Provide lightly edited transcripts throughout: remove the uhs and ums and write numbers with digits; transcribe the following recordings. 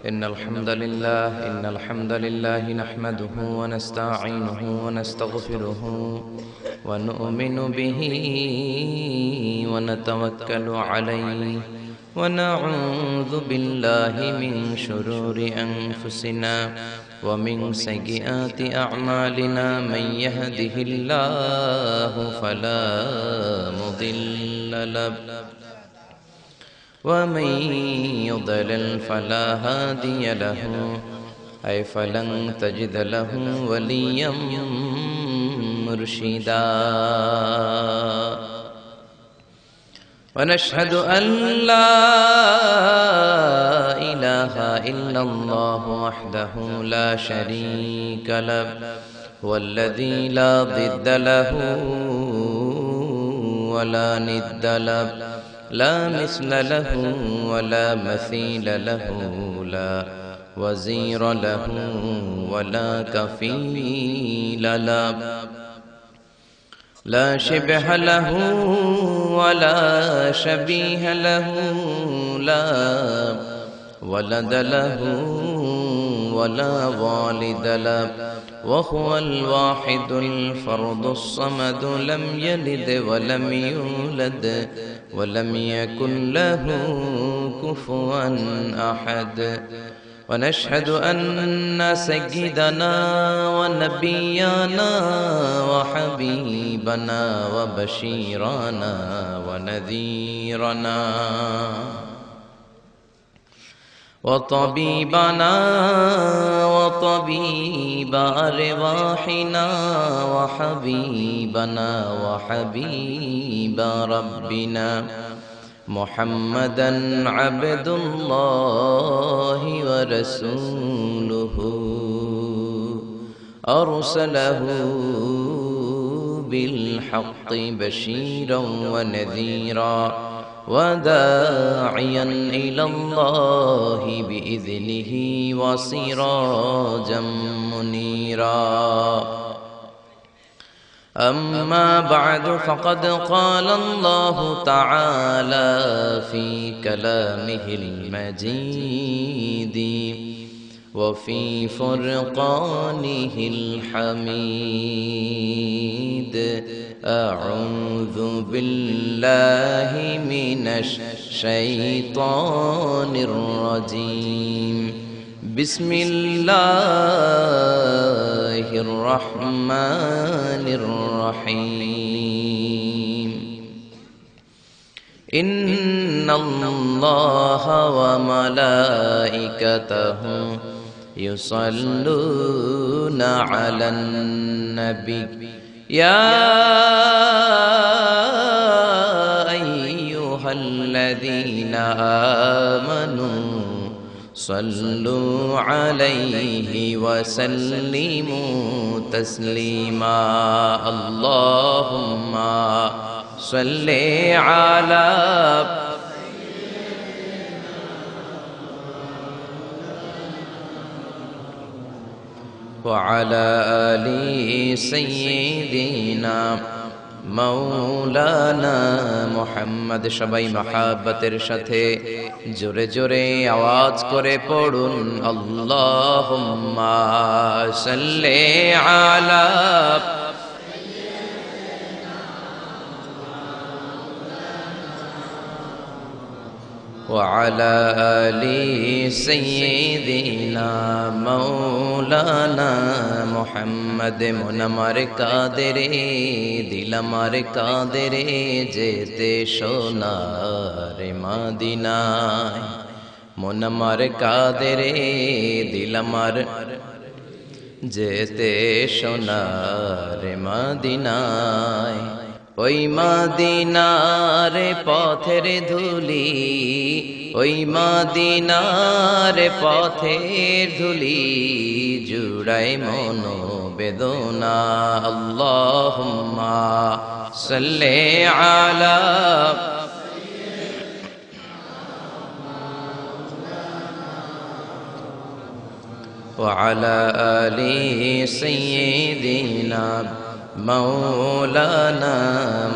إن الحمد لله نحمده ونستعينه ونستغفره ونؤمن به ونتوكل عليه ونعوذ بالله من شرور أنفسنا ومن سيئات أعمالنا من يهده الله فلا مضل له ومن يضلل فلا هادي له أي فلن تجد له وليا مرشدا ونشهد أن لا إله إلا الله وحده لا شريك له والذي لا ضد له ولا ند له لا مثل له ولا مثيل له لا وزير له ولا كفيل له لا شبه له ولا شبيه له لا ولد له ولا والد له وهو الواحد الفرد الصمد لم يلد ولم يولد ولم يكن له كفوا أحد ونشهد أن سيدنا ونبينا وحبيبنا وبشيرنا ونذيرنا وطبيبنا وطبيب أرواحنا وحبيبنا وحبيب ربنا محمدا عبد الله ورسوله أرسله بالحق بشيرا ونذيرا وداعيا إلى الله بإذنه وسراجا منيرا أما بعد فقد قال الله تعالى في كلامه المجيد وفي فرقانه الحميد أعوذ بالله من الشيطان الرجيم بسم الله الرحمن الرحيم إن الله وملائكته يصلون على النبي يا أيها الذين آمنوا صلوا عليه وسلموا تسليما اللهم صل على وعلى آل سيدنا مولانا محمد সবাই মহাব্বতের সাথে জোরে জোরে আওয়াজ করে পড়ুন আল্লাহুম্মা সাল্লি আলা وعلى آل سيدنا مولانا محمد মুনামার কাদেরে দিলামার কাদেরে যেতে সোনার মদিনায় মুনামার কাদেরে দিলামার যেতে সোনার মদিনায় ওই মদিনার পথের ধুলি ওই মদিনার পথের ধুলি জুড়াই মন বেদনা আল্লাহুম্মা সাল্লি আলা وعلى آل سيدنا মৌলানা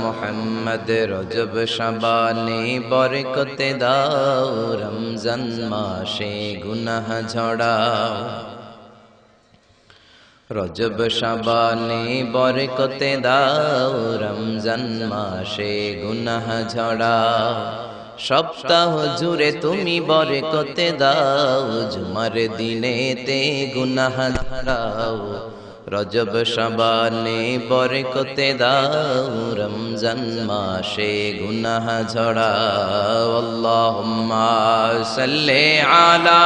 মুহাম্মদ রজব শাবানে বরকতে দাও রমজান মাসে গুনাহ ঝড়াও রজব শাবানে বরকতে দাও রমজান মাসে গুনাহ ঝড়াও সপ্তাহ জুড়ে তুমি বরকতে দাও জুমার দিনেতে গুনাহ ঝড়াও রজব শাবানে বরকতে দাও রমজান মাসে গুনাহ ঝড়াও আল্লাহুম্মা সাল্লি আলা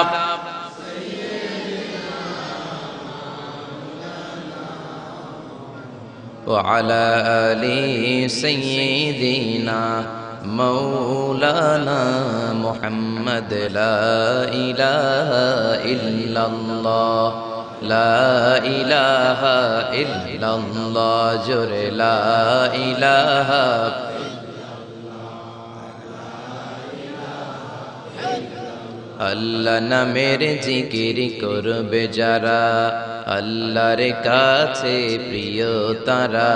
وعلى آل سيدنا مولانا محمد لا إله إلا الله لا إله إلا الله جر لا إله আল্লাহ নামের জিকির করবে যারা আল্লাহর কাছে প্রিয় তারা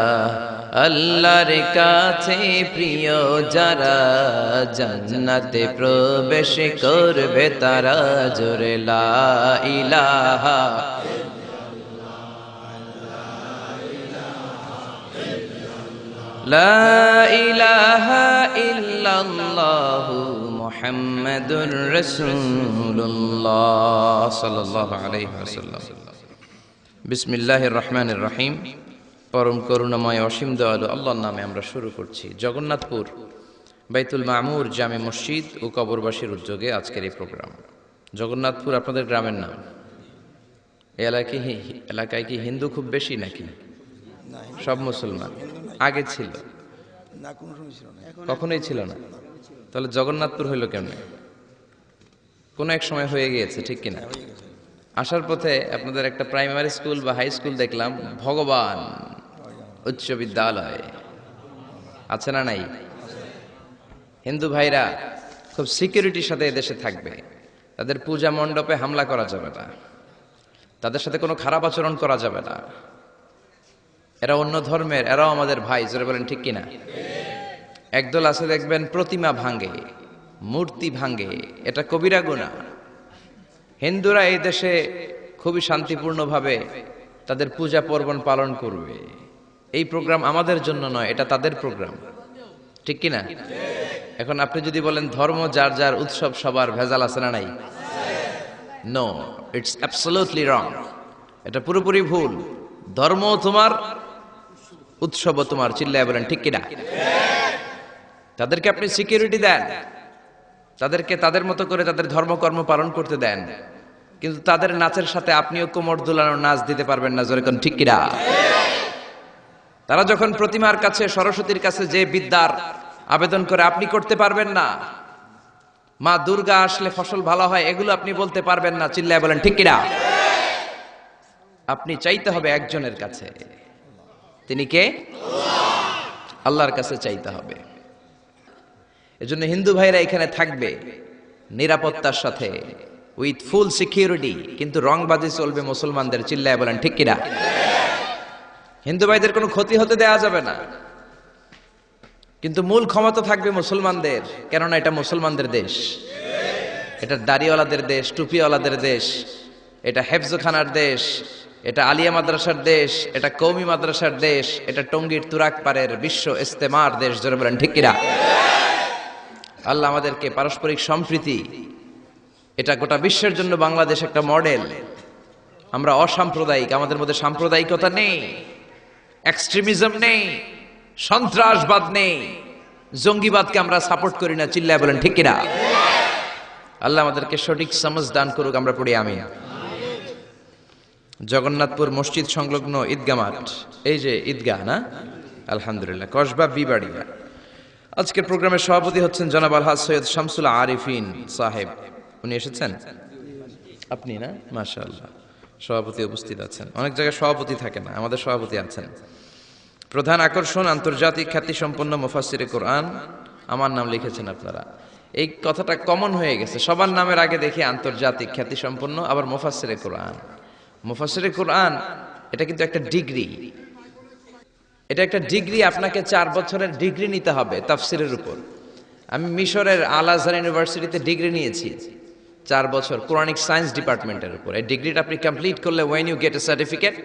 আল্লাহর কাছে প্রিয় যারা জান্নাতে প্রবেশ করবে তারা জোরে লা ইলাহা লা ইলাহা ইল্লাল্লাহু মুহাম্মাদুর রাসূলুল্লাহ সাল্লাল্লাহু আলাইহি ওয়াসাল্লাম বিসমিল্লাহির রহমানির রহিম পরম করুণাময় অসীম দয়ালু আল্লাহর নামে আমরা শুরু করছি জগন্নাথপুর বাইতুল মামুর জামে মসজিদ ও কবরবাসীর উদ্যোগে আজকের এই প্রোগ্রাম জগন্নাথপুর আপনাদের গ্রামের নাম এই এলাকায় কি হিন্দু খুব বেশি নাকি সব মুসলমান আগে ছিল না কোনো সময় ছিল না কখনোই ছিল না তাহলে জগন্নাথপুর হইল কেমনে কোনো এক সময় হয়ে গিয়েছে ঠিক কিনা আসার পথে আপনাদের একটা প্রাইমারি স্কুল বা হাই স্কুল দেখলাম ভগবান উচ্চ বিদ্যালয় আছে না নাই হিন্দু ভাইরা খুব সিকিউরিটির সাথে এদেশে থাকবে তাদের পূজা মণ্ডপে হামলা করা যাবে না তাদের সাথে কোনো খারাপ আচরণ করা যাবে না এরা অন্য ধর্মের এরাও আমাদের ভাই জোরে বলেন ঠিক কিনা একদল আছে দেখবেন প্রতিমা ভাঙে মূর্তি ভাঙে এটা কবিরা গুনাহ হিন্দুরা এই দেশে খুবই শান্তিপূর্ণভাবে তাদের পূজা পার্বণ পালন করবে এই প্রোগ্রাম আমাদের জন্য নয় এটা তাদের প্রোগ্রাম ঠিক কিনা এখন আপনি যদি বলেন ধর্ম যার যার উৎসব সবার ভেজাল আছে না নাই নো ইটস অ্যাবসলিউটলি রং এটা পুরোপুরি ভুল ধর্ম তোমার উৎসব তোমার চিল্লায় বলেন ঠিক কিনা তাদেরকে আপনি সিকিউরিটি দেন তাদেরকে তাদের মতো করে তাদের ধর্মকর্ম পালন করতে দেন কিন্তু তাদের নাচের সাথে আপনিও কোমর দুলানোর নাচ দিতে পারবেন না জোরে কোন ঠিক কিনা তারা যখন প্রতিমার কাছে সরস্বতীর কাছে যে বিদ্যার আবেদন করে আপনি করতে পারবেন না মা দুর্গা আসলে ফসল ভালো হয় এগুলো আপনি বলতে পারবেন না চিল্লায় বলেন ঠিক কিনা আপনি চাইতে হবে একজনের কাছে তিনি কে আল্লাহর কাছে চাইতে হবে এজন্য হিন্দু ভাইরা এখানে থাকবে নিরাপত্তার সাথে উইথ ফুল সিকিউরিটি কিন্তু রংবাজি চলবে মুসলমানদের চিল্লায় বলেন ঠিক কিনা হিন্দু ভাইদের কোনো ক্ষতি হতে দেওয়া যাবে না কিন্তু মূল ক্ষমতা থাকবে মুসলমানদের কেননা এটা মুসলমানদের দেশ এটা দাড়িওয়ালাদের দেশ, টুপিওয়ালাদের দেশ, এটা হেফজখানার দেশ, এটা আলিয়া মাদ্রাসার দেশ, এটা কওমি মাদ্রাসার দেশ, এটা টঙ্গীর তুরাকপাড়ের বিশ্ব ইস্তেমার দেশ। জোরে বলেন ঠিক কিনা? আল্লাহ আমাদেরকে পারস্পরিক সম্প্রীতি, এটা গোটা বিশ্বের জন্য বাংলাদেশ একটা মডেল। আমরা অসাম্প্রদায়িক, আমাদের মধ্যে সাম্প্রদায়িকতা নেই, এক্সট্রিমিজম নেই, সন্ত্রাসবাদ নেই, জঙ্গিবাদকে আমরা সাপোর্ট করি না। চিল্লায় বলেন ঠিক কিনা? আল্লাহ আমাদেরকে সঠিক সমঝ দান করুক, আমরা পড়ি আমিন। জগন্নাথপুর মসজিদ সংলগ্ন ঈদগাহ মাঠ, এই যে ঈদগাহ না, আলহামদুলিল্লাহ, কসবা বিবাড়িয়া। আজকের প্রোগ্রামের সভাপতি হচ্ছেন জনাব আলহাজ সৈয়দ শামসুল আরিফিন সাহেব। উনি এসেছেন? আপনি না? মাশাআল্লাহ, সভাপতি উপস্থিত আছেন। অনেক জায়গায় সভাপতি থাকে না, আমাদের সভাপতি আছেন। প্রধান আকর্ষণ আন্তর্জাতিক খ্যাতিসম্পন্ন মুফাসসিরে কোরআন। আমার নাম লিখেছেন আপনারা, এই কথাটা কমন হয়ে গেছে, সবার নামের আগে দেখি আন্তর্জাতিক খ্যাতিসম্পন্ন, আবার মুফাসসিরে কোরআন। মুফাসসিরে কোরআন এটা কিন্তু একটা ডিগ্রি, এটা একটা ডিগ্রি। আপনাকে 4 বছরের ডিগ্রি নিতে হবে তাফসিরের উপর। আমি মিশরের আল আজহার ইউনিভার্সিটিতে ডিগ্রি নিয়েছি 4 বছর কোরআনিক সায়েন্স ডিপার্টমেন্টের উপর। এই ডিগ্রিটা আপনি কমপ্লিট করলে, when you get a certificate,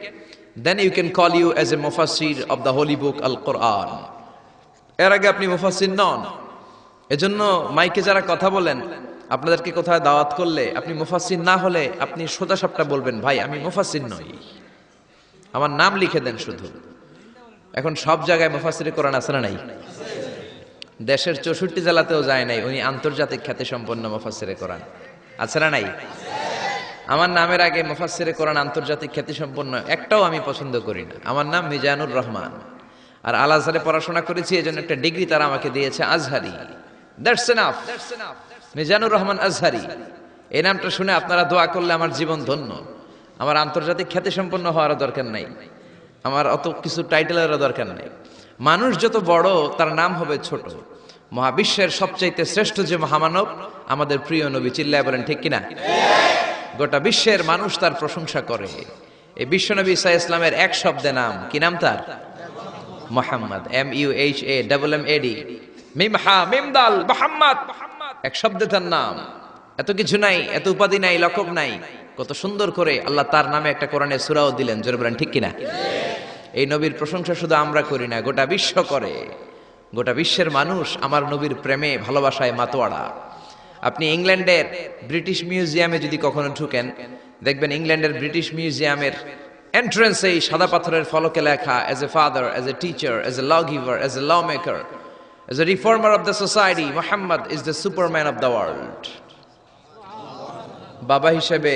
then you can call you as a mufassir of the holy book al Quran. এর আগে আপনি মুফাসসির নন। এজন্য মাইকে যারা কথা বলেন, আপনাদেরকে কোথায় দাওয়াত করলে আপনি মুফাসসির না হলে আপনি সোজা সাপটা বলবেন, ভাই আমি মুফাসসির নই, আমার নাম লিখে দেন শুধু। এখন সব জায়গায় মুফাসসিরে কোরআন আছে না নাই? দেশের 64 জেলাতেও যায় নাই, উনি আন্তর্জাতিক খ্যাতিসম্পন্ন মুফাসসিরে কোরআন। আছে না নাই? আমার নামের আগে মুফাসসিরে কোরআন আন্তর্জাতিক খ্যাতিসম্পন্ন একটাও আমি পছন্দ করি না। আমার নাম মিজানুর রহমান, আর আল আজহারে পড়াশোনা করেছি, এজন্য একটা ডিগ্রি তারা আমাকে দিয়েছে, আজহারি। That's enough. মিজানুর রহমান আজহারি, এই নামটা শুনে আপনারা দোয়া করলে আমার জীবন ধন্য। আমার আন্তর্জাতিক খ্যাতিসম্পন্ন হওয়ার দরকার নাই, আমার অত কিছু টাইটেলেরও দরকার নেই। মানুষ যত বড় তার নাম হবে ছোট। মহাবিশ্বের সবচাইতে শ্রেষ্ঠ যে মহামানব আমাদের প্রিয় নবী। চিল্লায় বলেন ঠিক কিনা? গোটা বিশ্বের মানুষ তার প্রশংসা করে। এই বিশ্বনবী ঈসা ইসলামের এক শব্দে নাম, কি নাম তার? মুহাম্মদ। MUHAMMAD, মিম হা মিম দাল, মুহাম্মদ। এক শব্দে তার নাম, এত কিছু নাই, এত উপাধি নাই, লকব নাই। কত সুন্দর করে আল্লাহ তার নামে একটা কোরআনের সূরাও দিলেন। জোরে বলেন ঠিক কিনা? এই নবীর প্রশংসা শুধু আমরা করি না, গোটা বিশ্ব করে। গোটা বিশ্বের মানুষ আমার নবীর প্রেমে ভালোবাসায় মাতোয়ারা। আপনি ইংল্যান্ডের ব্রিটিশ মিউজিয়ামে যদি কখনো ঢুকেন, দেখবেন ইংল্যান্ডের ব্রিটিশ মিউজিয়ামের এন্ট্রান্সেই সাদা পাথরের ফলকে লেখা, as a father, as a teacher, as a law giver, as a law maker, as a reformer of the society, Muhammad is the superman of the world. বাবা হিসেবে,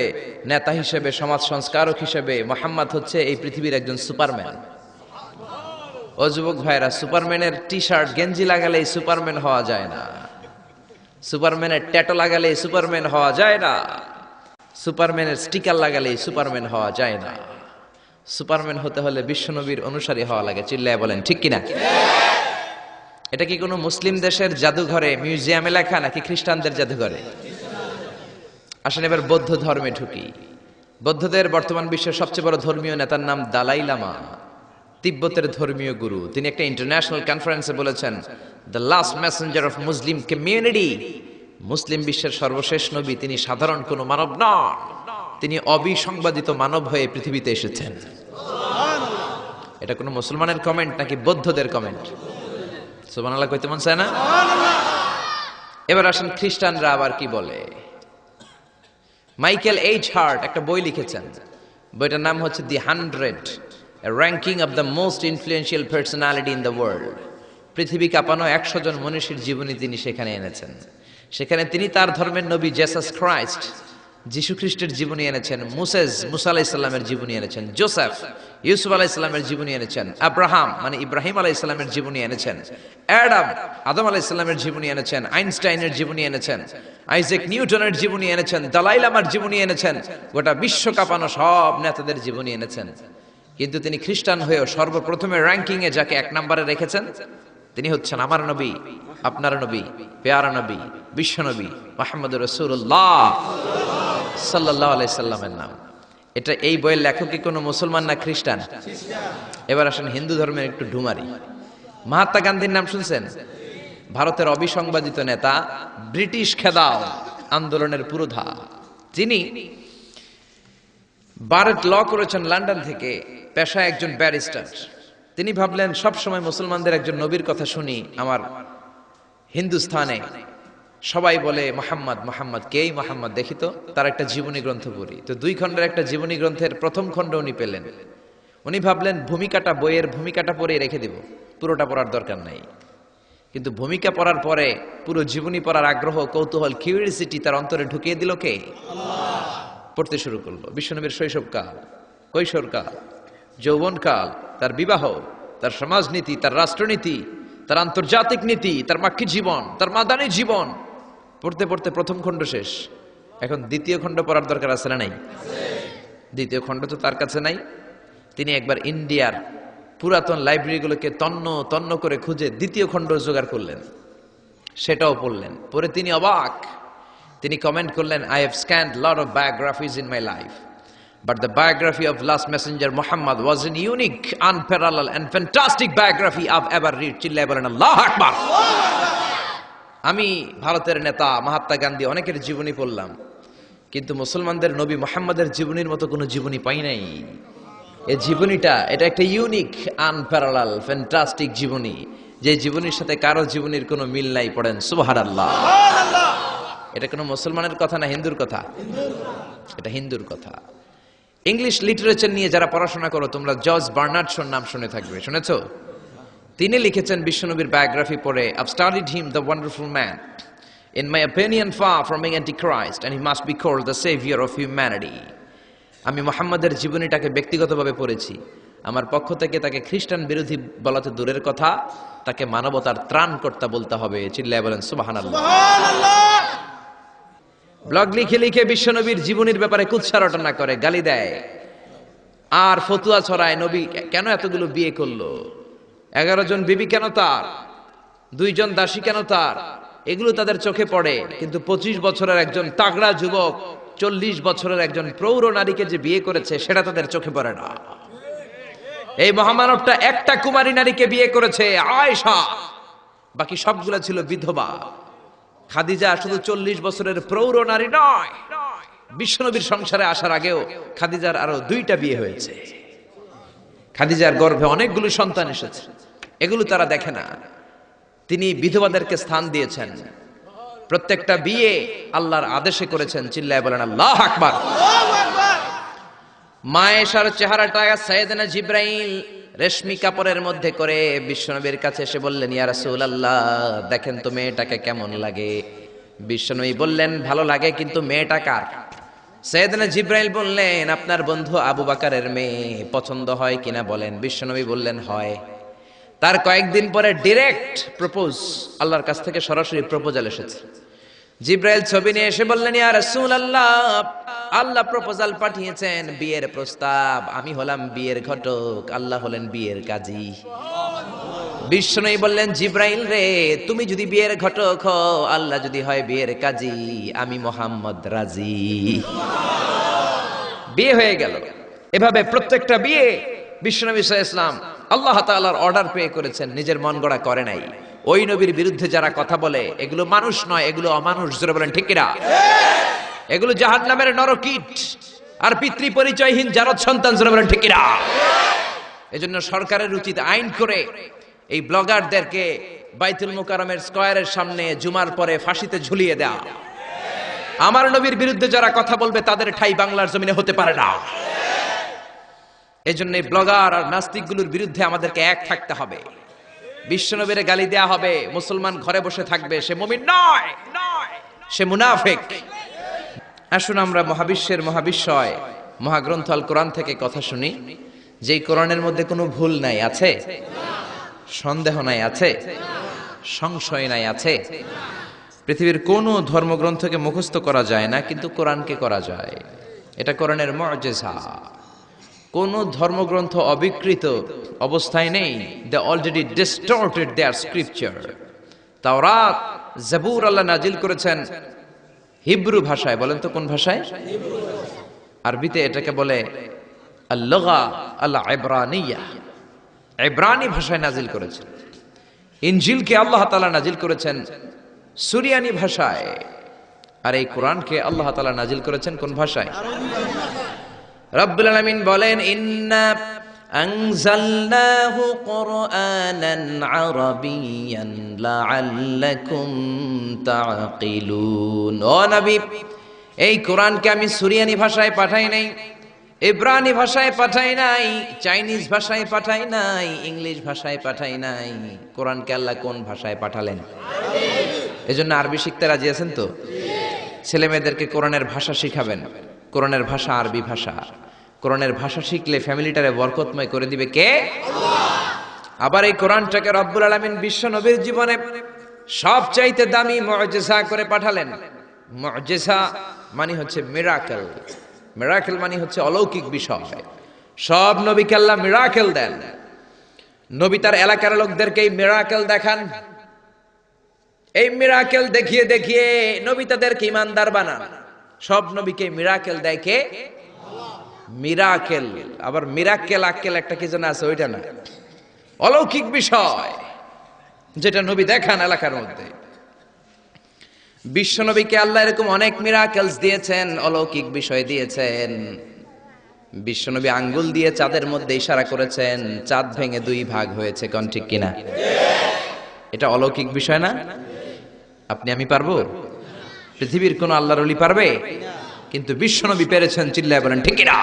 নেতা হিসেবে, সমাজ সংস্কারক হিসেবে মুহাম্মদ হচ্ছে এই পৃথিবীর একজন সুপারম্যান। ও যুবক ভাইরা, সুপারম্যানের টি শার্ট গেঞ্জি লাগালেই সুপারম্যান হওয়া যায় না, সুপারম্যানের ট্যাটু লাগালেই সুপারম্যান হওয়া যায় না, সুপারম্যানের স্টিকার লাগালেই সুপারম্যান হওয়া যায় না। সুপারম্যান হতে হলে বিশ্বনবীর অনুসারী হওয়া লাগে। চিল্লায় বলেন ঠিক কিনা? এটা কি কোনো মুসলিম দেশের জাদুঘরে, মিউজিয়ামে লেখা, নাকি খ্রিস্টানদের জাদুঘরে? আসেন এবার বৌদ্ধ ধর্মে ঢুকি। বৌদ্ধদের বর্তমান বিশ্বের সবচেয়ে বড় ধর্মীয় নেতার নাম দালাই লামা, তিব্বতের ধর্মীয় গুরু। তিনি একটা ইন্টারন্যাশনাল কনফারেন্সে বলেছেন, the last messenger of Muslim community, মুসলিম বিশ্বের সর্বশেষ নবী, তিনি সাধারণ কোনো মানব নন, তিনি অবিসংবাদিত মানব হয়ে পৃথিবীতে এসেছেন। এটা কোনো মুসলমানের কমেন্ট নাকি বৌদ্ধদের কমেন্ট? সুবহানাল্লাহ কইতে মন চায় না? এবার আসেন খ্রিস্টানরা আবার কি বলে। মাইকেল এইচ হার্ট একটা বই লিখেছেন, বইটার নাম হচ্ছে দি 100, a ranking of the most influential personality in the world. পৃথিবী কাঁপানো 100 জন মনীষীর জীবনী তিনি সেখানে এনেছেন। সেখানে তিনি তার ধর্মের নবী জেসাস ক্রাইস্ট, যিশু খ্রিস্টের জীবনী এনেছেন, মুসা আলাইহিস সালামের জীবনী এনেছেন, জোসেফ, ইউসুফ আলাইহিস সালামের জীবনী এনেছেন, আব্রাহাম মানে ইব্রাহিম আলাইহিস সালামের জীবনী এনেছেন, অ্যাডাম আদম আলাইহিস সালামের জীবনী এনেছেন, আইনস্টাইনের জীবনী এনেছেন, আইজাক নিউটনের জীবনী এনেছেন, দালাই লামার জীবনী এনেছেন, গোটা বিশ্ব কাঁপানো সব নেতাদের জীবনী এনেছেন। কিন্তু তিনি খ্রিস্টান হয়েও সর্বপ্রথমে র্যাঙ্কিং এ যাকে 1 নম্বরে রেখেছেন, তিনি হচ্ছেন আমার নবী, আপনার নবী, পেয়ারা নবী, বিশ্ব নবী মুহাম্মদুর রাসূলুল্লাহ সাল্লাল্লাহু আলাইহি সাল্লামের নাম। এটা এই বইয়ের লেখক কি কোনো মুসলমান না খ্রিস্টান? এবার আসেন হিন্দু ধর্মের একটু ঢুমারি। মহাত্মা গান্ধীর নাম শুনছেন? ভারতের অবিসংবাদিত নেতা, ব্রিটিশ খেদাও, আন্দোলনের পুরোধা, যিনি বারেট ল করেছেন লন্ডন থেকে, পেশায় একজন ব্যারিস্টার। তিনি ভাবলেন সবসময় মুসলমানদের একজন নবীর কথা শুনি, আমার হিন্দুস্থানে সবাই বলে মোহাম্মদ মোহাম্মদ, কেই মোহাম্মদ, দেখি তো তার একটা জীবনী গ্রন্থ পড়ি। তো 2 খণ্ডের একটা জীবনী গ্রন্থের প্রথম খণ্ড উনি পেলেন। উনি ভাবলেন ভূমিকাটা, বইয়ের ভূমিকাটা পড়ে রেখে দিব, পুরোটা পড়ার দরকার নাই। কিন্তু ভূমিকা পড়ার পরে পুরো জীবনী পড়ার আগ্রহ, কৌতূহল, কিউরিওসিটি তার অন্তরে ঢুকিয়ে দিল কে? পড়তে শুরু করলো। বিশ্বনবীর শৈশবকাল, কৈশোরকাল, যৌবনকাল, তার বিবাহ, তার সমাজনীতি, তার রাষ্ট্রনীতি, তার আন্তর্জাতিক নীতি, তার মাক্কি জীবন, তার মাদানী জীবন। পড়তে পড়তে প্রথম খণ্ড শেষ। এখন দ্বিতীয় খণ্ড পড়ার দরকার আছে না নাই? দ্বিতীয় খণ্ড তো তার কাছে নাই। তিনি একবার ইন্ডিয়ার পুরাতন লাইব্রেরিগুলোকে তন্ন তন্ন করে খুঁজে দ্বিতীয় খণ্ড জোগাড় করলেন, সেটাও পড়লেন। পরে তিনি অবাক। তিনি কমেন্ট করলেন, I have scanned lot of biographies in my life, but the biography of last messenger Muhammad was an unique, unparalleled and fantastic biography I've ever read. চিল্লায় বলেন আল্লাহু আকবার। আমি ভারতের নেতা মহাত্মা গান্ধী অনেকের জীবনী পড়লাম, কিন্তু মুসলমানদের নবী মুহাম্মাদের জীবনীর মতো কোনো জীবনী পাই নাই। এই জীবনীটা, এটা একটা ইউনিক, আনপ্যারালাল, ফ্যান্টাস্টিক জীবনী, যে জীবনীর সাথে কারো জীবনীর কোনো মিল নাই। পড়েন সুবহানাল্লাহ। এটা কোনো মুসলমানের কথা না হিন্দুর কথা? এটা হিন্দুর কথা। ইংলিশ লিটারেচার নিয়ে যারা পড়াশোনা করো তোমরা জর্জ বার্নার্ড শোর নাম শুনে থাকবে, শুনেছো? তিনি লিখেছেন বিশ্বনবীর বায়োগ্রাফি পড়ে, I've studied him, the wonderful man. In my opinion, far from being antichrist, and he must be called the savior of humanity. আমি মুহাম্মাদের জীবনীটাকে ব্যক্তিগতভাবে পড়েছি। আমার পক্ষ থেকে তাকে খ্রিস্টান বিরোধী বলাতে দূরের কথা, তাকে মানবতার ত্রাণকর্তা বলতে হবে। চিল্লায় বলেন সুবহানাল্লাহ। ব্লগ লিখে লিখে বিশ্বনবীর জীবনীর ব্যাপারে কুৎসা রটনা করে, গালি দেয় আর ফতুয়া ছড়ায়। নবী কেন এতগুলো বিয়ে করলো? 11 জন বিবি কেন তার? 2 জন দাসী কেন তার? এগুলো তাদের চোখে পড়ে, কিন্তু 25 বছরের একজন তাগড়া যুবক 40 বছরের একজন প্রৌঢ় নারীকে যে বিয়ে করেছে সেটা তাদের চোখে পড়ে না। এই মহামানবটা একটা কুমারী নারীকে বিয়ে করেছে, আয়েশা, বাকি সবগুলো ছিল বিধবা। খাদিজা শুধু 40 বছরের প্রৌঢ় নারী নয়, বিশ্বনবীর সংসারে আসার আগেও খাদিজার আরো 2টা বিয়ে হয়েছে। খাদিজার গর্ভে অনেকগুলো সন্তান এসেছে, এগুলো তারা দেখে না। তিনি বিধবাদেরকে স্থান দিয়েছেন, প্রত্যেকটা বিয়ে আল্লাহর আদেশে করেছেন। চিল্লায় বলেন আল্লাহু আকবার। মায়েশার চেহারাটা সাইয়েদনা জিবরাইল রেশমি কাপড়ের মধ্যে করে বিশ্বনবীর কাছে এসে বললেন, ইয়া রাসূলুল্লাহ, দেখেন তো মেয়েটাকে কেমন লাগে। বিশ্বনবী বললেন, ভালো লাগে, কিন্তু মেয়েটা কার? সাইয়েদনা জিবরাইল বললেন, আপনার বন্ধু আবু বকরের মেয়ে, পছন্দ হয় কিনা বলেন। বিশ্বনবী বললেন হয়। তার কয়েকদিন পরে ডাইরেক্ট প্রপোজ, আল্লাহর কাছ থেকে সরাসরি প্রপোজাল এসেছে। জিবরাইল ছবি নিয়ে এসে বললেন, ইয়া রাসূলুল্লাহ, আল্লাহ প্রপোজাল পাঠিয়েছেন, বিয়ের প্রস্তাব। আমি হলাম বিয়ের ঘটক, আল্লাহ হলেন বিয়ের কাজী। বিশ্বনবী বললেন, জিবরাইল রে, তুমি যদি বিয়ের ঘটক হও, আল্লাহ যদি হয় বিয়ের কাজী, আমি মুহাম্মদ রাজি। বিয়ে হয়ে গেল। এভাবে প্রত্যেকটা বিয়ে বিশ্বনবী সাল্লাল্লাহু আলাইহি ওয়াসাল্লাম আল্লাহ তাআলার অর্ডার পেয়ে করেছেন, নিজের মন গড়া করে নাই। ওই নবীর বিরুদ্ধে যারা কথা বলে এগুলো মানুষ নয়, এগুলো অমানুষ। জোরে বলেন ঠিক কিনা? এগুলো জাহান্নামের নরকীট আর পিতৃ পরিচয়হীন জারদ সন্তান। জোরে বলেন ঠিক কিনা? এজন্য সরকারের উচিত আইন করে এই ব্লগারদেরকে বাইতুল মুকাররমের স্কয়ারের সামনে জুমার পরে ফাঁসিতে ঝুলিয়ে দেয়া। আমার নবীর বিরুদ্ধে যারা কথা বলবে তাদের ঠাঁই বাংলার জমিনে হতে পারে না। এজন্য ব্লগার আর নাস্তিকগুলোর বিরুদ্ধে আমাদেরকে এক থাকতে হবে। বিশ্বনবীরে গালি দেয়া হবে, মুসলমান ঘরে বসে থাকবে, সে মুমিন নয়, সে মুনাফিক। আসুন আমরা মহাবিশ্বের মহাবিশ্বয় মহাগ্রন্থ আল কোরআন থেকে কথা শুনি, যেই কোরআনের মধ্যে কোনো ভুল নাই, আছে সন্দেহ নাই, আছে সংশয় নাই, আছে। পৃথিবীর কোনো ধর্মগ্রন্থকে মুখস্থ করা যায় না, কিন্তু কোরআনকে করা যায়। এটা কোরআনের মুআজিজা। কোন ধর্মগ্রন্থ অবিকৃত অবস্থায় নেই। They already distorted their scripture. তাওরাত, জাবুর আল্লাহ নাজিল করেছেন হিব্রু ভাষায়। বলেন তো কোন ভাষায়? আরবিতে এটাকে বলে আল-লুগা আল-ইবরানিয়া। ইবরানি ভাষায় নাজিল করেছেন। ইনজিলকে আল্লাহ তাআলা নাজিল করেছেন সুরিয়ানি ভাষায়। আর এই কোরআনকে আল্লাহ তাআলা নাজিল করেছেন কোন ভাষায়? রব্বুল আলামিন বলেন, ইন্না আনজালনাহু কুরআনান আরাবিয়্যান লাআল্লাকুম তাআকিলুন। ও নবী, এই কোরআনকে আমি সুরিয়ানি ভাষায় পাঠাই নাই, ইব্রানি ভাষায় পাঠাই নাই, চাইনিজ ভাষায় পাঠাই নাই, ইংলিশ ভাষায় পাঠাই নাই। কোরআনকে আল্লাহ কোন ভাষায় পাঠালেন? এজন্য আরবি শিখতে রাজি আছেন তো? ছেলে মেয়েদেরকে কোরআনের ভাষা শিখাবেন। কোরআনের ভাষা আরবি ভাষা। কোরআনের ভাষা শিখলে ফ্যামিলিটারে বরকতময় করে দিবে কে? আল্লাহ। আবার এই কোরআনটাকে রব্বুল আলামিন বিশ্ব নবীর জীবনে সবচাইতে দামি মুআজিজা করে পাঠালেন। মুআজিজা মানে হচ্ছে মিরাকেল। মিরাকেল মানে হচ্ছে অলৌকিক বিষয়। সব নবীকে আল্লাহ মিরাকেল দেন। নবী তার এলাকার লোকদেরকে এই মিরাকেল দেখান। এই মিরাকেল দেখিয়ে দেখিয়ে নবী তাদেরকে ইমানদার বানান। সব নবীকে মিরাকেল দেয় কে? মিরাকেল। আবার মিরাকেল আক্কেল একটা কি যেন আছে, ওইটা না, অলৌকিক বিষয় যেটা নবী দেখান এলাকার মধ্যে। বিশ্ব নবীকে আল্লাহ এরকম অনেক মিরাকেলস দিয়েছেন, অলৌকিক বিষয় দিয়েছেন। বিশ্ব নবী আঙ্গুল দিয়ে চাঁদের মধ্যে ইশারা করেছেন, চাঁদ ভেঙে দুই ভাগ হয়েছে। কোন ঠিক কিনা? এটা অলৌকিক বিষয় না? আপনি আমি পারবো? পৃথিবীর কোন আল্লাহর ওলি পারবে? কিন্তু বিশ্ব নবী পেরেছেন। চিল্লায় বলেন ঠিক কিনা?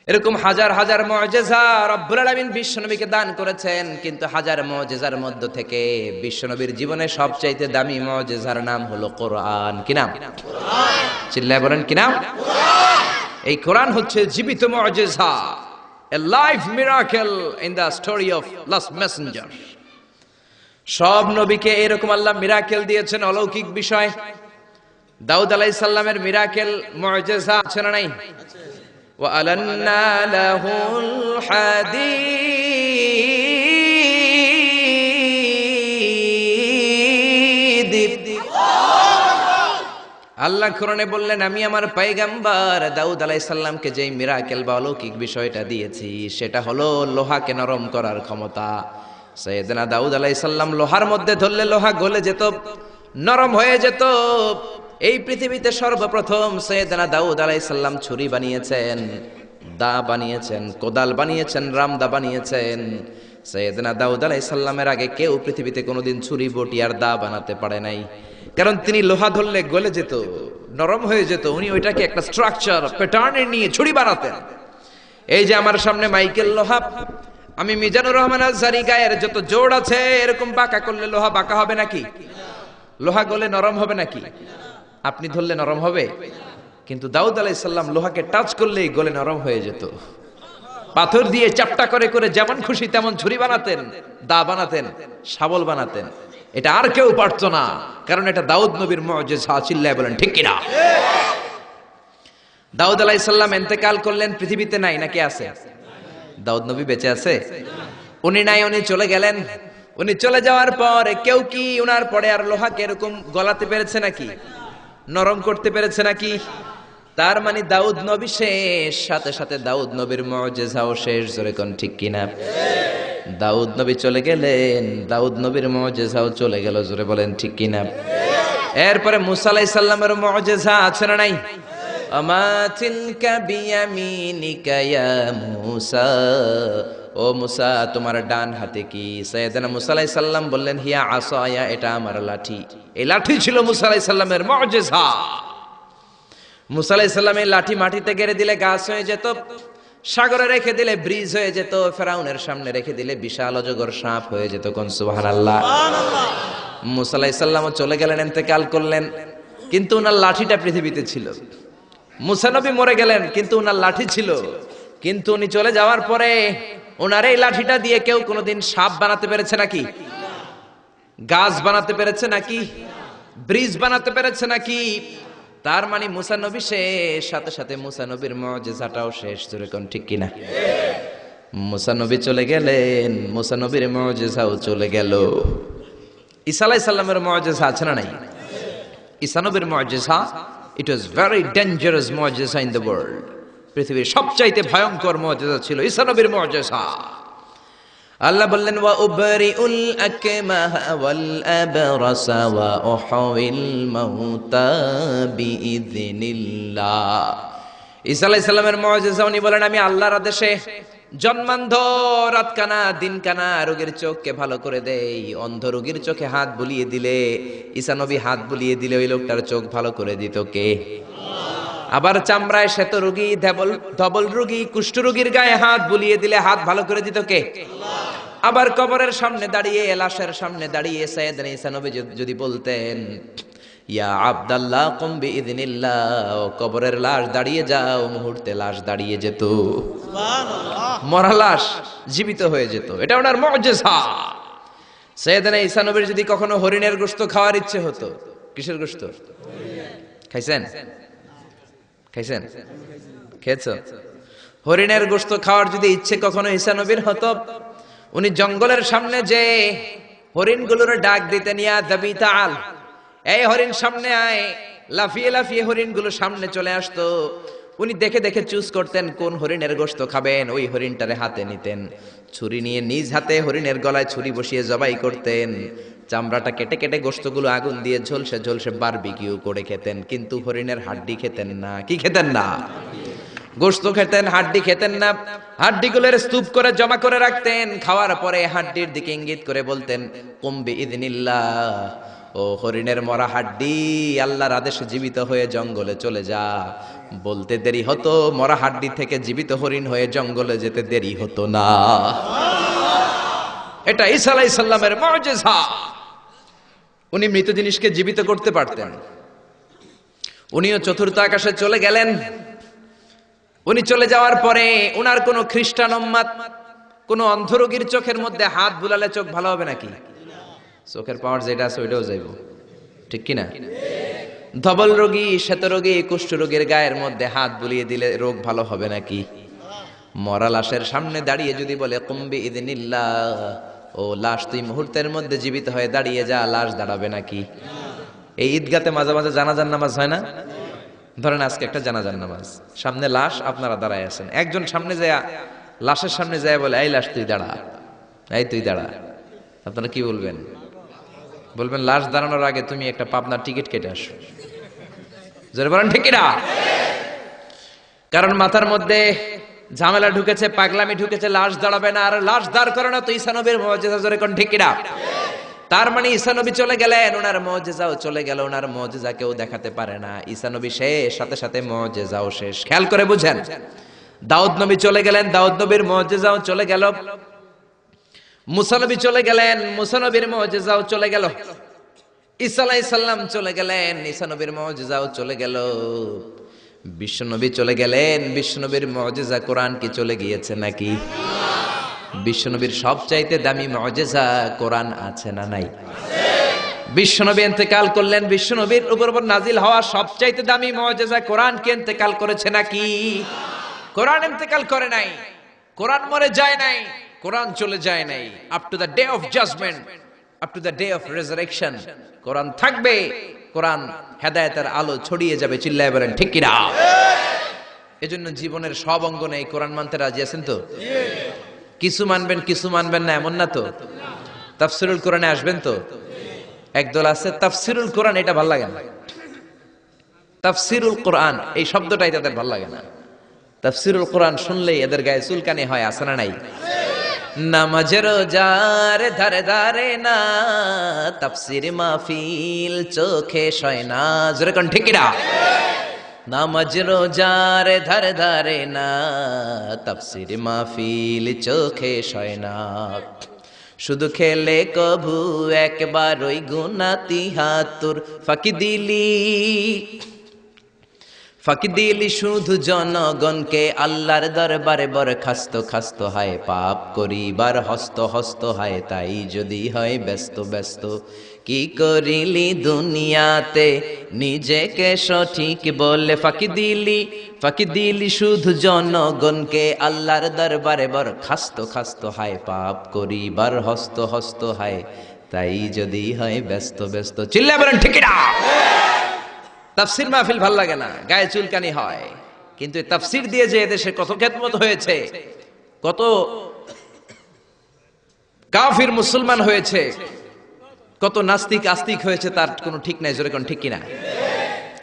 এরকম হাজার হাজার মুআজিজা রব্বুল আলামিন বিশ্ব নবীকে দান করেছেন। কিন্তু হাজার মুআজিজার মধ্য থেকে বিশ্ব নবীর জীবনে সবচাইতে দামি মুআজিজার নাম হলো কোরআন। কি নাম? কোরআন। চিল্লায় বলেন কি নাম? কোরআন। এই কোরআন হচ্ছে জীবিত মুআজিজা, a live miracle in the story of last messenger. সব নবীকে এরকম আল্লাহ মিরাকেল দিয়েছেন, অলৌকিক বিষয়। দাউদ আলাইহিস সালামের মিরাকেল মুআজিজা আছে না নাই? ওয়া আলান্না লাহুল হাদীদ। আল্লাহ কোরআনে বললেন, আমি আমার পয়গম্বর দাউদ আলাইহিস সালামকে যেই মিরাকেল বা অলৌকিক বিষয়টা দিয়েছি সেটা হলো লোহাকে নরম করার ক্ষমতা। সাইয়েদনা দাউদ আলাইহিস সালাম লোহার মধ্যে ধরলে লোহা গলে যেত, নরম হয়ে যেত। এই পৃথিবীতে সর্বপ্রথম সাইয়েদনা দাউদ আলাইহিস সালাম ছুরি বানিয়েছেন, দা বানিয়েছেন, কোদাল বানিয়েছেন, রামদা বানিয়েছেন। সাইয়েদনা দাউদ আলাইহিস সালামের আগে কেউ পৃথিবীতে কোনোদিন ছুরি বটি আর দা বানাতে পারে নাই। কারণ তিনি লোহা ধরলে গলে যেত, নরম হয়ে যেত। উনি ওইটাকে একটা স্ট্রাকচার প্যাটার্নে নিয়ে ছুরি বানাতেন। এই যে আমার সামনে মাইকেল লোহা, আমি মিজানুর রহমান আজহারী গায়ের যত জোড় আছে এরকম বাঁকা করলে লোহা বাঁকা হবে নাকি? লোহা গলে নরম হবে নাকি? আপনি ধরলে নরম হবে? কিন্তু দাউদ আলাইহিস সালাম লোহাকে টাচ করলেই গলে নরম হয়ে যেত। পাথর দিয়ে চাপটা করে করে যেমন খুশি তেমন ছুরি বানাতেন, দা বানাতেন, শাবল বানাতেন। এটা আর কেউ পারতো না, কারণ এটা দাউদ নবীর মুআজিজা। চিল্লায় বলেন ঠিক কিনা? দাউদ আলাইহিস সালাম ইন্তেকাল করলেন, পৃথিবীতে নাই নাকি আছে? দাউদ নবী বেঁচে আছে? উনি নাই, উনি চলে গেলেন। উনি চলে যাওয়ার পর কেউ কি উনার পরে আর লোহাকে এরকম গলাতে পেরেছে নাকি? নরম করতে পেরেছে নাকি? তার মানে দাউদ নবী শেষ, সাথে সাথে দাউদ নবীর মুআজিজাও শেষ। জোরে কোন ঠিক কিনা? দাউদ নবী চলে গেলেন, দাউদ নবীর মুআজিজাও চলে গেল। জোরে বলেন ঠিক কিনা? এরপরে মুসা আলাইহিস সালামের মুআজিজা আছে না নাই? আমা তিলকা বিয়ামিনিকা ইয়া মুসা। ও মুসা, তোমার ডান হাতে কি? সাইয়েদনা মুসা আলাইহিস সালাম বললেন, হিয়া আসায়া, এটা আমার লাঠি। এই লাঠি ছিল মুসা আলাইহিস সালামের মুআজিজা। মুসা আলাইহিস সালাম এই লাঠি মাটিতে গেড়ে দিলে গাছ হয়ে যেত, সাগরে রেখে দিলে ব্রিজ হয়ে যেত, ফেরাউনের সামনে রেখে দিলে বিশাল অজগর সাপ হয়ে যেত। কোন সুবহানাল্লাহ। মুসা আলাইহিস সালামও চলে গেলেন, ইন্তেকাল করলেন, কিন্তু ওনার লাঠিটা পৃথিবীতে ছিল। মুসা নবী মরে গেলেন, কিন্তু ওনার লাঠি ছিল। কিন্তু উনি চলে যাওয়ার পরে ওনার এই লাঠিটা দিয়ে কেউ কোনোদিন সাপ বানাতে পেরেছে নাকি? গাছ বানাতে পেরেছে নাকি? ব্রিজ বানাতে পেরেছে নাকি? তার মানে মুসা নবী শেষ, সাথে সাথে মুসা নবীর মুআজিজাটাও শেষ। জোরে কোন ঠিক কিনা? মুসা নবী চলে গেলেন, মুসা নবীর মুআজিজাও চলে গেল। ঈসা আলাইহিস সালামের মুআজিজা আছে না নাই? ঈসা নবীর মুআজিজা, ইট ওয়াজ ভেরি ডেঞ্জারাস মুআজিজা ইন দ্য ওয়ার্ল্ড। পৃথিবীর সবচাইতে ভয়ঙ্কর মুআজিজা ছিল ঈসা নবীর মুআজিজা। আল্লাহ বললেন ওয়া উবরিউল আকমাহা ওয়াল আবরাসা ওয়া উহয়িল মাউতা বিইযনিল্লাহ। ঈসা আলাইহিস সালামের মুজিজা উনি বলেন আমি আল্লাহর আদেশে জন্মান্ধ, রাতকানা দিনকানা রোগীর চোখকে ভালো করে দেই। অন্ধ রোগীর চোখে হাত বুলিয়ে দিলে, ঈসা নবী হাত বুলিয়ে দিলে ওই লোকটার চোখ ভালো করে দিত কে? আবার চামড়ায় শ্বেত রোগী, ধবল রোগী, কুষ্ঠ রোগীর গায়ে হাত বুলিয়ে দিলে হাত ভালো করে দিত কে? আবার কবরের সামনে দাঁড়িয়ে, লাশের সামনে দাঁড়িয়ে সাইয়েদনা ঈসা নবী যদি বলতেন ইয়া আব্দাল্লাহ কুম বিইযনিল্লাহ, কবরের লাশ দাঁড়িয়ে যাও, মুহূর্তে লাশ দাঁড়িয়ে যেত, মরা লাশ জীবিত হয়ে যেত। এটা ওনার মুজিজা। সাইয়েদনা ঈসা নবীর যদি কখনো হরিণের গোশত খাওয়ার ইচ্ছে হতো, কিসের গোশত খাইছেন? খাইছেন? খেয়েছো? হরিণের গোশত খাওয়ার যদি ইচ্ছে কখনো ঈসা নবীর হতো, উনি জঙ্গলের সামনে যে হরিণগুলোর ডাক দিতেন, ইয়া দাবি তাআল, এই হরিণ সামনে আয়। লাফিয়ে লাফিয়ে হরিণগুলো সামনে চলে আসতো। উনি দেখে দেখে চুজ করতেন কোন হরিণের গোশত খাবেন, ওই হরিণটারে হাতে নিতেন, ছুরি নিয়ে নিজ হাতে হরিণের গলায় ছুরি বসিয়ে জবাই করতেন, চামড়াটা কেটে কেটে গোশতগুলো আগুন দিয়ে ঝলসে ঝলসে বারবিকিউ করে খেতেন। কিন্তু হরিণের হাড্ডি খেতেন না। কি খেতেন না? গোশত খেতেন, হাড্ডি খেতেন না। হাড্ডিগুলোর স্তূপ করে জমা করে রাখতেন। খাওয়ার পরে হাড্ডির দিকে ইঙ্গিত করে বলতেন কুম বিইযনিল্লাহ, ও হরিণের মরা হাড্ডি, আল্লাহর আদেশে জীবিত হয়ে জঙ্গলে চলে যা। বলতে দেরি হতো, মরা হাড্ডি থেকে জীবিত হরিণ হয়ে জঙ্গলে যেতে দেরি হতো না। এটা ঈসা আলাইহিস সালামের মুজিজা। উনি মৃত জিনিসকে জীবিত করতে পারতেন। উনিও চতুর্থ আকাশে চলে গেলেন। উনি চলে যাওয়ার পরে উনার কোন খ্রিস্টান উম্মাত কোন অন্ধরোগীর চোখের মধ্যে হাত বুলালে চোখ ভালো হবে নাকি? চোখের পাওয়ার যেটা আছে ওইটাও যাইব, ঠিক কিনা? ধবল রোগী, শ্বেত রোগী, কুষ্ঠ রোগীর গায়ের মধ্যে হাত বুলিয়ে দিলে রোগ ভালো হবে নাকি? মরা লাশের সামনে দাঁড়িয়ে যদি বলে কুম বিইযনিল্লাহ, ও লাশ তুই মুহূর্তের মধ্যে জীবিত হয়ে দাঁড়িয়ে যা, লাশ দাঁড়াবে নাকি? এই ঈদগাতে মাঝে মাঝে জানাজার নামাজ হয় না? ধরেন আজকে একটা জানাজার নামাজ, সামনে লাশ, আপনারা দাঁড়ায় আছেন। একজন সামনে যায়, লাশের সামনে যায় বলে এই লাশ তুই দাঁড়া, এই তুই দাঁড়া। আপনারা কি বলবেন? বলবেন লাশ দাঁড়ানোর আগে তুমি একটা পাবনার টিকিট কেটে আসো। জোরে বলেন ঠিক কিনা? কারণ মাথার মধ্যে ঝামেলা ঢুকেছে, পাগলামি ঢুকেছে, লাশ দাঁড়াবে না। আর লাশ দাঁড় করে না তো ঈসা নবীর মুজিজা। জোরে কোন ঠিক কিনা? তার মানে ঈসা নবী চলে গেলেন, ওনার মুজিজাও চলে গেল। ওনার মুজিজা কেউ দেখাতে পারে না। ঈসা নবী শেষ, সাথে সাথে মুজিজাও শেষ। খেয়াল করে বুঝেন। দাউদ নবী চলে গেলেন, দাউদ নবীর মুজিজাও চলে গেল। মুসা নবী চলে গেলেন, মুসা নবীর মুজিজাও চলে গেল। ঈসা আলাইহিস সালাম চলে গেলেন, ঈসা নবীর মুজিজাও চলে গেল। বিশ্ব নবী চলে গেলেন, বিশ্ব নবীর মুজিজা কোরআন কি চলে গিয়েছে নাকি? বিশ্বনবীর সবচাইতে দামি মুজিজা কোরআন আছে না নাই? বিশ্বনবী ইন্তেকাল করলেন, বিশ্বনবীর উপর নাজিল হওয়া সবচাইতে দামি মুজিজা কোরআন কি ইন্তেকাল করেছে নাকি? কোরআন ইন্তেকাল করে নাই, কোরআন মরে যায় নাই, কোরআন চলে যায় নাই। Up to the day of judgement, up to the day of resurrection কোরআন থাকবে। কোরআন হেদায়েতের আলো ছড়িয়ে যাবে। চিল্লায় বলেন ঠিক কিনা? এজন্য জীবনের সব অঙ্গনে এই কোরআন মানতে রাজি আছেন তো? কিছু মানবেন, কিছু মানবেন না এমন না তো? তাফসিরুল কোরআনে আসবেন তো? একদল আছে তাফসিরুল কোরআন, এটা ভালো লাগে না। তাফসিরুল কোরআন এই শব্দটাই তাদের ভালো লাগে না। তাফসিরুল কোরআন শুনলেই এদের গায়ে চুলকানি হয়, আছে না নাই? নামাজের রোজার ধারে ধারে না, তাফসির মাহফিল চোখে সয় না। জোরে কোন ঠিক কিনা? নামাজ রোজার ধারে ধারে না, তাফসির মাহফিল চোখে সয় না। শুধু খেলে কভু একবার ওই গুনাতি হাতুর ফাঁকি দিলি শুধু জনগণকে। আল্লাহর দরবারে বরখাস্ত খাস্ত হায়, পাপ করিবার হস্ত হস্ত হায়। তাই যদি হয় ব্যস্ত ব্যস্ত, কি করিলি দুনিয়াতে নিজেকে সঠিক বলে। ফাঁকি দিলি শুধু জনগণকে। আল্লাহর দরবারে বরখাস্ত খাস্ত হায়, পাপ করিবার হস্ত হস্ত হায়। তাই যদি হয় ব্যস্ত ব্যস্ত। চিল্লা বলেন ঠিক না? তাফসির মাহফিল ভাল লাগে না, গায়ে চুলকানি হয়। কিন্তু তাফসির দিয়ে যে এদেশে কত খেদমত হয়েছে, কত কাফির মুসলমান হয়েছে, কত নাস্তিক আস্তিক হয়েছে তার কোনো ঠিক নাই, জোরে কোন ঠিক কিনা?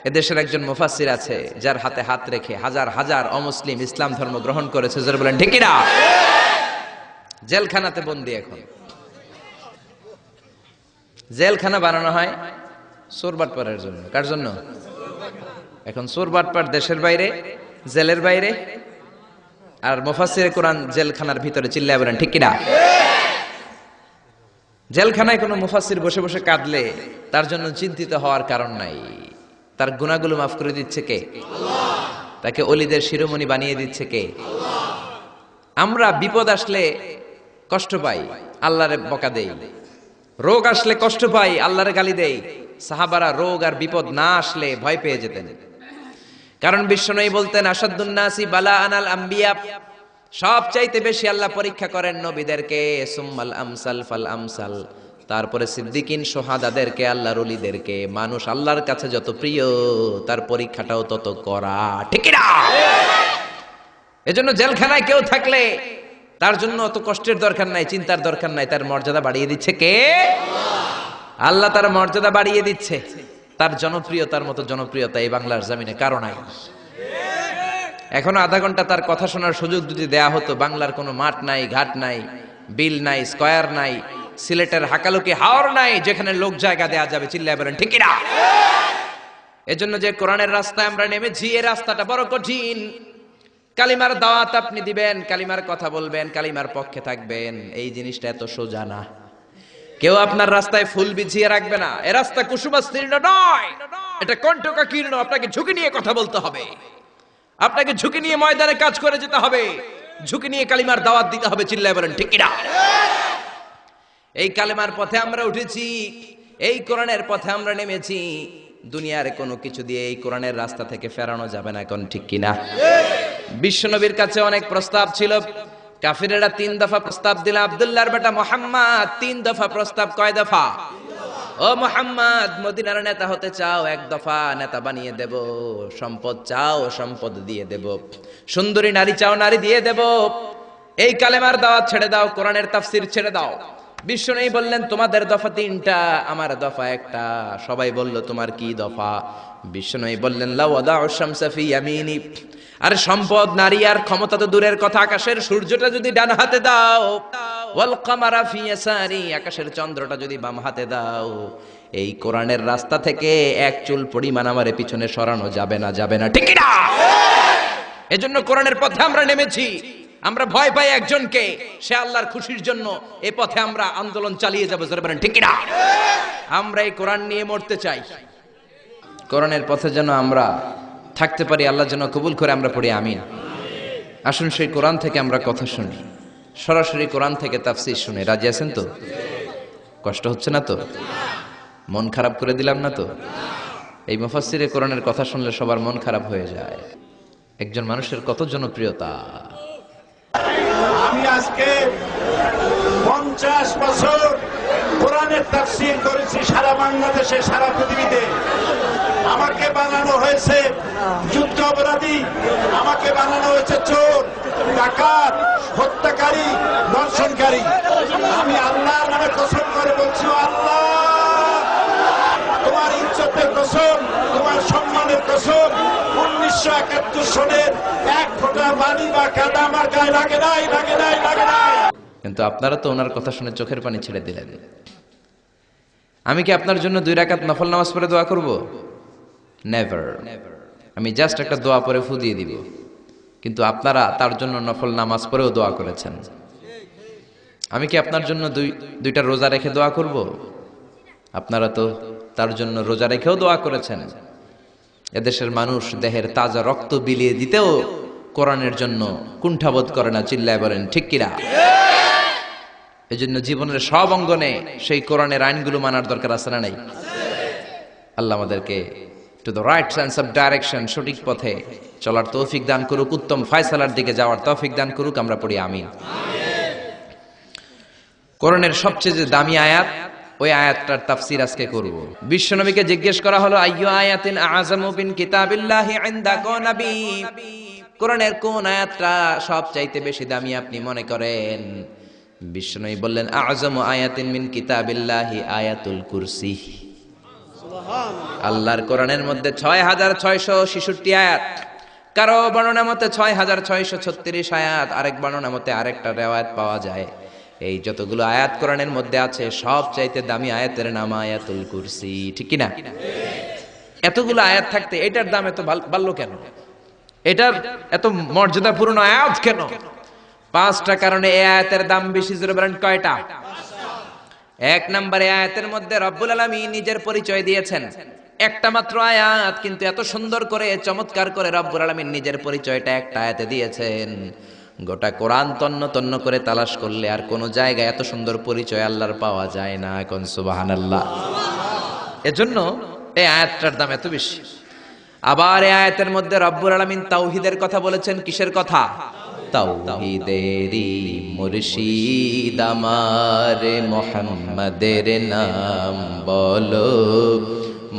এদেশের একজন মুফাসসির আছে যার হাতে হাত রেখে হাজার হাজার অমুসলিম ইসলাম ধর্ম গ্রহণ করেছে, জোরে বলেন ঠিক কিনা? জেলখানাতে বন্দী। এখন জেলখানা বানানো হয় চোর বাটপারের জন্য। কার জন্য? এখন চোর বাটপার দেশের বাইরে, জেলের বাইরে, আর মুফাসসিরে কোরআন জেলখানার ভিতরে। চিল্লায় বলেন ঠিক কিনা? জেলখানায় কোনো মুফাসসির বসে বসে কাঁদলে তার জন্য চিন্তিত হওয়ার কারণ নাই। তার গুনাহগুলো মাফ করে দিচ্ছে কে? আল্লাহ। তাকে ওলিদের শিরোমণি বানিয়ে দিচ্ছে কে? আল্লাহ। আমরা বিপদ আসলে কষ্ট পাই, আল্লাহরে বকা দেই। রোগ আসলে কষ্ট পাই, আল্লাহরে গালি দেই। সাহাবারা রোগ আর বিপদ না আসলে ভয় পেয়ে যেতেন, কারণ বিশ্বনবী বলতেন আসাদুন নাসি বালা আনাল আম্বিয়া, সবচাইতে বেশি আল্লাহ পরীক্ষা করেন নবীদেরকে, সুম্মাল আমসাল ফাল আমসাল, তারপরে সিদ্দিকিন সোহাদাদেরকে, আল্লাহর ওলিদেরকে। মানুষ আল্লাহর কাছে যত প্রিয় তার পরীক্ষাটাও তত করা, ঠিক না? এজন্য জেলখানায় কেউ থাকলে তার জন্য অত কষ্টের দরকার নাই, চিন্তার দরকার নাই। তার মর্যাদা বাড়িয়ে দিচ্ছে কে? আল্লাহ তার মর্যাদা বাড়িয়ে দিচ্ছে। তার জনপ্রিয়তার মতো জনপ্রিয়তা এই বাংলার জমিনে কারো নাই। এখনো আধা ঘন্টা তার কথা শোনার সুযোগ যদি দেয়া হতো, বাংলার কোনো মাঠ নাই, ঘাট নাই, বিল নাই, স্কয়ার নাই, সিলেটের হাকালুকি হাওর নাই যেখানে লোক জায়গা দেয়া যাবে। চিল্লায় বলেন ঠিক না? এজন্য যে কোরআনের রাস্তায় আমরা নেমেছি, এই রাস্তাটা বড় কঠিন। কালিমার দাওয়াত আপনি দিবেন, কালিমার কথা বলবেন, কালিমার পক্ষে থাকবেন, এই জিনিসটা এত সোজা না। কেউ আপনার রাস্তায় ফুল বিছিয়ে রাখবে না। এ রাস্তা কুসুমাস্তীর্ণ নয়, এটা কণ্টকাকীর্ণ। আপনাকে ঝুঁকি নিয়ে কথা বলতে হবে, আপনাকে ঝুঁকি নিয়ে ময়দানে কাজ করে যেতে হবে, ঝুঁকি নিয়ে কালিমার দাওয়াত দিতে হবে। চিল্লায় বলেন ঠিক কিনা? এই কালিমার পথে আমরা উঠেছি, এই কোরআনের পথে আমরা নেমেছি। দুনিয়ার কোনো কিছু দিয়ে এই কোরআনের রাস্তা থেকে ফেরানো যাবে না, এখন ঠিক কিনা? বিশ্বনবীর কাছে অনেক প্রস্তাব ছিল, কাফিরেরা 3 দফা প্রস্তাব দিল। আব্দুল্লাহর বেটা মুহাম্মদ 3 দফা প্রস্তাব। কয় দফা? ও মুহাম্মদ, মদিনার নেতা হতে চাও? 1 দফা, নেতা বানিয়ে দেব। সম্পদ চাও? সম্পদ দিয়ে দেব। সুন্দরী নারী চাও? নারী দিয়ে দেব। এই কালেমার দাওয়াত ছেড়ে দাও, কোরআনের তাফসীর ছেড়ে দাও। বিশ্বনবী বললেন তোমাদের দফা 3টা, আমার দফা 1টা। সবাই বলল তোমার কি দফা? বিশ্বনবী বললেন লা ওয়াদাউ শামসা ফি ইয়ামিনি, আর সম্পদ, নারী আর ক্ষমতা তো দূরের কথা, আকাশের সূর্যটা যদি ডান হাতে দাও, ওয়াল কামারা ফি ইয়াসারি, আকাশের চন্দ্রটা যদি বাম হাতে দাও, এই কোরআনের রাস্তা থেকে 1 চুল পরিমাণ আমারে পিছনে সরানো যাবে না, যাবে না, ঠিক না? এজন্য কোরআনের পথে আমরা নেমেছি। আমরা ভয় পাই একজনকে, সে আল্লাহর খুশির জন্য এই পথে আমরা আন্দোলন চালিয়ে যাবো, জোরে বলেন ঠিক না? আমরা এই কোরআন নিয়ে মরতে চাই। কোরআনের পথে যেন আমরা থাকতে পারি, আল্লাহ যেন কবুল করে। আমরা পড়ি আমিন। আসুন সেই কোরআন থেকে আমরা কথা শুনি, সরাসরি কোরআন থেকে তাফসীর শুনি। রাজি আছেন তো? কষ্ট হচ্ছে না তো? মন খারাপ করে দিলাম না তো? এই মুফাসসিরে কোরআনের কথা শুনলে সবার মন খারাপ হয়ে যায়। একজন মানুষের কত জনপ্রিয়তা। আমি আজকে 50 বছর কোরআনের তাফসীর করেছি সারা বাংলাদেশে, সারা পৃথিবীতে। আমাকে বানানো হয়েছে যুদ্ধ অপরাধী, আমাকে বানানো হয়েছে চোর, ডাকাত, হত্যাকারী, ধর্ষণকারী। আমি আল্লাহর নামে কসম করে বলছি, আল্লাহ তোমার ইজ্জতের কসম, তোমার সম্মানের কসম, 1971 সনের 1 ফোঁটা পানি বা কাদা আমার গায়ে লাগে নাই, লাগে নাই, লাগে নাই। কিন্তু আপনারা তো ওনার কথা শুনে চোখের পানি ছেড়ে দিলেন। আমি কি আপনার জন্য 2 রাকাত নফল নামাজ পড়ে দোয়া করব? নেভার। আমি জাস্ট একটা দোয়া পড়ে ফু দিয়ে দিব। কিন্তু আপনারা তার জন্য নফল নামাজ পড়েও দোয়া করেছেন। আমি কি আপনার জন্য 2টা রোজা রেখে দোয়া করব? আপনারা তো তার জন্য রোজা রেখেও দোয়া করেছেন। এদেশের মানুষ দেহের তাজা রক্ত বিলিয়ে দিতেও কোরআনের জন্য কুণ্ঠাবোধ করে না। চিল্লায় বলেন ঠিক কিনা? এজন্য জীবনের সব অঙ্গনে সেই কোরআনের আইনগুলো মানার দরকার আছে না নাই? আল্লাহ আমাদেরকে to the right sense of direction, সঠিক পথে চলার তৌফিক দান করুক, উত্তম ফয়সালার দিকে যাওয়ার তৌফিক দান করুক। আমরা পড়ি আমিন। কোরআনের সবচেয়ে যে দামি আয়াত, ওই আয়াতটার তাফসীর আজকে করব। বিশ্বনবীকে জিজ্ঞেস করা হলো আইয়ু আয়াতিন আযামু মিন কিতাবিল্লাহি ইনদাকা নবী, কোরআনের কোন আয়াতটা সবচাইতে বেশি দামি আপনি মনে করেন? বিষ্ণু বললেন আযমু আয়াতিন মিন কিতাবিল্লাহি আয়াতুল কুরসি। আল্লাহর কোরআনের মধ্যে 6666 আয়াত, কারো বর্ণনা মতে 6636 আয়াত, আরেক বর্ণনা মতে আরেকটা রিওয়ায়াত পাওয়া যায়। এই যতগুলো আয়াত কোরআনের মধ্যে আছে সবচাইতে দামি আয়াতের নাম আয়াতুল কুরসি, ঠিক কি না? এতগুলো আয়াত থাকতে এটার দাম এত বাড়লো কেন? এটার এত মর্যাদাপূর্ণ আয়াত কেন? 5টা কারণে এই আয়াতের দাম বেশি। জোরে বলেন কয়টা? 1 নম্বরে আয়াতের মধ্যে রব্বুল আলামিন নিজের পরিচয় দিয়েছেন। একটা মাত্র আয়াত, কিন্তু এত সুন্দর করে চমৎকার করে রব্বুল আলামিন নিজের পরিচয়টা একটা আয়াতে দিয়েছেন। গোটা কোরআন তন্ন তন্ন করে তালাশ করলে আর কোন জায়গায় এত সুন্দর পরিচয় আল্লাহর পাওয়া যায় না। কোন সুবহানাল্লাহ। এজন্য এই আয়াতটার দাম এত বেশি। আবার এই আয়াতের মধ্যে রব্বুল আলামিন তাওহীদের কথা বলেছেন। কিসের কথা? তাওহীদেরই মুর্শিদ আমার মুহাম্মাদের নাম বলো,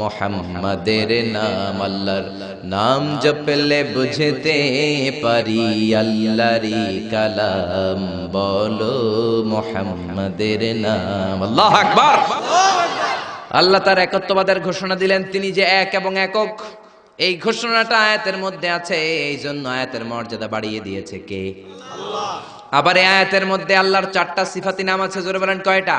মুহাম্মাদের নাম। আল্লাহর নাম জপলে বুঝতে পারি আল্লাহরই কালাম বলো, মুহাম্মাদের নাম। আল্লাহু আকবার। আল্লাহ তার একত্ববাদের ঘোষণা দিলেন, তিনি যে এক এবং একক। এই ঘোষণাটা আয়াতের মধ্যে আছে, এই জন্য আয়াতের মর্যাদা বাড়িয়ে দিয়েছে কে? আল্লাহ। আবার এই আয়াতের মধ্যে আল্লাহর 4টা সিফাতি নাম আছে। জোরে বলেন কয়টা?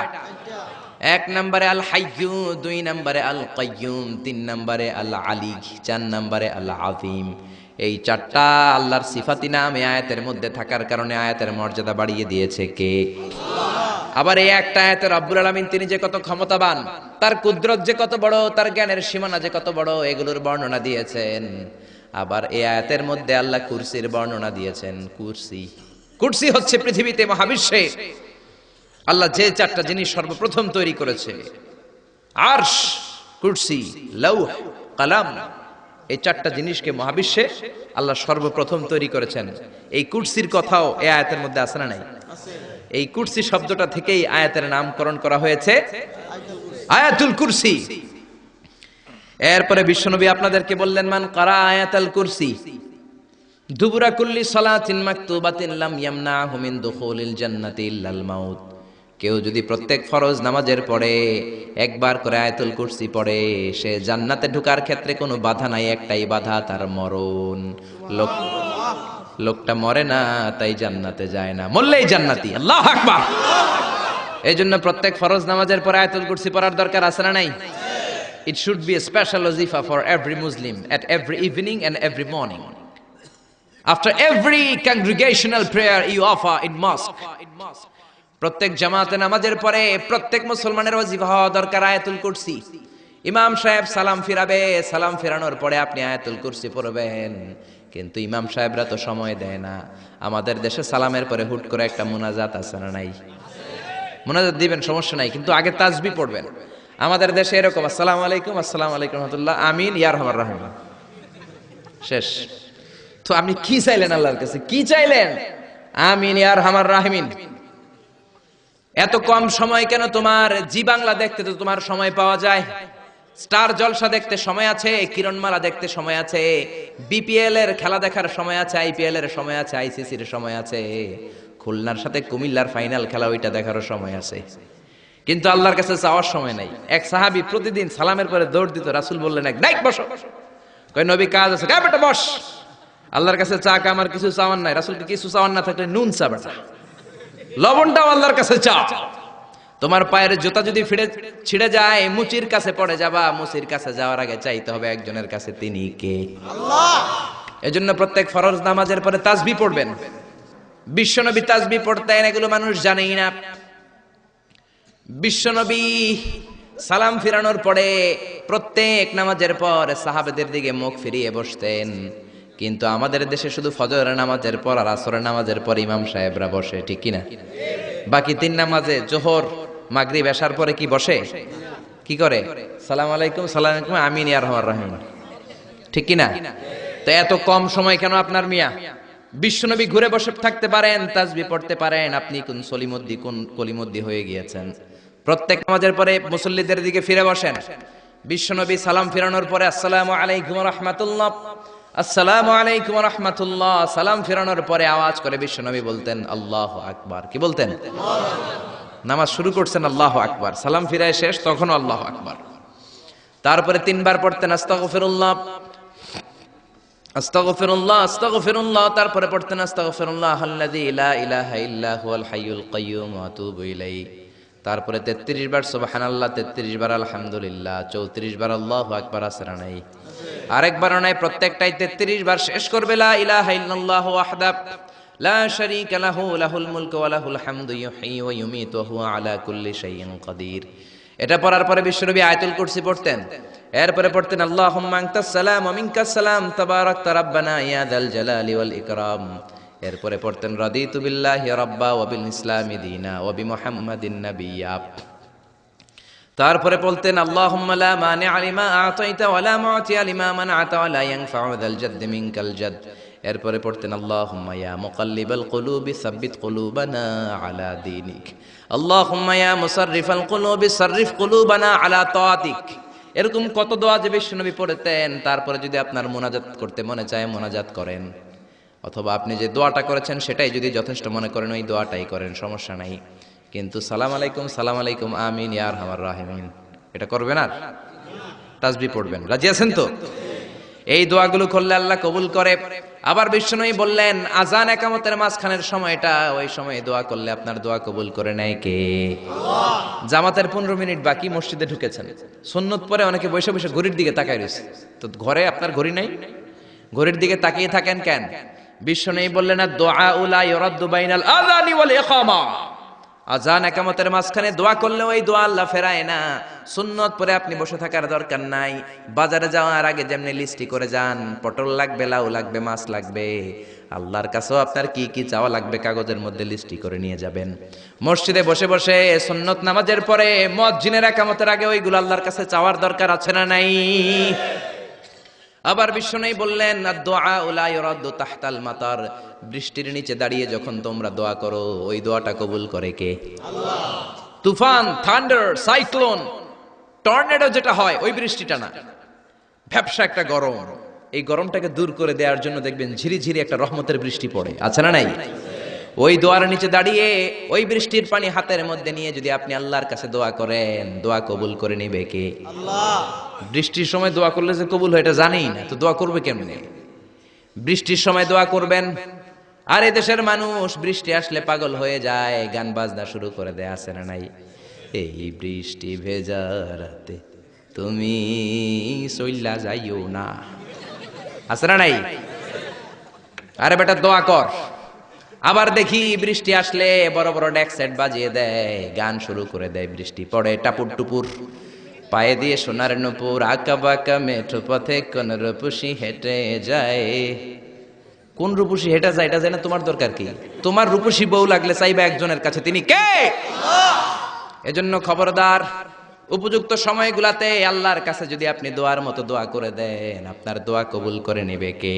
1 নম্বরে আল হাইয়্যু, 2 নম্বরে আল কাইয়্যুম, 3 নম্বরে আল আলী, 4 নম্বরে আল আযীম। এই 4টা আল্লাহর সিফাতি নাম এই আয়াতের মধ্যে থাকার কারণে আয়াতের মর্যাদা বাড়িয়ে দিয়েছে কে? আল্লাহ। আবার এই একটা আয়াতে রব্বুল আলামিন তিনি যে কত ক্ষমতাবান, তার কুদরত যে কত বড়, তার জ্ঞানের সীমানা যে কত বড়, এগুলোর বর্ণনা দিয়েছেন। আবার এই আয়াতের মধ্যে আল্লাহ কুরসির বর্ণনা দিয়েছেন। কুরসি হচ্ছে পৃথিবীতে, মহাবিশ্বে আল্লাহ যে 4টা জিনিস সর্বপ্রথম তৈরি করেছে, আরশ, কুরসি, লৌহ, কলম, এই 4টা জিনিসকে মহাবিশ্বে আল্লাহ সর্বপ্রথম তৈরি করেছেন। এই কুরসির কথাও এই আয়াতের মধ্যে আছে না নাই? এই কুরসি শব্দটা থেকেই আয়াতের নামকরণ করা হয়েছে আয়াতুল কুরসি। এরপরে বিশ্বনবী আপনাদেরকে বললেন, মান কারা আয়াতুল কুরসি দুবুরা কুল্লি সালাতিন মাকতুবাতিন লাম ইয়ামনাহু মিন দুখুলিল জান্নাতি ইল্লাল মাউত। কেউ যদি প্রত্যেক ফরজ নামাজের পরে একবার করে আয়াতুল কুরসি পড়ে, সে জান্নাতে ঢোকার ক্ষেত্রে কোনো বাধা নাই, একটাই বাধা, তার মরণ। লোকটা মরে না তাই জান্নাতে যায় না, মরলেই জান্নাতি। আল্লাহু আকবার। এই জন্য প্রত্যেক ফরজ নামাজের পরে আয়াতুল কুরসি পড়ার দরকার আছে না নাই? It should be a special wazifa for every Muslim at every evening and every morning. After every congregational prayer you offer in mosque. প্রত্যেক জামাতে নামাজের পরে প্রত্যেক মুসলমানের ওয়াজিফা হওয়া দরকার আয়াতুল কুরসি। ইমাম সাহেব সালাম ফিরাবে, সালাম ফেরানোর পরে আপনি আয়াতুল কুরসি পড়বেন। কিন্তু ইমাম সাহেবরা তো সময় দেয় না। আমাদের দেশে সালামের পরে হুট করে একটা মুনাজাত আছে না নাই? মুনাজাত দিবেন, সমস্যা নাই, কিন্তু আগে তাসবিহ পড়বেন। আমাদের দেশে এরকম আসসালামু আলাইকুম, আসসালামু আলাইকুম রাহমাতুল্লাহ, আমিন, ইয়া আরহামার রাহিম, শেষ। তো আপনি কি চাইলেন আল্লাহর কাছে? কি চাইলেন? আমিন, ইয়া আরহামার রাহিমিন। এত কম সময় কেন তোমার? জি বাংলা দেখতে তো তোমার সময় পাওয়া যায়, স্টার জলসা দেখতে সময় আছে, কিরণমালা দেখতে সময় আছে, বিপিএল এর খেলা দেখার সময় আছে, আইপিএল এর সময় আছে, আইসিসির সময় আছে, খুলনার সাথে কুমিল্লার ফাইনাল খেলা ওইটা দেখারও সময় আছে। কিন্তু আল্লাহর কাছে চাওয়ার সময় নাই। এক সাহাবী প্রতিদিন সালামের পরে দৌড় দিত, রাসূল বললেন এক ডাইক বসো। কই নবী কাজ আছে, কই বেটা বস। আল্লাহর কাছে চা কা আমার কিছু চাওয়ার নাই। রাসূলকে কিছু চাওয়ার না থাকলে নুন চা বেটা, লবণটাও আল্লাহর কাছে চা। তোমার পায়ের জুতা যদি ছিঁড়ে যায় মুচির কাছে পড়ে যাবা, মুচির কাছে যাওয়ার আগে চাইতে হবে একজনের কাছে, তিনি কে? আল্লাহ। এজন্য প্রত্যেক ফরজ নামাজের পরে তাসবিহ পড়বেন। বিশ্বনবী তাসবিহ পড়তেন, এগুলো মানুষ জানেই না। বিশ্বনবী সালাম ফিরানোর পরে প্রত্যেক নামাজের পর সাহাবাদের দিকে মুখ ফিরিয়ে বসতেন। কিন্তু আমাদের দেশে শুধু ফজরের নামাজের পর আর আসরের নামাজের পর ইমাম সাহেবরা বসে, ঠিক কিনা? বাকি 3 নামাজে জোহর, মাগরিব, এশার পরে কি বসে? কি করে? সালাম আলাইকুম, সালাম আলাইকুম, আমিন, ইয়া আরহামার রাহিম, ঠিক কিনা? তো এত কম সময় কেন আপনার মিয়া? বিশ্বনবী ঘুরে বসে থাকতে পারেন, তাসবিহ পড়তে পারেন, আপনি কোন সলিমুদ্দি কোন কলিমুদ্দি হয়ে গিয়েছেন। প্রত্যেক নামাজের পরে মুসল্লিদের দিকে ফিরে বসেন। বিশ্বনবী সালাম ফিরানোর পরে আসসালামু আলাইকুম রাহমাতুল্লাহ, আসসালামু আলাইকুম ওয়া রাহমাতুল্লাহ, সালাম ফেরানোর পরে আওয়াজ করে বিশ্বনবী বলতেন আল্লাহু আকবার। কি বলতেন? নামাজ শুরু করছেন আল্লাহু আকবার, সালাম ফিরায় শেষ তখন আল্লাহু আকবার। তারপরে তিনবার পড়তেন আস্তাগফিরুল্লাহ আস্তাগফিরুল্লাহ আস্তাগফিরুল্লাহ, তারপরে পড়তেন আস্তাগফিরুল্লাহ আল্লাযী লা ইলাহা ইল্লা হুয়াল হাইয়ুল কাইয়্যুম ওয়া আতুবু ইলাইহি। তারপরে 33 বার সুবহানাল্লাহ, 33 বার আলহামদুলিল্লাহ, 34 বার আল্লাহু আকবার। আসরা নাই, আরেকবার নাই, প্রত্যেকটাই 33 বার শেষ করবে লা ইলাহা ইল্লাল্লাহু ওয়াহদাহু লা শারীকা লাহু লাহুল মুলকু ওয়া লাহুল হামদু ইউহয়ী ওয়া ইউমীতু ওয়া হুয়া আলা কুল্লি শাইইন কাদির। এটা পড়ার পরে বিশ্বনবী আয়াতুল কুরসি পড়তেন। এরপরে পড়তেন আল্লাহুম্মা আনতাস সালাম ওয়া মিনকাস সালাম তাবারাকতা রাব্বানা ইয়া যাল জালালি ওয়াল ইকরাম। এরপরে পড়তেন রাদিতু বিল্লাহি রাব্বা ওয়া বিল ইসলামি দীনা ওয়া বিমুহাম্মাদিন নাবিয়্যা। তারপরে বলতেন আল্লাহুম্মা লা মানি'a লিমা আ'তাইতা ওয়া লা মু'তিয়া লিমা মান'আতা ওয়া লা ইয়ানফা'ু যাল জাদ্দি মিনকাল জাদ। এরপরে পড়তেন আল্লাহুম্মা ইয়া মুকাল্লিবাল কুলুবি সাব্বিত কুলুবানা আলা দীনিক, আল্লাহুম্মা ইয়া মুসাররিফাল কুলুবি সাররিফ কুলুবানা আলা তাআতিক। এরকম কত দোয়া যে বিশ্বনবী পড়তেন। তারপরে যদি আপনার মুনাজাত করতে মনে চায় মুনাজাত করেন, অথবা আপনি যে দোয়াটা করেছেন সেটাই যদি যথেষ্ট মনে করেন ওই দোয়াটাই করেন, সমস্যা নাই। কিন্তু সালাম আলাইকুম আমিন ইয়া আরহামার রাহিমিন এটা করবেন আর তাসবিহ পড়বেন। রাজি আছেন তো? এই দোয়াগুলো করলে আল্লাহ কবুল করে। আবার বিশ্বনবী বললেন আযান ইকামতের মাঝখানের সময়টা, ওই সময় দোয়া করলে আপনার দোয়া কবুল করে নেয় কে? আল্লাহ। জামাতের 15 মিনিট বাকি, মসজিদে ঢুকেছেন, সুন্নত পরে অনেকে বসে বসে ঘড়ির দিকে তাকায় রয়েছে। তো ঘরে আপনার ঘড়ি নাই, ঘড়ির দিকে তাকিয়ে থাকেন কেন? বিশ্বনবী বললেন দুআ লা ইউরাদ্দু বাইনাল আযানি ওয়াল ইকামা, আযান ইকামতের মাঝখানে দোয়া করলে ওই দোয়া আল্লাহ ফেরায় না। সুন্নত পরে আপনি বসে থাকার দরকার নাই। বাজারে যাওয়ার আগে যেমনি লিস্টি করে যান, পটল লাগবে, লাউ লাগবে, মাছ লাগবে, আল্লাহর কাছেও আপনার কি কি চাওয়া লাগবে কাগজের মধ্যে লিস্টি করে নিয়ে যাবেন। মসজিদে বসে বসে সুন্নত নামাজের পরে মুয়াজ্জিনের ইকামতের আগে ওইগুলো আল্লাহর কাছে চাওয়ার দরকার আছে না নাই? আবার বিশ্বনবী বললেন দুআ লা ইউরাদ্দু তাহতাল মাতার, বৃষ্টির নিচে দাঁড়িয়ে যখন তোমরা দোয়া করো ওই দোয়াটা কবুল করে কে? আল্লাহ। তুফান, থান্ডার, সাইক্লোন, টর্নেডো যেটা হয় ওই বৃষ্টিটা না, ভ্যাপসা একটা গরম, এই গরমটাকে দূর করে দেওয়ার জন্য দেখবেন ঝিরিঝিরি একটা রহমতের বৃষ্টি পড়ে, আছে না নাই? ওই দোয়ার নিচে দাঁড়িয়ে ওই বৃষ্টির পানি হাতের মধ্যে নিয়ে যদি আপনি আল্লাহর কাছে দোয়া করেন, দোয়া কবুল করে নিবে কে? আল্লাহ। বৃষ্টির সময় দোয়া করলে যে কবুল হয় এটা জানেই না, তো দোয়া করবে কেমনে? বৃষ্টির সময় দোয়া করবেন। আর এই দেশের মানুষ বৃষ্টি আসলে পাগল হয়ে যায়, গান বাজনা শুরু করে দেয়, আছে না নাই? এই বৃষ্টি ভেজা রাতে তুমি চইল্লা যাইও না, আছে না নাই? আরে বেটা দোয়া কর। আবার দেখি বৃষ্টি আসলে বড় বড় ডেক সেট বাজিয়ে দেয়, গান শুরু করে দেয়, বৃষ্টি পড়ে টাপুর টুপুর, পায়ে দিয়ে সোনার নূপুর, আঁকা বাঁকা মেঠো পথে কোন রূপসী হেঁটে যায়। কোন রূপসী হেঁটে যায় এটা জানা তোমার দরকার কি? তোমার রূপসী বউ লাগলে চাইবে একজনের কাছে, তিনি কে? এজন্য খবরদার, উপযুক্ত সময়গুলাতে আল্লাহর কাছে যদি আপনি দোয়ার মতো দোয়া করে দেন, আপনার দোয়া কবুল করে নেবে কে?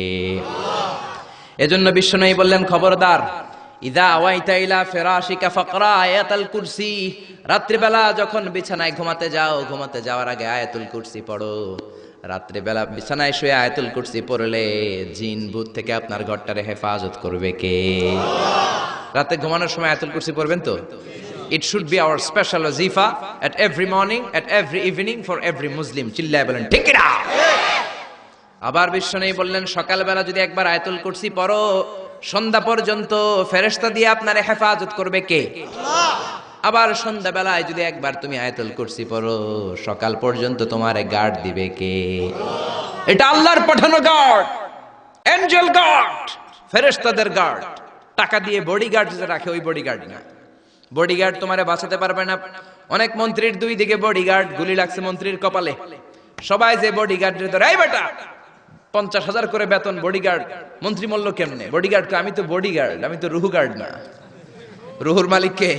এজন্য বিশ্বনবী বললেন খবরদার, ইদা আওয়াইতা ইলা ফিরাশিকা ফাকরা আয়াতুল কুরসি, রাত্রিবেলা যখন বিছানায় ঘুমাতে যাও, ঘুমাতে যাওয়ার আগে আয়াতুল কুরসি পড়ো। রাত্রিবেলা বিছানায় শুয়ে আয়াতুল কুরসি পড়লে জিন ভূত থেকে আপনার ঘরটারে হেফাজত করবে কে? রাতে ঘুমানোর সময় আয়াতুল কুরসি পড়বেন তো? It should be our special wazifa at every morning, at every evening for every Muslim. চিল্লায় বলেন ঠিক কি না? আবার বিশ্বনবী বললেন সকালবেলা যদি একবার আয়াতুল কুরসি পড়ো, সন্ধ্যা পর্যন্ত ফেরেশতা দিয়ে আপনারে হেফাজত করবে কে? আল্লাহ। আবার সন্ধ্যাবেলায় যদি একবার তুমি আয়াতুল কুরসি পড়ো, সকাল পর্যন্ত তোমারে গার্ড দিবে কে? আল্লাহ। এটা আল্লাহর পাঠানো গার্ড, এঞ্জেল গার্ড, ফেরেশতাদের গার্ড। টাকা দিয়ে বডিগার্ড যে রাখে ওই বডিগার্ড না। বডিগার্ড তোমারে বাঁচাতে পারবে না। অনেক মন্ত্রীর দুই দিকে বডিগার্ড, গুলি লাগছে মন্ত্রীর কপালে, সবাই যে বডিগার্ডের ধরে এই বেটা 50,000 করে বেতন বডিগার্ড, মন্ত্রী মূল্য কেমনে? বডিগার্ড আমি তো বডিগার্ড, আমি তো রুহু গার্ড না। রুহুর মালিক কে?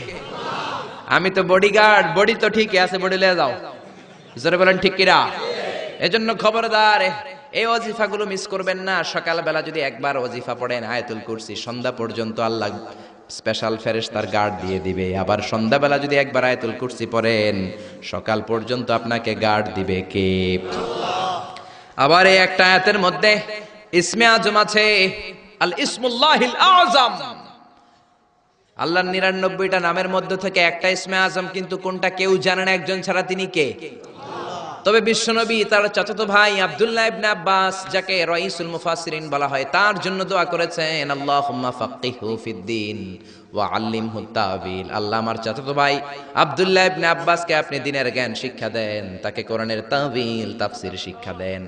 আমি তো বডিগার্ড। বডি তো ঠিকই আছে, বডি লয়ে যাও, জোরে বলেন ঠিক কিনা? এজন্য খবরদার এই ওয়াজিফাগুলো মিস করবেন না। সকালবেলা যদি একবার ওয়াজিফা পড়েন আয়াতুল কুরসি, সন্ধ্যা পর্যন্ত আল্লাহ স্পেশাল ফেরেশতার গার্ড দিয়ে দিবে। আবার সন্ধ্যাবেলা যদি একবার আয়াতুল কুরসি পড়েন, সকাল পর্যন্ত আপনাকে গার্ড দিবে কে? আল্লাহ। আবার এই একটা আয়াতের মধ্যে ইসমে আজম আছে আল ইসমুল্লাহিল আযম, আল্লাহর 99টা নামের মধ্যে থেকে একটা ইসমে আজম, কিন্তু কোনটা কেউ জানে না একজন ছাড়া, তিনি কে? তবে বিশ্বনবী তার চাচাতো ভাই আব্দুল্লাহ ইবনে আব্বাস, যাকে রাইসুল মুফাসসিরিন বলা হয়, তার জন্য দোয়া করেছেন আল্লাহুম্মা ফাক্কিহু ফিদ্দীন ওয়া আল্লিমহু তা'বীল। আল্লাহ আমার চাচাতো ভাই আব্দুল্লাহ ইবনে আব্বাসকে আপনি দ্বীনের জ্ঞান শিক্ষা দেন, তাকে কোরআনের তা'বীল তাফসীর শিক্ষা দেন।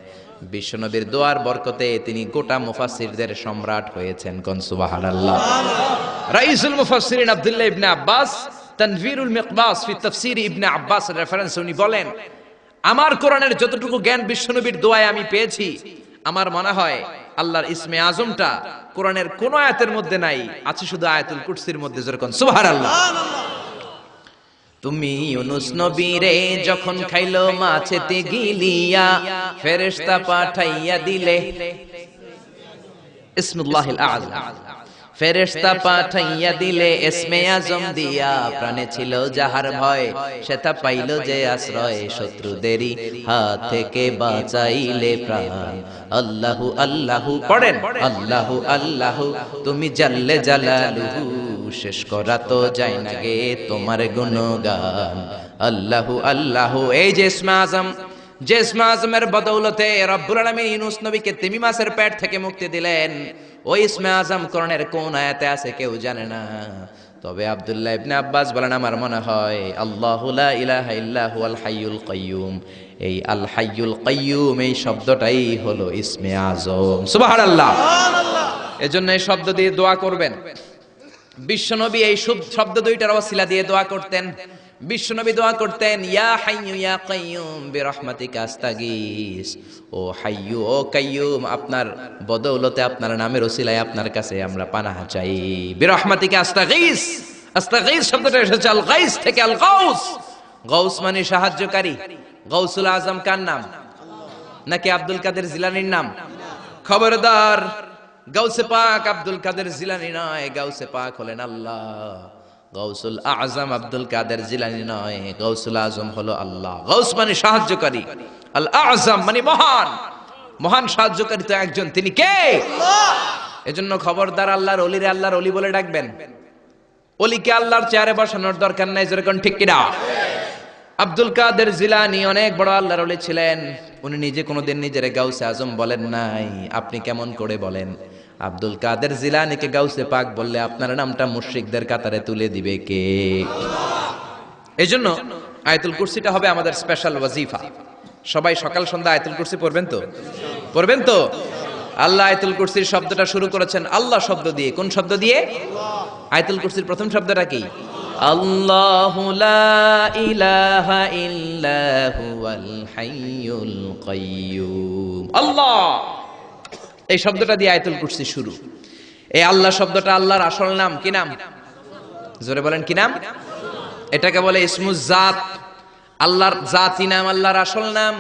বিশ্বনবীর দোয়ার বরকতে তিনি গোটা মুফাসসিরদের সম্রাট হয়েছেন। কোন সুবহানাল্লাহ। রাইসুল মুফাসসিরিন আব্দুল্লাহ ইবনে আব্বাস তানভীরুল মিকবাস ফি তাফসীর ইবনে আব্বাস রেফারেন্স উনি বলেন, আমার কোরআনের যতটুকু জ্ঞান বিশ্বনবীর দোয়ায় আমি পেয়েছি, আমার মনে হয় আল্লাহর ইসমে আজমটা কোরআনের কোন আয়াতের মধ্যে নাই, আছে শুধু আয়াতুল কুরসির মধ্যে। যেরকম সুবহানাল্লাহ। তুমি ইউনুস নবীরে যখন খাইলো মাছেতে গিলিয়া, ফেরেশতা পাঠাইয়া দিলে ইসমুল্লাহিল আযম, ফেরেশতা পাঠাইয়া দিলে ইসমে আজম দিয়া, প্রাণে ছিল যাহার ভয় সেটা পাইল যে আশ্রয়, শত্রুদেরই হাত থেকে বাঁচাইলে প্রাণ। আল্লাহু আল্লাহু পড়েন, আল্লাহু আল্লাহু তুমি জাল্লে জালালুহু, শেষ করা তো যায় না গে তোমার গুণগান। আল্লাহু আল্লাহু, এই যে ইসমে আজম, যে ইসমে আজমের বদৌলতে রব্বুল আলামিন ইউনুস নবীকে তিমি মাছের পেট থেকে মুক্তি দিলেন, ওই ইসমে আজম কোরআনের কোন আয়াতে আছে কেউ জানে না। তবে আব্দুল্লাহ ইবনে আব্বাস বলেন, আমার মনে হয় আল্লাহু লা ইলাহা ইল্লা হুয়াল হাইয়ুল কাইয়্যুম, এই আল হাইয়ুল কাইয়্যুম এই শব্দটাই হলো ইসমে আজম। সুবহানাল্লাহ। এজন্য এই শব্দ দিয়ে দোয়া করবেন। বিশ্বনবী এই শব্দ দুইটার ওসিলা দিয়ে দোয়া করতেন। বিশ্বনবী দোয়া করতেন, ইয়া হাইয়্যু ইয়া কাইয়্যুম বিরহমাতিকা আস্তাগীস, ও হাইয়্যু ও কাইয়্যুম, আপনার বদৌলতে আপনার নামের ওসিলায় আপনার কাছে আমরা পানাহ চাই। বিরহমাতিকা আস্তাগীস, আস্তাগীস শব্দটা এসেছে আল গাইস থেকে, আল গাউস। গাউস মানে সাহায্যকারী। গাউসুল আজম কার নাম? নাকি আব্দুল কাদের জিলানীর নাম? খবরদার, গাউসে পাক আব্দুল কাদের জিলানী নয়, গাউসে পাক হলেন আল্লাহ। গাউসুল আজম আব্দুল কাদের জিলানী নয়, গাউসুল আজম হলো আল্লাহ। গাউস মানে সাহায্যকারী, আল আজম মানে মহান। মহান সাহায্যকারী তো একজন, তিনি কে? এজন্য খবরদার, আল্লাহর ওলিরে আল্লাহর ওলি বলে ডাকবেন। ওলিকে আল্লাহর চেয়ারে বসানোর দরকার নাই, যেরকম ঠিক কিনা? আব্দুল কাদের জিলানী অনেক বড় আল্লাহর ওলি ছিলেন। উনি নিজে কোনোদিন নিজের গাউসে আজম বলেন নাই। আপনি কেমন করে বলেন? আব্দুল কাদের জিলানীকে গাউসে পাক বললে আপনার নামটা মুশরিকদের কাতারে তুলে দিবে কে? এজন্য আয়াতুল কুরসিটা হবে আমাদের স্পেশাল ওয়াজিফা। সবাই সকাল সন্ধ্যা আয়াতুল কুরসি পড়বেন তো? পড়বেন তো? আল্লাহ আয়াতুল কুরসির শব্দটা শুরু করেছেন আল্লাহ শব্দ দিয়ে। কোন শব্দ দিয়ে? আয়াতুল কুরসির প্রথম শব্দটা কি? আল্লাহু লা ইলাহা ইল্লা হুয়াল হাইয়ুল কাইয়্যুম। আল্লাহ, এই শব্দটা দিয়ে আয়াতুল কুরসি শুরু। এই আল্লাহ শব্দটা আল্লাহর আসল নাম। কি নাম? জোরে বলেন, কি নাম? এটাকে বলে ইসমুজ জাত। আল্লাহর জাতি নাম, আল্লাহর আসল নাম।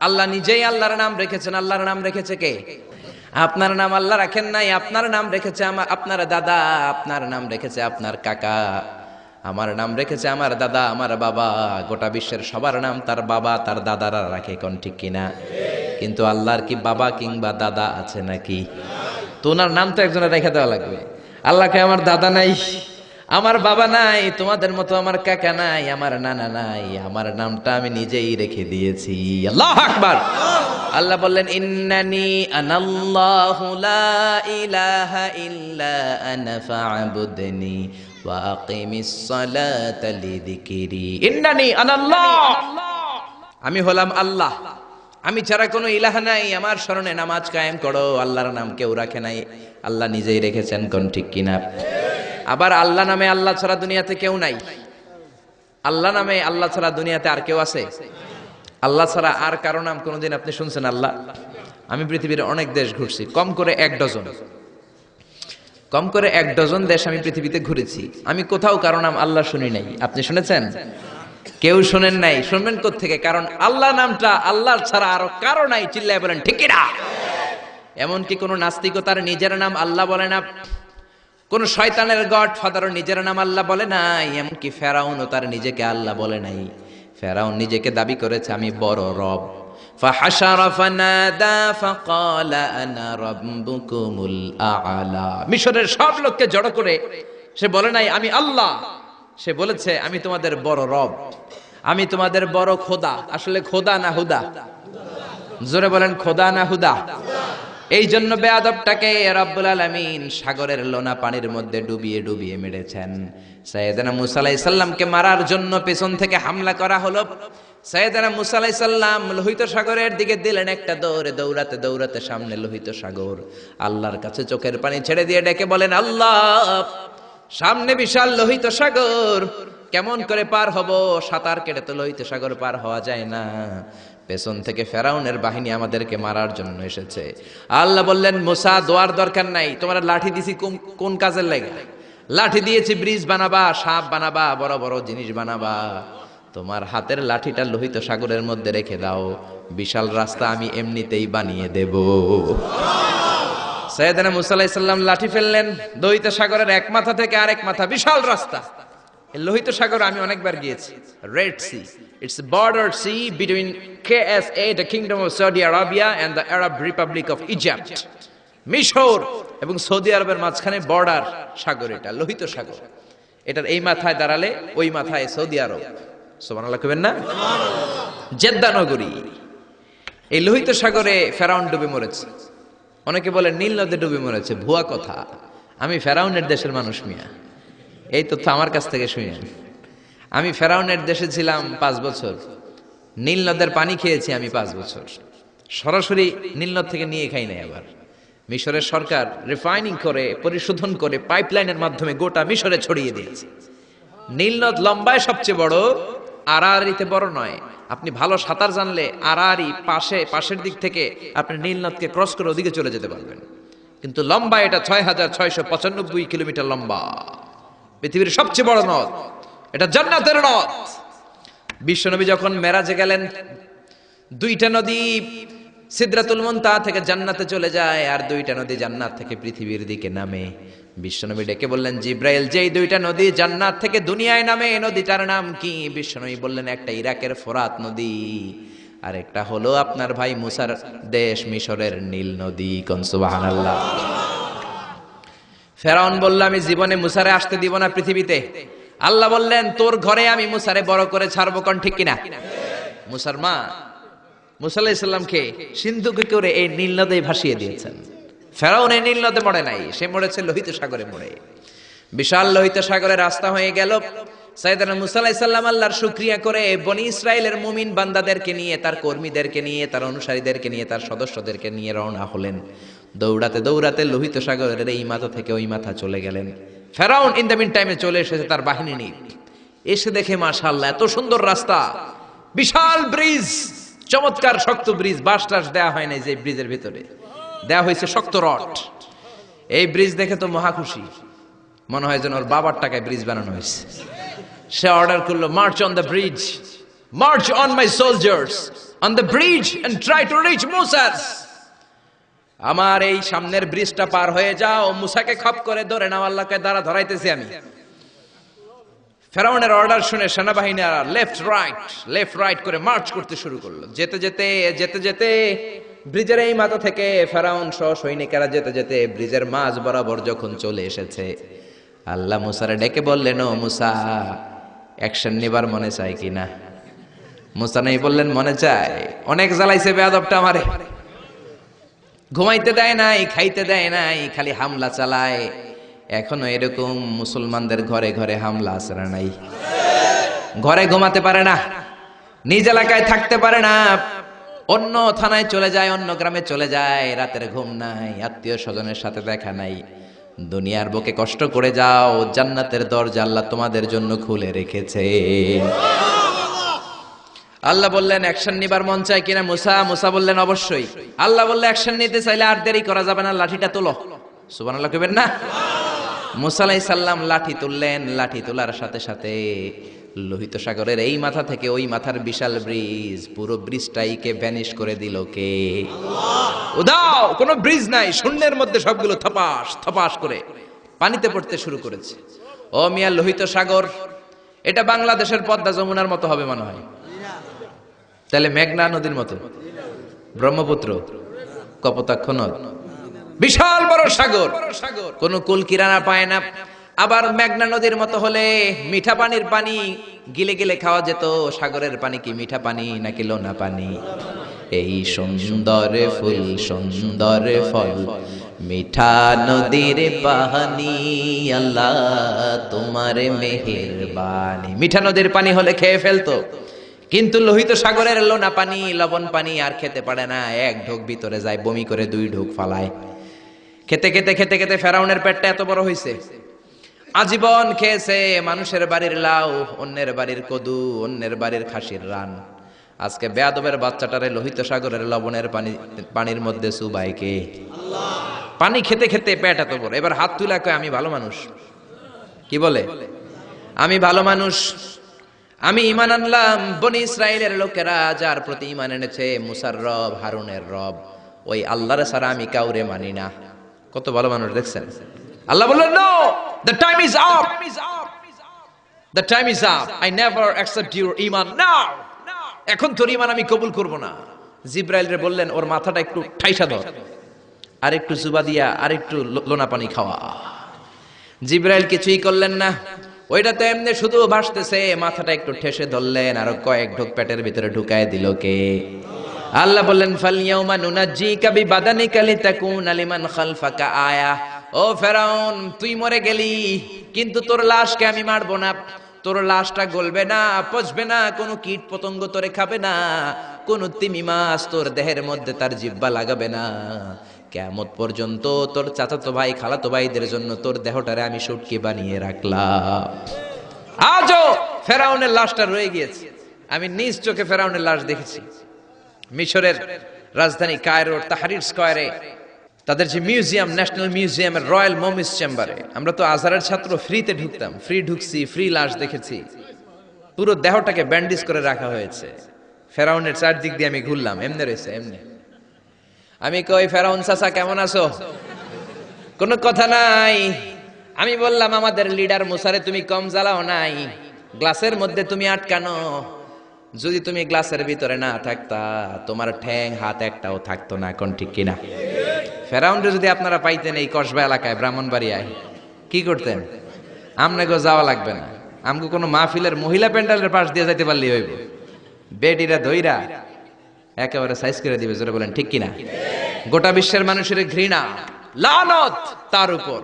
আল্লাহ নিজেই আল্লাহর নাম রেখেছেন। আল্লাহর নাম রেখেছে কে? আপনার নাম আল্লাহ রাখেন নাই, আপনার নাম রেখেছে আপনার দাদা, আপনার নাম রেখেছে আপনার কাকা, আমার নাম রেখেছে আমার দাদা, আমার বাবা। গোটা বিশ্বের সবার নাম তার বাবা তার দাদারা রাখে। কোন ঠিক কিনা? কিন্তু আল্লাহর কি বাবা কিংবা দাদা আছে নাকি? তো ওনার নাম তো একজনের রেখে দেওয়া লাগবে। আল্লাহকে আমার দাদা নাই, আমার বাবা নাই, তোমাদের মতো আমার কাকা নাই, আমার নানা নাই, আমার নামটা আমি নিজেই রেখে দিয়েছি। আল্লাহু আকবার। আল্লাহ বললেন, ইন্নানি আনাল্লাহু লা ইলাহা ইল্লা আনা ফা'বুদনি ওয়া আকিমিস সালাতা লিযিকরি। ইন্নানি আনাল্লাহ, আমি হলাম আল্লাহ, আমি ছাড়া কোনো ইলাহ নাই, আমার শরণে নামাজ কায়েম করো। আল্লাহর নাম কেউ রাখে নাই, আল্লাহ নিজেই রেখেছেন। কোন ঠিক কিনা? আবার আল্লাহ নামে আল্লাহ ছাড়া দুনিয়াতে কেউ নাই। আল্লাহ নামে আল্লাহ ছাড়া দুনিয়াতে আর কেউ আছে? আল্লাহ ছাড়া আর কারো নাম কোনোদিন আপনি শুনছেন? আল্লাহ। আমি পৃথিবীর অনেক দেশ ঘুরছি, কম করে 1 ডজন দেশ আমি পৃথিবীতে ঘুরেছি। আমি কোথাও কারো নাম আল্লাহ শুনি নাই। আপনি শুনেছেন? কেউ শোনেন নাই। শুনবেন কোত্থেকে? কারণ আল্লাহ নামটা আল্লাহর ছাড়া আরো কারো নাই। চিল্লায় বলেন ঠিক কিনা? এমনকি কোন নাস্তিকও তার নিজের নাম আল্লাহ বলে না, কোন শয়তানের গড ফাদারও নিজের নাম আল্লাহ বলে নাই, এমনকি ফেরাউনও তার নিজেকে আল্লাহ বলে নাই। ফেরাউন নিজেকে দাবি করেছে আমি বড় রব। ফাহাশারা ফানাদা ফাকালা আনা রাব্বুকুমুল আ'লা। মিশরের সব লোককে জড়ো করে সে বলে নাই আমি আল্লাহ, সে বলেছে আমি তোমাদের বড় রব, আমি তোমাদের বড় খোদা। আসলে খোদা না হুদা? জোরে বলেন খোদা না হুদা? এই জন্য বেয়াদবটাকে রব্বুল আলামিন সাগরের লোনা পানির মধ্যে ডুবিয়ে ডুবিয়ে মেরেছেন। সাইয়েদনা মুসা আলাইহিস সালামকে মারার জন্য পেছন থেকে হামলা করা হলো। সাইয়েদনা মুসা আলাইহিস সালাম লোহিত সাগরের দিকে দিলেন একটা দৌড়ে, দৌড়াতে দৌড়াতে সামনে লোহিত সাগর। আল্লাহর কাছে চোখের পানি ছেড়ে দিয়ে ডেকে বলেন, আল্লাহ সামনে বিশাল লোহিত সাগর, কেমন করে পার হব? সাঁতার কেটে তো লোহিত সাগর পার হওয়া যায় না। পেছন থেকে ফেরাউনের বাহিনী আমাদেরকে মারার জন্য এসেছে। আল্লাহ বললেন, মুসা দোয়ার দরকার নাই, তোমার লাঠি দিছি কোন কাজের লাগে? লাঠি দিয়েছি ব্রিজ বানাবা, সাপ বানাবা, বড় বড় জিনিস বানাবা। তোমার হাতের লাঠিটা লোহিত সাগরের মধ্যে রেখে দাও, বিশাল রাস্তা আমি এমনিতেই বানিয়ে দেব। সাইয়েদনা মুসা আলাইহিস সালাম লাঠি ফেললেন, লোহিত সাগরের এক মাথা থেকে আরেক মাথা বিশাল রাস্তা। লোহিত সাগর আমি অনেকবার গিয়েছি। Red Sea, it's a border sea between KSA, the Kingdom of Saudi Arabia, and the Arab Republic of Egypt. মিশর এবং সৌদি আরবের মাঝখানে বর্ডার সাগর, এটা লোহিত সাগর। এটার এই মাথায় দাঁড়ালে ওই মাথায় সৌদি আরব। সুবহানাল্লাহ কইবেন না? জেদ্দা নগরী। এই লোহিত সাগরে ফেরাউন ডুবে মরেছে। অনেকে বলে নীল নদে ডুবে মরেছে, ভুয়া কথা। আমি ফেরাউনের দেশের মানুষ মিয়া, এই তথ্য আমার কাছ থেকে শুনেন। আমি ফেরাউনের দেশে ছিলাম 5 বছর, নীল নদের পানি খেয়েছি আমি 5 বছর। সরাসরি নীল নদ থেকে নিয়ে খাই নাই। আবার মিশরের সরকার রিফাইনিং করে, পরিশোধন করে পাইপলাইনের মাধ্যমে গোটা মিশরে ছড়িয়ে দিয়েছে। নীল নদ লম্বায় সবচেয়ে বড়, আড়াআড়িতে বড় নয়। আপনি ভালো সাঁতার জানলে আড়াআড়ি পাশের দিক থেকে আপনি নীল নদকে ক্রস করে ওদিকে চলে যেতে পারবেন। কিন্তু লম্বা এটা 6695 কিলোমিটার লম্বা, পৃথিবীর সবচেয়ে বড় নদ। এটা জান্নাতের নদ। বিশ্বনবী যখন মেরাজে গেলেন, 2টা নদী সিদরাতুল মুনতাহা থেকে জান্নাতে চলে যায়, আর 2টা নদী জান্নাত থেকে পৃথিবীর দিকে নামে। বিশ্বনবী ডেকে বললেন, জিব্রাইল, যেই 2টা নদী জান্নাত থেকে দুনিয়ায় নামে, এই নদীটার নাম কি? বিশ্বনবী বললেন, একটা ইরাকের ফোরাত নদী, আর একটা হলো আপনার ভাই মুসার দেশ মিশরের নীল নদী। কোন সুবহানাল্লাহ। ফেরাউন বলল, আমি জীবনে মুসারে আসতে দিব না পৃথিবীতে। আল্লাহ বললেন, তোর ঘরে আমি মুসারে বড় করে ছাড়বো। কোন ঠিক কিনা? মুসার মা মুসা আলাইহিস সালামকে সিন্ধুকে করে এই নীল নদে ভাসিয়ে দিয়েছেন। ফেরাউন এই নীল নদে মরে নাই, সে মরেছে লোহিত সাগরে মরে। বিশাল লোহিত সাগরে রাস্তা হয়ে গেল। সাইয়েদনা মুসা আলাইহিস সালাম আল্লাহর শুকরিয়া করে বনি ইসরাইলের মুমিন বান্দাদেরকে নিয়ে, তার কর্মীদেরকে নিয়ে, তার অনুসারীদেরকে নিয়ে, তার সদস্যদেরকে নিয়ে রওনা হলেন। দৌড়াতে দৌড়াতে লোহিত সাগরের এই মাথা থেকে ওই মাথা চলে গেলেন। ফেরাউন ইন দ্য মিন টাইমে চলে এসেছে তার বাহিনী নিয়ে। এসে দেখে মাশাআল্লাহ এত সুন্দর রাস্তা, বিশাল ব্রিজ, চমৎকার শক্ত ব্রিজ। বাঁশ টাস দেওয়া হয় নাই, যে ব্রিজের ভিতরে দেওয়া হয়েছে শক্ত রড। এই ব্রিজ দেখে তো মহা খুশি, মনে হয় যেন ওর বাবার টাকায় ব্রিজ বানানো হয়েছে। সে অর্ডার করলো, march on the bridge, march on my soldiers on the bridge and try to reach মুসাস। আমার এই সামনের ব্রিজটা পার হয়ে যাও, মুসাকে খপ করে ধরে নাও, আল্লাহকে দ্বারা ধরাইতেছি আমি। ফেরাউনের অর্ডার শুনে সেনাবাহিনীরা লেফট রাইট করে মার্চ করতে শুরু করলো। যেতে যেতে ব্রিজের এই মাথা থেকে ফেরাউন সহ সৈনিকেরা যেতে যেতে ব্রিজের মাঝ বরাবর যখন চলে এসেছে, আল্লাহ মুসারে ডেকে বললেন, ও মুসা, অ্যাকশন নেবার মনে চায় কিনা? মুসা নেই বললেন, মনে চায়। অনেক জ্বালাইছে বেয়াদবটা আমারে, ঘুমাইতে দেয় নাই, খাইতে দেয় নাই, খালি হামলা চালায়। এখনো এরকম মুসলমানদের ঘরে ঘরে হামলা আছে না নাই? ঘরে ঘুমাতে পারে না, নিজ এলাকায় থাকতে পারে না, অন্য থানায় চলে যায়, অন্য গ্রামে চলে যায়, রাতের ঘুম নাই, আত্মীয় স্বজনের সাথে দেখা নাই। দুনিয়ার বুকে কষ্ট করে যাও, জান্নাতের দরজা আল্লাহ তোমাদের জন্য খুলে রেখেছে। আল্লাহ বললেন, অ্যাকশন নিবার মন চায় কিনা মুসা? মুসা বললেন, অবশ্যই। আল্লাহ বললেন, অ্যাকশন নিতে চাইলে আর দেরি করা যাবে না, লাঠিটা তোলো। সুবহানাল্লাহ কইবেন না? মুসা আলাইহিস সালাম লাঠি তুললেন। লাঠি তোলার সাথে সাথে লোহিত সাগরের এই মাথা থেকে ওই মাথার বিশাল ব্রিজ, পুরো ব্রিজটাইকে ভ্যানিশ করে দিল কে? উদাও, কোনো ব্রিজ নাই, শূন্যের মধ্যে সবগুলো থপাস থপাস করে পানিতে পড়তে শুরু করেছে। ও মিয়া, লোহিত সাগর এটা বাংলাদেশের পদ্মা যমুনার মতো হবে মনে হয়। তাহলে মেঘনা নদীর মতো, ব্রহ্মপুত্র, কপোতাক্ষ নদ, বিশাল বড় সাগর, কোন কুল কিরানা পায় না। আবার মেঘনা নদীর মতো হলে মিঠা পানির পানি গিলে গিলে খাওয়া যেত। সাগরের পানি কি মিঠা পানি নাকি লোনা পানি? এই সুন্দর ফুল সুন্দর ফল মিঠা নদীর পানি, আল্লাহ তোমার মেহেরবানি। মিঠা নদীর পানি হলে খেয়ে ফেলতো, কিন্তু লোহিত সাগরের লোনা পানি, লবণ পানি আর খেতে পারে না। এক ঢোক ভিতরে যায়, বমি করে 2 ঢোক ফালায়। খেতে খেতে খেতে খেতে ফেরাউনের পেটটা এত বড় হয়েছে, আজীবন খেয়েছে মানুষের বাড়ির লাউ, অন্যের বাড়ির কদু, অন্যের বাড়ির খাসির রান। আজকে বেয়াদবের বাচ্চাটারে লোহিত সাগরের লবণের পানির মধ্যে সুবাইকে পানি খেতে খেতে পেট এত বড়। এবার হাত তুলে কয় আমি ভালো মানুষ। কি বলে? আমি ভালো মানুষ, আমি ঈমান আনলাম। বনি ইসরাইলের লোকেরা যার প্রতি ঈমান এনেছে, মুসার রব, হারুনের রব, ওই আল্লাহর ছাড়া আমি কাউরে মানি না। কত ভালো মানুষ দেখছেন। আল্লাহ বললেন, no, the time is up, the time is up, I never accept your iman now. এখন তোর ঈমান আমি কবুল করব না। জিব্রাইল রে বললেন, ওর মাথাটা একটু ঠাইসা ধর, আর একটু জুবা দিয়া, আর একটু লোনা পানি খাওয়া। জিব্রাইল কিছুই করলেন না, ওইটা তো এমনি শুধু ভাসতেছে। মাথাটা একটু ঠেসে ধরলেন, আর কয়েক ঢোক পেটের ভিতরে ঢুকায় দিল কে? আল্লাহ বললেন, ফালইয়াউমা নুনাজ্জিকা বিবাদানিকা লিতাকুনা লিমান খালফাকা আয়া। ও ফেরাউন, তুই মরে গেলি, কিন্তু তোর লাশকে আমি মারবো না। তোর লাশটা গলবে না, পচবে না, কোনো কীট পতঙ্গ তোরে খাবে না, কোনো তিমি মাছ তোর দেহের মধ্যে তার জিহ্বা লাগাবে না। কিয়ামত পর্যন্ত তোর চাচাতো ভাই, খালাতো ভাইদের জন্য তোর দেহটারে আমি শুটকি বানিয়ে রাখলাম। আজও ফেরাউনের লাশটা রয়ে গিয়েছে। আমি নিজ চোখে ফেরাউনের লাশ দেখেছি। মিশরের রাজধানী কায়রোর তাহরির স্কয়ারে তাদের যে মিউজিয়াম, ন্যাশনাল মিউজিয়ামের রয়্যাল মমিস চেম্বারে, আমরা তো আজহারের ছাত্র, ফ্রিতে ঢুকতাম, ফ্রি ঢুকছি, ফ্রি লাশ দেখেছি। পুরো দেহটাকে ব্যান্ডেজ করে রাখা হয়েছে। ফেরাউনের চারদিক দিয়ে আমি ঘুরলাম, এমনি রয়েছে এমনি। আমি কই, ফেরাউন চাচা কেমন আছো? কোনো কথা নাই। আমি বললাম, আমাদের লিডার মুসারে তুমি কম জ্বালাও নাই, গ্লাসের মধ্যে তুমি আটকানো। যদি তুমি গ্লাসের ভিতরে না থাকতা, তোমার ঠ্যাং হাত একটাও থাকতো না। কোন ঠিক কিনা? ফেরাউনরে যদি আপনারা পাইতেন এই কসবা এলাকায়, ব্রাহ্মণবাড়িয়ায়, কি করতেন? আমনাগো যাওয়া লাগবে না, আমগো কোনো মাহফিলের মহিলা প্যান্ডেলের পাশ দিয়ে যাইতে পারলেই হইব। বেডিরা ধইরা একেবারে সাইজ করে দিবে। জোরে বলেন ঠিক কিনা? গোটা বিশ্বের মানুষের ঘৃণা, লানত তার উপর।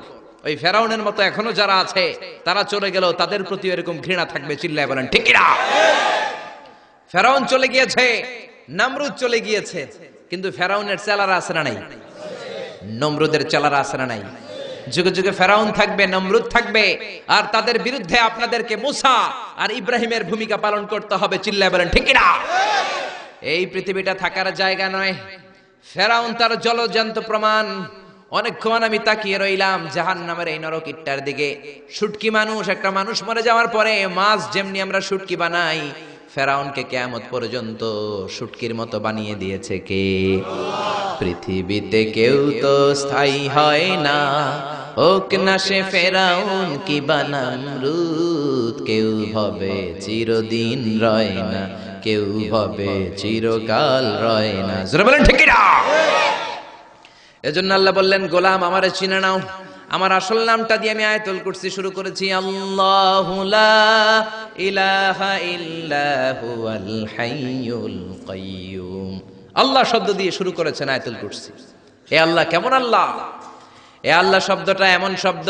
ওই ফেরাউনের মতো এখনো যারা আছে, তারা চলে গেল, তাদের প্রতি এরকম ঘৃণা থাকবে। চিল্লায় বলেন ঠিক কিনা? ফেরাউন চলে গিয়েছে, নমরুদ চলে গিয়েছে, কিন্তু ফেরাউনের চেলারা আছে না নাই? নমরুদের চেলারা আছে না নাই? যুগে যুগে ফেরাউন থাকবে, নমরুদ থাকবে, আর তাদের বিরুদ্ধে আপনাদেরকে মুসা আর ইব্রাহিমের ভূমিকা পালন করতে হবে। চিল্লায় বলেন ঠিক কিনা? এই পৃথিবীটা থাকার জায়গা নয়। ফেরাউন তার জলজ্যান্ত প্রমাণ। অনেকক্ষণ আমি তাকিয়ে রইলাম জাহান্নামের এই নরক ইট্টার দিকে। শুটকি মানুষ, একটা মানুষ মরে যাওয়ার পরে মাছ যেমনি আমরা শুটকি বানাই, ফেরাউনকে কিয়ামত পর্যন্ত শুটকির মতো বানিয়ে দিয়েছে কে? পৃথিবীতে কেউ তো স্থায়ী হয় না, হোক না সে ফেরাউন কি বানামরুদ। কেউ হবে চিরদিন রয় না, কেউ হবে চিরকাল রয় না। জোরে বলেন ঠিক কিনা? এজন্য আল্লাহ বললেন, গোলাম আমারে চিনে নাও। আমার আসল নামটা দিয়ে আমি আয়াতুল কুরসি শুরু করেছি। আল্লাহু লা ইলাহা ইল্লা হুয়াল হাইয়ুল কাইয়্যুম। আল্লাহ শব্দ দিয়ে শুরু করেছেন আয়াতুল কুরসি। এ আল্লাহ কেমন আল্লাহ? এ আল্লাহ শব্দটা এমন শব্দ,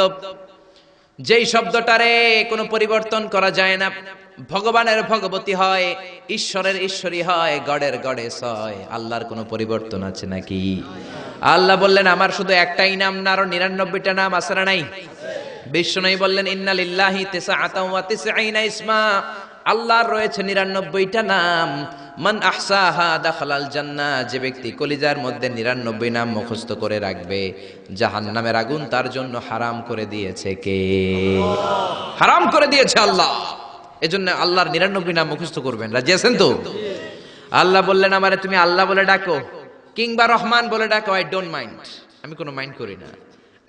যেই শব্দটারে কোনো পরিবর্তন করা যায় না। ভগবানের ভগবতী হয়, ঈশ্বরের ঈশ্বরী হয়, গডের গডেস হয়। আল্লাহর কোনো পরিবর্তন আছে নাকি? আল্লাহ বললেন, আমার শুধু একটাই নাম না, আরো 99টা নাম আছে না নাই? বিষ্ণু বললেন, ইন্না লিল্লাহি তিসআতাও ওয়া তিসঈনা ইসমা। আল্লাহর রয়েছে 99টা নাম। মান আহসাহা দাখালাল জান্নাহ। যে ব্যক্তি কলিজার মধ্যে 99 নাম মুখস্থ করে রাখবে, জাহান্নামের আগুন তার জন্য হারাম করে দিয়েছে কে? হারাম করে দিয়েছে আল্লাহ। এজন্য আল্লাহর 99 নাম মুখস্থ করবেন। রাজি আছেন তো? আল্লাহ বললেন, আমারে তুমি আল্লাহ বলে ডাকো কিংবা রহমান বলে ডাকো, আই ডোন্ট মাইন্ড। আমি কোনো মাইন্ড করি না।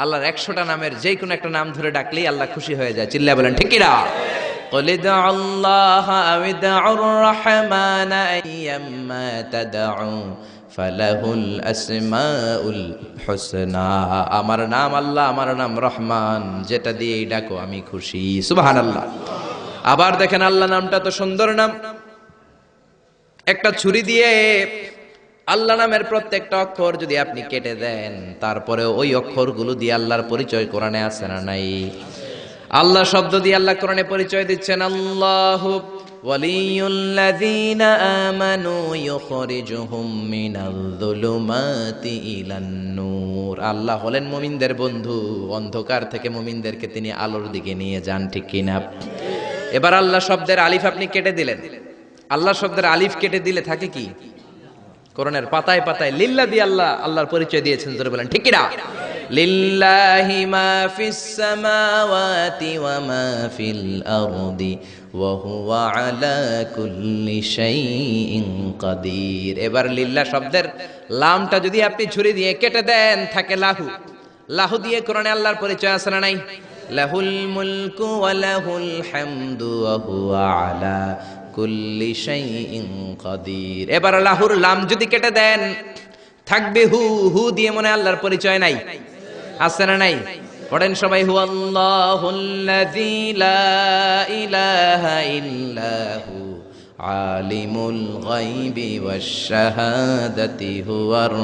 আল্লাহর 100টা নামের যে কোনো একটা নাম ধরে ডাকলেই আল্লাহ খুশি হয়ে যায়। চিল্লায় বলেন ঠিক কিনা? قل ادعوا الله أو ادعوا الرحمن أيما تدعوا ফালাহুল আসমাউল হুসনা। আমার নাম আল্লাহ, আমার নাম রহমান, যেটা দিয়ে ডাকো আমি খুশি। সুবহানাল্লাহ। আবার দেখেন আল্লাহ নামটা তো সুন্দর নাম। একটা ছুরি দিয়ে আল্লাহ নামের প্রত্যেকটা অক্ষর যদি আপনি কেটে দেন, তারপরে ওই অক্ষরগুলো দিয়ে আল্লাহর পরিচয় কোরআনে আছে না নাই? আল্লাহ শব্দ দিয়ে আল্লাহ কোরআনে পরিচয় দিচ্ছেন, আল্লাহু ওয়ালিয়ুল্লাযীনা আমানু ইউখরিজুহুম মিনায-যুলুমাতি ইলান-নূর। আল্লাহ হলেন মুমিনদের বন্ধু, অন্ধকার থেকে মুমিনদেরকে তিনি আলোর দিকে নিয়ে যান, ঠিক কি না? এবার আল্লাহ শব্দের আলিফ আপনি কেটে দিলেন। আল্লাহ শব্দের আলিফ কেটে দিলে থাকে কি? কোরআনের পাতায় পাতায় লিল্লাহ দিয়ে আল্লাহ আল্লাহর পরিচয় দিয়েছেন, জোরে বলেন ঠিক কি না? লিল্লাহি মা ফিস সামাওয়াতি ওয়া মা ফিল আরদি ওয়া হুয়া আলা কুল্লি শাইইন কাদির। এবার লিল্লাহ শব্দের লামটা যদি আপনি ছুরি দিয়ে কেটে দেন, থাকে লাহু। লাহু দিয়ে কোরআনে আল্লাহর পরিচয় আছে না নাই? লাহুল মুলকু ওয়া লাহুল হামদু ওয়া হুয়া আলা কুল্লি শাইইন কাদির। এবার লাহুর লাম যদি কেটে দেন, থাকবে হু। হু দিয়ে মনে আল্লাহর পরিচয় নাই? আছে না নাই? পড়েন সবাই, হু আল্লাহুল্লাযী লা ইলাহা ইল্লাহু আলিমুল গায়বি ওয়াশ শাহাদাতি হুয়ার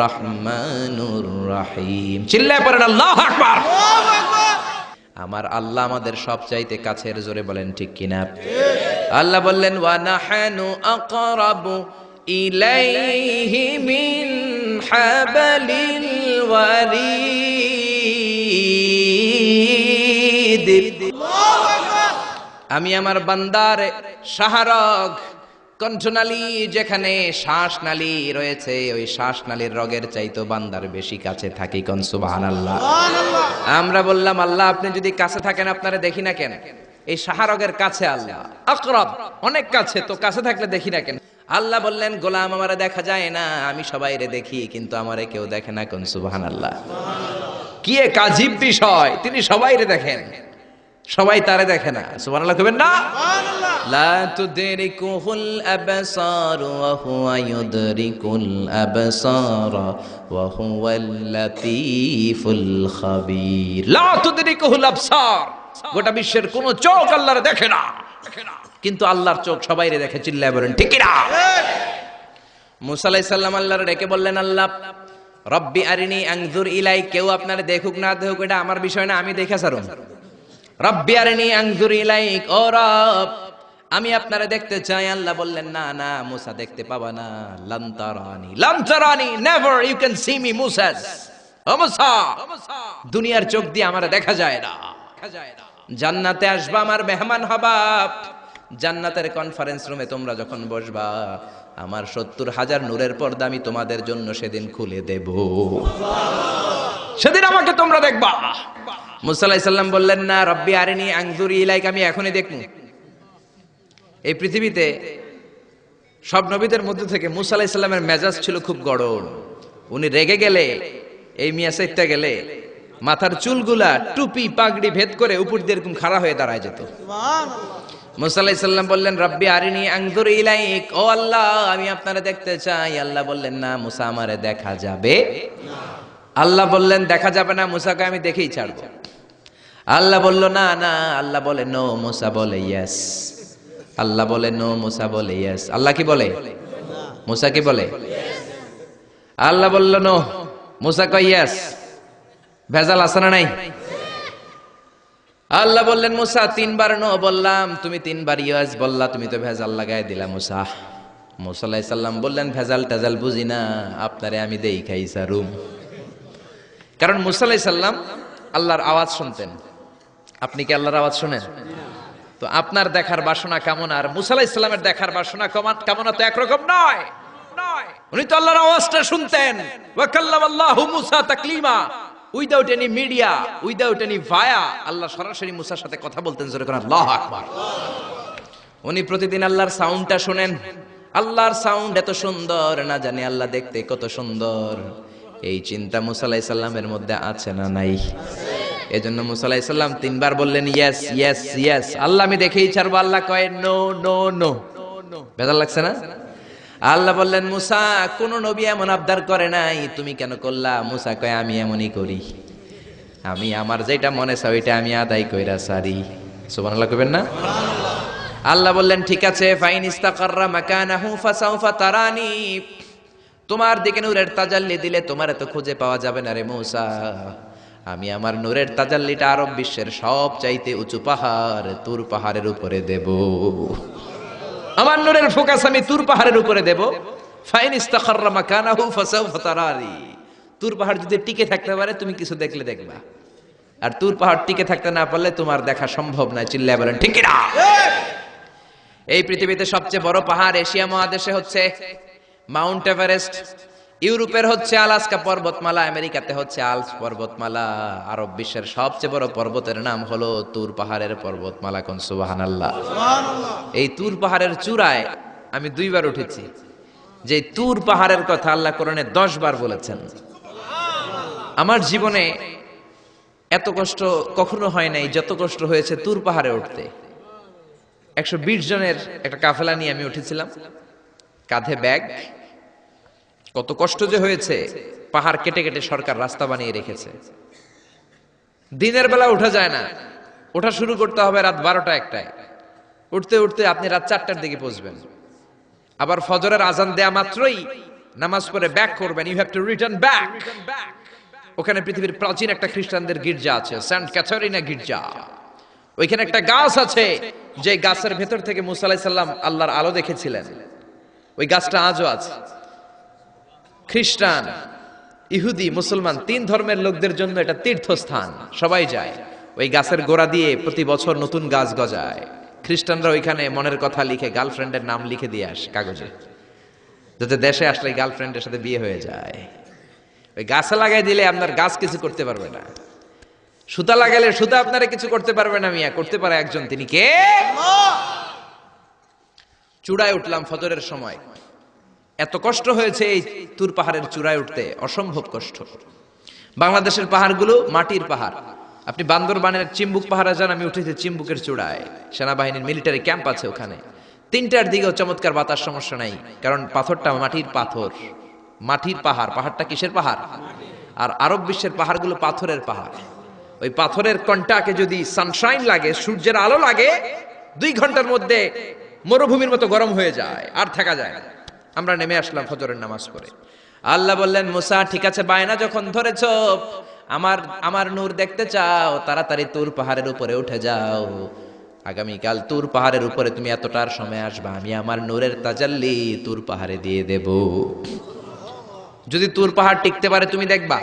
রহমানুর রহিম। চিল্লায় পড়েন আল্লাহু আকবার। আমার আল্লাহ আমাদের সবচাইতে কাছের, জোরে বলেন ঠিক কিনা? আল্লাহ বললেন, ওয়া নাহানু আকরাবু ইলাইহি মিন হাবলিল ওয়ারিদ। আমি আমার বান্দার শাহরগ, কণ্ঠনালী, যেখানে শ্বাসনালী রয়েছে, ওই শ্বাসনালীর রগের চাইতো বান্দার বেশি কাছে থাকি। কোন সুবহানাল্লাহ। আমরা বললাম, আল্লাহ আপনি যদি কাছে থাকেন, আপনারা দেখি না কেন? এই শাহরগের কাছে আল্লাহ, আকরাব, অনেক কাছে, তো কাছে থাকলে দেখি না কেন? আল্লাহ বললেন, গোলাম আমারে দেখা যায় না, আমি সবাইরে দেখি, কিন্তু আমারে কেউ দেখে না। কোন সুবহানাল্লাহ। কি এক আজীব বিষয়, তিনি সবাইরে দেখেন, সবাই তারে দেখে না। সুবহানাল্লাহ কইবেন না? লা তুদরিকুহুল আবসার ওয়া হুয়া ইউদরিকুল আবসার ওয়া হুয়াল লাতীফুল খাবীর। লা তুদরিকুহুল আবসার, গোটা বিশ্বের কোন চোখ আল্লাহরে দেখে না, কিন্তু আল্লাহর চোখ সবাইরে দেখে। চিল্লায় বলেন ঠিক কি না? মুসা আলাইহিস সালাম আল্লাহরে ডেকে বললেন, আল্লাহ রব্বি আরিনি আনজুর ইলাই। কেউ আপনারে দেখুক না দেখুক, এটা আমার বিষয় না, আমি দেখে ছাড়ুম। রব্বি আরিনি আনজুর ইলাইক, ও রব আমি আপনারে দেখতে চাই। আল্লাহ বললেন, না না মুসা, দেখতে পাবা না। লান তারানি, লান তারানি, never you can see me মুসা। ও মুসা, দুনিয়ার চোখ দিয়ে আমারে দেখা যায় না। জান্নাতে আসবা, আমার মেহমান হবা। জান্নাতের কনফারেন্স রুমে তোমরা যখন বসবা, আমার 70,000 নূরের পর্দা আমি তোমাদের জন্য সেদিন খুলে দেব। সেদিন আমাকে তোমরা দেখবা। মুসা আলাইহিস সালাম বললেন, না, রব্বি আরিনি আনজুর ইলাইক, আমি এখনই দেখব। এই পৃথিবীতে সব নবীদের মধ্যে থেকে মুসা আলাইহিস সালামের মেজাজ ছিল খুব গড়ন। উনি রেগে গেলে, এই মিয়া সাইটটা গেলে, মাথার চুলগুলা টুপি পাগড়ি ভেদ করে উপর দিয়ে এরকম খাড়া হয়ে দাঁড়ায় যেত। মুসা আলাইহিস সালাম বললেন, রব্বি আরিনি আনজুর ইলাইক, ও আল্লাহ আমি আপনারে দেখতে চাই। আল্লাহ বললেন, না মুসা, আমারে দেখা যাবে না। আল্লাহ বললেন, দেখা যাবে না? মুসাকে আমি দেখেই ছাড়বো। আল্লাহ বলল, না না। আল্লাহ বলে নো, মুসা বলে ইয়েস। আল্লাহ বলে নো, মুসা বলে ইয়েস। আল্লাহ কি বলে? মুসা কি বলে? আল্লাহ বলল নো, মুসা কয় ইয়েস। ভেজাল আছে না নাই? আল্লাহ বললেন, মুসা 3 বার নো বললাম, তুমি 3 বার ইয়েস বললা, তুমি তো ভেজাল লাগাই দিলা মুসা। মুসা আলাইহিস সালাম বললেন, ভেজাল টেজাল বুঝি না, আপনারে আমি দেই খাই সারুম। কারণ মুসা আলাইহিস সালাম আল্লাহর আওয়াজ শুনতেন। আপনি কি আল্লাহর আওয়াজ শুনেন? তো আপনার দেখার বাসনা কেমন আর মুসা আলাইহিস সালামের দেখার বাসনা কেমন তো একরকম নয়। উনি তো আল্লাহর আওয়াজটা শুনতেন। ওয়া কাল্লামাল্লাহু মুসা তাকলিমা, without any media, without any via, আল্লাহ সরাসরি মুসার সাথে কথা বলতেন। জোরে করে আল্লাহু আকবার। উনি প্রতিদিন আল্লাহর সাউন্ডটা শুনেন। আল্লাহর সাউন্ড এত সুন্দর, না জানি আল্লাহ দেখতে কত সুন্দর। এই চিন্তা মুসা আলাইহিস সালামের মধ্যে আছে না নাই? এজন্য মুসা আলাইহিস সালাম 3 বার বললেন ইয়েস ইয়েস ইয়েস। আল্লাহ আমি দেখেই ছাড়বো, আল্লাহ কয় নো নো নো। বেজার লাগছে না? আল্লাহ বললেন মুসা কোন নবী এমন আবদার করে নাই, তুমি কেন করলা? মুসা কয় আমি এমনই করি, আমি আমার যেটা মনে চাই ওইটা আমি আদায় কইরা সারি। সুবহানাল্লাহ কইবেন না? আল্লাহ বললেন ঠিক আছে, ফাইন ইস্তাকাররা মাকানাহু ফাসাউফা তারানি, তোমার দিকে নূরের তাজাল্লি দিলে তোমার এত খুঁজে পাওয়া যাবে না রে মুসা। আমি আমার নূরের তাজাল্লিটা আরব বিশ্বের সব চাইতে উঁচু পাহাড় তুর পাহাড়ের উপরে দেব। আমার নূরের ফোকাস আমি তুর পাহাড়ের উপরে দেব। ফাইন ইস্তাকাররা মাকানাহু ফাসাউফা তারানি, তুর পাহাড় যদি টিকে থাকতে পারে তুমি কিছু দেখলে দেখবা, আর তুর পাহাড় টিকে থাকতে না পারলে তোমার দেখা সম্ভব নয়। চিল্লায় বলেন ঠিক কি না? এই পৃথিবীতে সবচেয়ে বড় পাহাড় এশিয়া মহাদেশে হচ্ছে মাউন্ট এভারেস্ট, ইউরোপের হচ্ছে আলাস্কা পর্বতমালা, আমেরিকাতে হচ্ছে আল্পস পর্বতমালা, আরব বিশ্বের সবচেয়ে বড় পর্বতের নাম হলো তুর পাহাড়ের পর্বতমালা। কোন সুবহানাল্লাহ। এই তুর পাহাড়ের চূড়ায় আমি 2 বার উঠেছি। যে তুর পাহাড়ের কথা আল্লাহ কোরআনে 10 বার বলেছেন। আমার জীবনে এত কষ্ট কখনো হয় নাই যত কষ্ট হয়েছে তুর পাহাড়ে উঠতে। 120 জনের একটা কাফেলা নিয়ে আমি উঠেছিলাম, কাঁধে ব্যাগ। কত কষ্ট যে হয়েছে, পাহাড় কেটে কেটে সরকার রাস্তা বানিয়ে রেখেছে। দিনের বেলা ওঠা যায় না, ওঠা শুরু করতে হবে রাত 12টা 1টায়। উঠতে উঠতে আপনি রাত 4টার দিকে পৌঁছবেন। আবার ফজরের আজান দেয়া মাত্রই নামাজ পড়ে ব্যাক করবেন, you have to return back. ওখানে পৃথিবীর প্রাচীন একটা খ্রিস্টানদের গির্জা আছে, সেন্ট ক্যাথারিনা গির্জা। ওইখানে একটা গাছ আছে, যে গাছের ভেতর থেকে মুসা আলাইহিস সালাম আল্লাহর আলো দেখেছিলেন। ওই গাছটা আজও আছে। খ্রিস্টান, ইহুদি, মুসলমান 3 ধর্মের লোকদের জন্য এটা তীর্থস্থান, সবাই যায়। ওই গাছের গোড়া দিয়ে প্রতি বছর নতুন গাছ গজায়। খ্রিস্টানরা ওইখানে মনের কথা লিখে, গার্লফ্রেন্ডের নাম লিখে দিয়ে আসে কাগজে, যাতে দেশে আসলে গার্লফ্রেন্ডের সাথে বিয়ে হয়ে যায়। ওই গাছে লাগাই দিলে আপনার গাছ কিছু করতে পারবে না, সুতা লাগাইলে সুতা আপনারা কিছু করতে পারবে না। মিয়া করতে পারে একজন, তিনি কে? চূড়ায় উঠলাম ফজরের সময়। এত কষ্ট হয়েছে এই তুর পাহাড়ের চূড়ায় উঠতে, অসম্ভব কষ্ট। বাংলাদেশের পাহাড়গুলো মাটির পাহাড়। আপনি বান্দরবানের চিম্বুক পাহাড়ে যান, আমি উঠেছি চিম্বুকের চূড়ায়, সেনাবাহিনীর মিলিটারি ক্যাম্প আছে ওখানে। 3টার দিকেও চমৎকার বাতাস, সমস্যা নাই, কারণ পাথরটা মাটির পাথর, মাটির পাহাড়। পাহাড়টা কিসের পাহাড়? আর আরব বিশ্বের পাহাড়গুলো পাথরের পাহাড়। ওই পাথরের কন্টাকে যদি সানশাইন লাগে, সূর্যের আলো লাগে, 2 ঘন্টার মধ্যে মরুভূমির মতো গরম হয়ে যায়, আর থাকা যায় না। আমরা নেমে আসলাম ফজরের নামাজ পড়ে। আল্লাহ বললেন মুসা ঠিক আছে, বায়না যখন ধরেছ, আমার নূর দেখতে চাও, তাড়াতাড়ি তুর পাহাড়ের উপরে উঠে যাও। আগামীকাল তুর পাহাড়ের উপরে তুমি এতটার সময় আসবা, আমি আমার নূরের তাজাল্লি তুর পাহাড়ে দিয়ে দেব। যদি তুর পাহাড় টিকতে পারে তুমি দেখবা।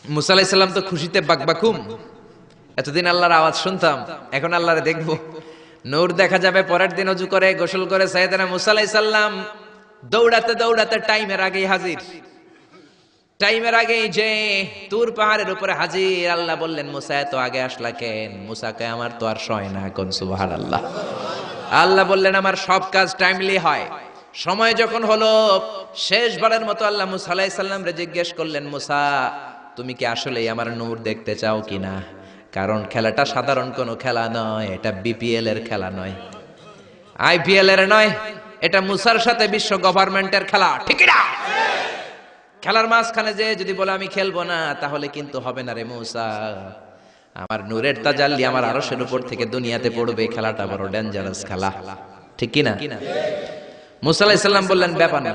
মুসা আলাইহিস সালাম তো খুশিতে বাকবাকুম। এতদিন আল্লাহর আওয়াজ শুনতাম, এখন আল্লাহরে দেখবো, নূর দেখা যাবে। পরের দিন ওযু করে গোসল করে সাইয়েদনা মুসা আলাইহিস সালাম দৌড়াতে দৌড়াতে টাইমের আগেই হাজির। টাইমের আগেই যে তুর পাহাড়ের উপরে হাজির। আল্লাহ বললেন মুসা এত আগে আসলা কেন? মুসা কয় আমার তো আর সয় না। কোন সুবহানাল্লাহ। আল্লাহ বললেন আমার সব কাজ টাইমলি হয়। সময় যখন হলো, শেষবারের মতো আল্লাহ মুসা আলাইহিস সালাম রে জিজ্ঞেস করলেন, মুসা তুমি কি আসলেই আমার নূর দেখতে চাও কিনা? কারণ খেলাটা সাধারণ কোনো খেলা নয়, এটা বিপিএল এর খেলা নয়, আইপিএল এর নয়, এটা মুসার সাথে বিশ্ব গভর্নমেন্টের খেলা, ঠিক না? খেলার মাঝখানে যে যদি বলে আমি খেলবো না, তাহলে কিন্তু হবে না রে মুসা। আমার নূরের তাজাল্লি আমার আরশের উপর থেকে দুনিয়াতে পড়বে, খেলাটা বড় ডেঞ্জারাস খেলা, ঠিক কি না? মুসা আলাইহিস সালাম বললেন ব্যাপার না,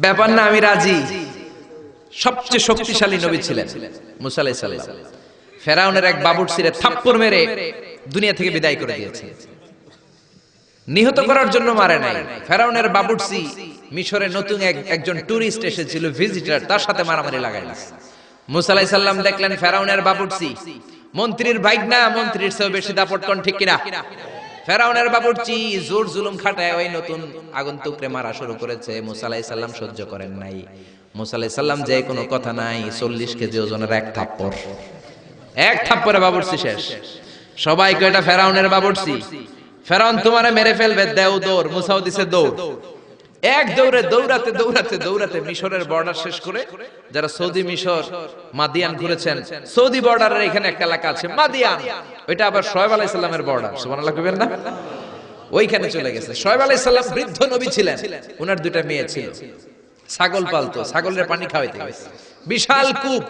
ব্যাপার না, আমি রাজি। সবচেয়ে শক্তিশালী নবী ছিলেন মুসা আলাইহিস সালাম। ফেরাউনের এক বাবুর্চিরে থাপ্পড় মেরে দুনিয়া থেকে বিদায় করে দিয়েছে। নিহত করার জন্য মারে নাই। ফেরাউনের বাবুর্চি মিশরে নতুন একজন টুরিস্ট এসেছিল, ভিজিটর, তার সাথে মারামারি লাগাইল। মুসা আলাইহিস সালাম দেখলেন ফেরাউনের বাবুর্চি মন্ত্রীর ভাইগনা, মন্ত্রীর চেয়েও বেশি দাপট, কোন ঠিক কিনা? ফেরাউনের বাবুর্চি জোর জুলুম খাটায় ওই নতুন আগন্তুকরে মারা শুরু করেছে। মুসা আলাইহিস সালাম সহ্য করেন নাই। মুসা আলাইহিস সালাম যে কোনো কথা নাই, 40 কেজি ওজনের এক থাপ্পড়ে বাবুর্চি শেষ। সবাই কয় এটা ফেরাউনের বাবুর্চি, ফেরাউন তোমারে মেরে ফেলবে, দেও দৌড়। মুসাও দিছে দৌড়। এক দৌড়ে দৌড়াতে দৌড়াতে দৌড়াতে মিশরের বর্ডার শেষ করে, যারা সৌদি মিশর মাদিয়ান ঘুরেছেন, সৌদি বর্ডারের এখানে একটা এলাকা আছে মাদিয়ান, ওইটা আবার শোয়েব আলাইহিস সালামের বর্ডার। সুবহানাল্লাহ কইবেন না? ওইখানে চলে গেছে। শোয়েব আলাইহিস সালাম বৃদ্ধ নবী ছিলেন, ওনার দুইটা মেয়ে ছিল, ছাগল পালতো, ছাগলের পানি খাওয়াইতে গেছে। বিশাল কূপ,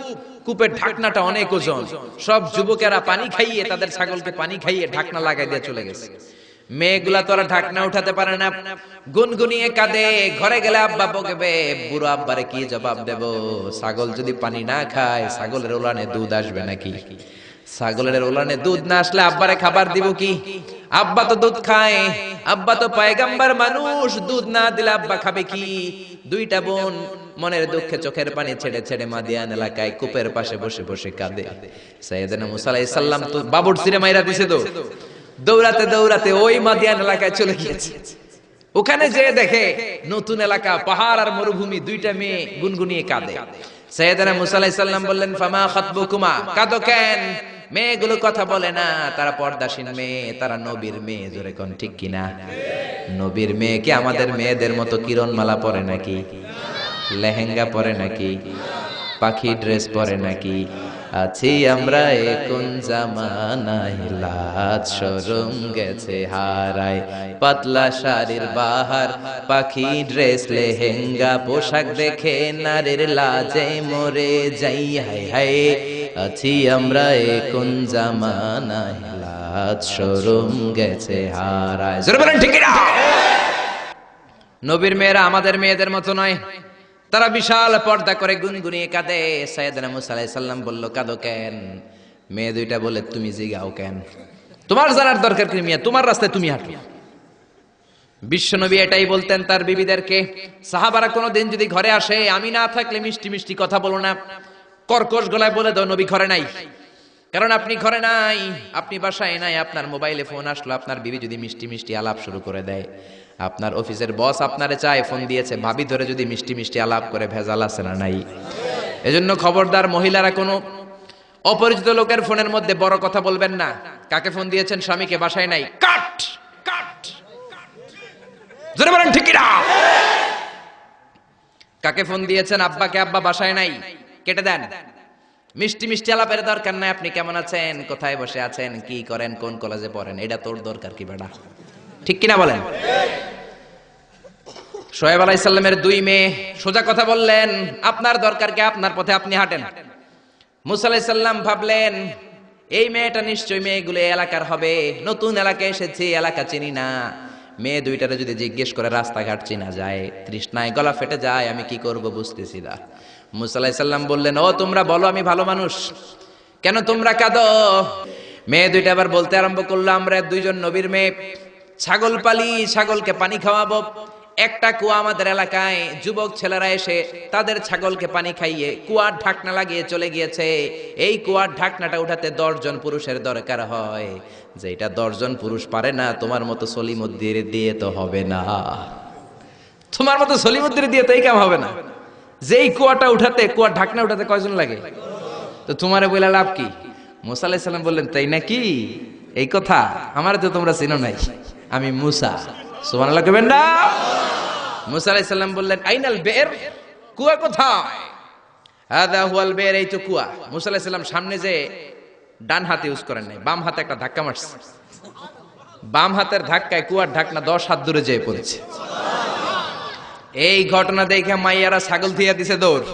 কূপের ঢাকনাটা অনেক ওজন, সব যুবকেরা পানি খাইয়ে তাদের ছাগলকে পানি খাইয়ে ঢাকনা লাগাই দিয়ে চলে গেছে। মেয়েগুলা তো আর ঢাকনা উঠাতে পারে না, গুনগুনিয়ে কাঁদে। ঘরে গেলে আব্বা বকবে, বুড়ো আব্বারে কি জবাব দেব? ছাগল যদি পানি না খায়, ছাগলের ওলানে দুধ আসবে নাকি? ছাগলের ওলানে দুধ না আসলে আব্বারে খাবার দিব কি? আব্বা তো দুধ খায়, আব্বা তো পয়গম্বর মানুষ, দুধ না দিলে আব্বা খাবে কি? দুইটা বোন মনের দুঃখে চোখের পানি ছেড়ে ছেড়ে মাদিয়ান এলাকায় কূপের পাশে বসে বসে কাঁদে। সাইয়েদনা মুসা আলাইহিস সালাম তো বাবুর সিরে মাইরা দিছে, তো দৌড়াতে দৌড়াতে ওই মাদিয়ান এলাকায় চলে গিয়েছে। ওখানে যে দেখে নতুন এলাকা, পাহাড় আর মরুভূমি, দুইটা মেয়ে গুনগুনিয়ে কাঁদে। সাইয়েদনা মুসা আলাইহিস সালাম বললেন, ফামা খাতবুকুমা, কাঁদো কেন? মেয়েগুলো কথা বলে না, তারা পর্দাশীন মেয়ে, তারা নবীর মেয়ে। জোরে কোন ঠিক কিনা? নবীর মেয়ে কি আমাদের মেয়েদের মতো কিরণমালা পরে নাকি? লেহেঙ্গা পরে নাকি? পাখি ড্রেস পরে নাকি? আছি আমরা কোন জামানায়, লাজ শরম গেছে হারায়, পাতলা শাড়ির বাহার, পাখি ড্রেস লেহেঙ্গা পোশাক দেখে নারীর লাজে মরে যাই। হায় হায়, আছি আমরা কোন জামানায়, লাজ শরম গেছে হারায়। জোরে বলেন ঠিক না? নবীর মেয়েরা আমাদের মেয়েদের মতো নয়, তারা বিশাল পর্দা করে গুনগুনিয়ে কাঁদে। সাইয়েদনা মুসা আলাইহিস সালাম বলল, কাঁদো কেন? মেয়ে দুইটা বলে, তুমি জিগাও কেন? তোমার জানার দরকার কি মিয়া? তোমার রাস্তায় তুমি হাঁটো। বিশ্বনবী এটাই বলতেন তার বিবিদেরকে। সাহাবারা কোনোদিন যদি ঘরে আসে, আমি না থাকলে মিষ্টি মিষ্টি কথা বলো না, কর্কশ গলায় বলে দাও নবী ঘরে নাই। কারণ আপনি ঘরে নাই, আপনি বাসায় নাই, আপনার মোবাইলে ফোন আসলো, আপনার বিবি যদি মিষ্টি মিষ্টি আলাপ শুরু করে দেয়, আপনার অফিসের বস আপনারে চায়, ফোন দিয়েছে, ভাবি ধরে যদি মিষ্টি মিষ্টি আলাপ করে, ভেজাল আছে না নাই? এজন্য খবরদার মহিলারা কোনো অপরিচিত লোকের ফোনের মধ্যে বড় কথা বলবেন না। কাকে ফোন দিয়েছেন? স্বামীকে, বাসায় নাই, কাট কাট। জোরে বলেন ঠিক না? কাকে ফোন দিয়েছেন? আব্বাকে, আব্বা বাসায় নাই, কেটে দেন। মিষ্টি মিষ্টি আলাপের দরকার নাই। আপনি কেমন আছেন, কোথায় বসে আছেন, কি করেন, কোন কলেজে পড়েন, এটা তোর দরকার কি বেটা? ঠিক কিনা বলেন? শোয়েব আলাইহিস সালামের দুই মেয়ে সোজা কথা বললেন, আপনার দরকার কি? আপনার পথে আপনি হাঁটেন। মুসা আলাইহিস সালাম ভাবলেন, এই মেয়েটা নিশ্চয়ই মেয়েগুলো এলাকার হবে, নতুন এলাকায় এসেছি, এলাকা চিনি না। মেয়ে দুইটারে যদি জিজ্ঞেস করে রাস্তাঘাট চিনা যায়, তৃষ্ণায় গলা ফেটে যায়, আমি কি করব বুঝতেছি না। মুসা আলাইহিস সালাম বললেন, ও তোমরা বলো আমি ভালো মানুষ, কেন তোমরা কাঁদো? মেয়ে দুইটা আবার বলতে আরম্ভ করলো, আমরা দুইজন নবীর মেয়ে, ছাগল পালি, ছাগলকে পানি খাওয়াবো। একটা কুয়া আমাদের এলাকায়, যুবক ছেলেরা এসে তাদের ছাগলকে পানি খাইয়ে কুয়ার ঢাকনা লাগিয়ে চলে গিয়েছে। এই কুয়ার ঢাকনাটা উঠাতে 10 জন পুরুষের দরকার হয়, যেটা 10 জন পুরুষ পারে না। তোমার মতো সলিমুদ্দির দিয়ে তো হবে না, তোমার মতো সলিমুদ্দির দিয়ে তো এই কাম হবে না। যেই কুয়াটা উঠাতে, কুয়ার ঢাকনা উঠাতে কয়জন লাগে? তো তোমারে বলে লাভ কি? মুসা আলাইহিস সালাম বললেন, তাই নাকি? এই কথা আমার তো তোমরা চিনো নাই, আমি মুসা। সুবহানাল্লাহ কইবেন না? মুসা আলাইহিস সালাম বললেন, আইনাল বের, কুয়া কোথায়? হাদা হুয়াল বের, এই তো কুয়া। মুসা আলাইহিস সালাম সামনে যে ডান হাত ইউজ করেন নাই, বাম হাতে একটা ধাক্কা মারছে। বাম হাতের ধাক্কায় কুয়ার ঢাকনা 10 হাত দূরে যেয়ে পড়েছে। এই ঘটনা দেখে মাইয়ারা ছাগল থিয়া দিছে দৌড়।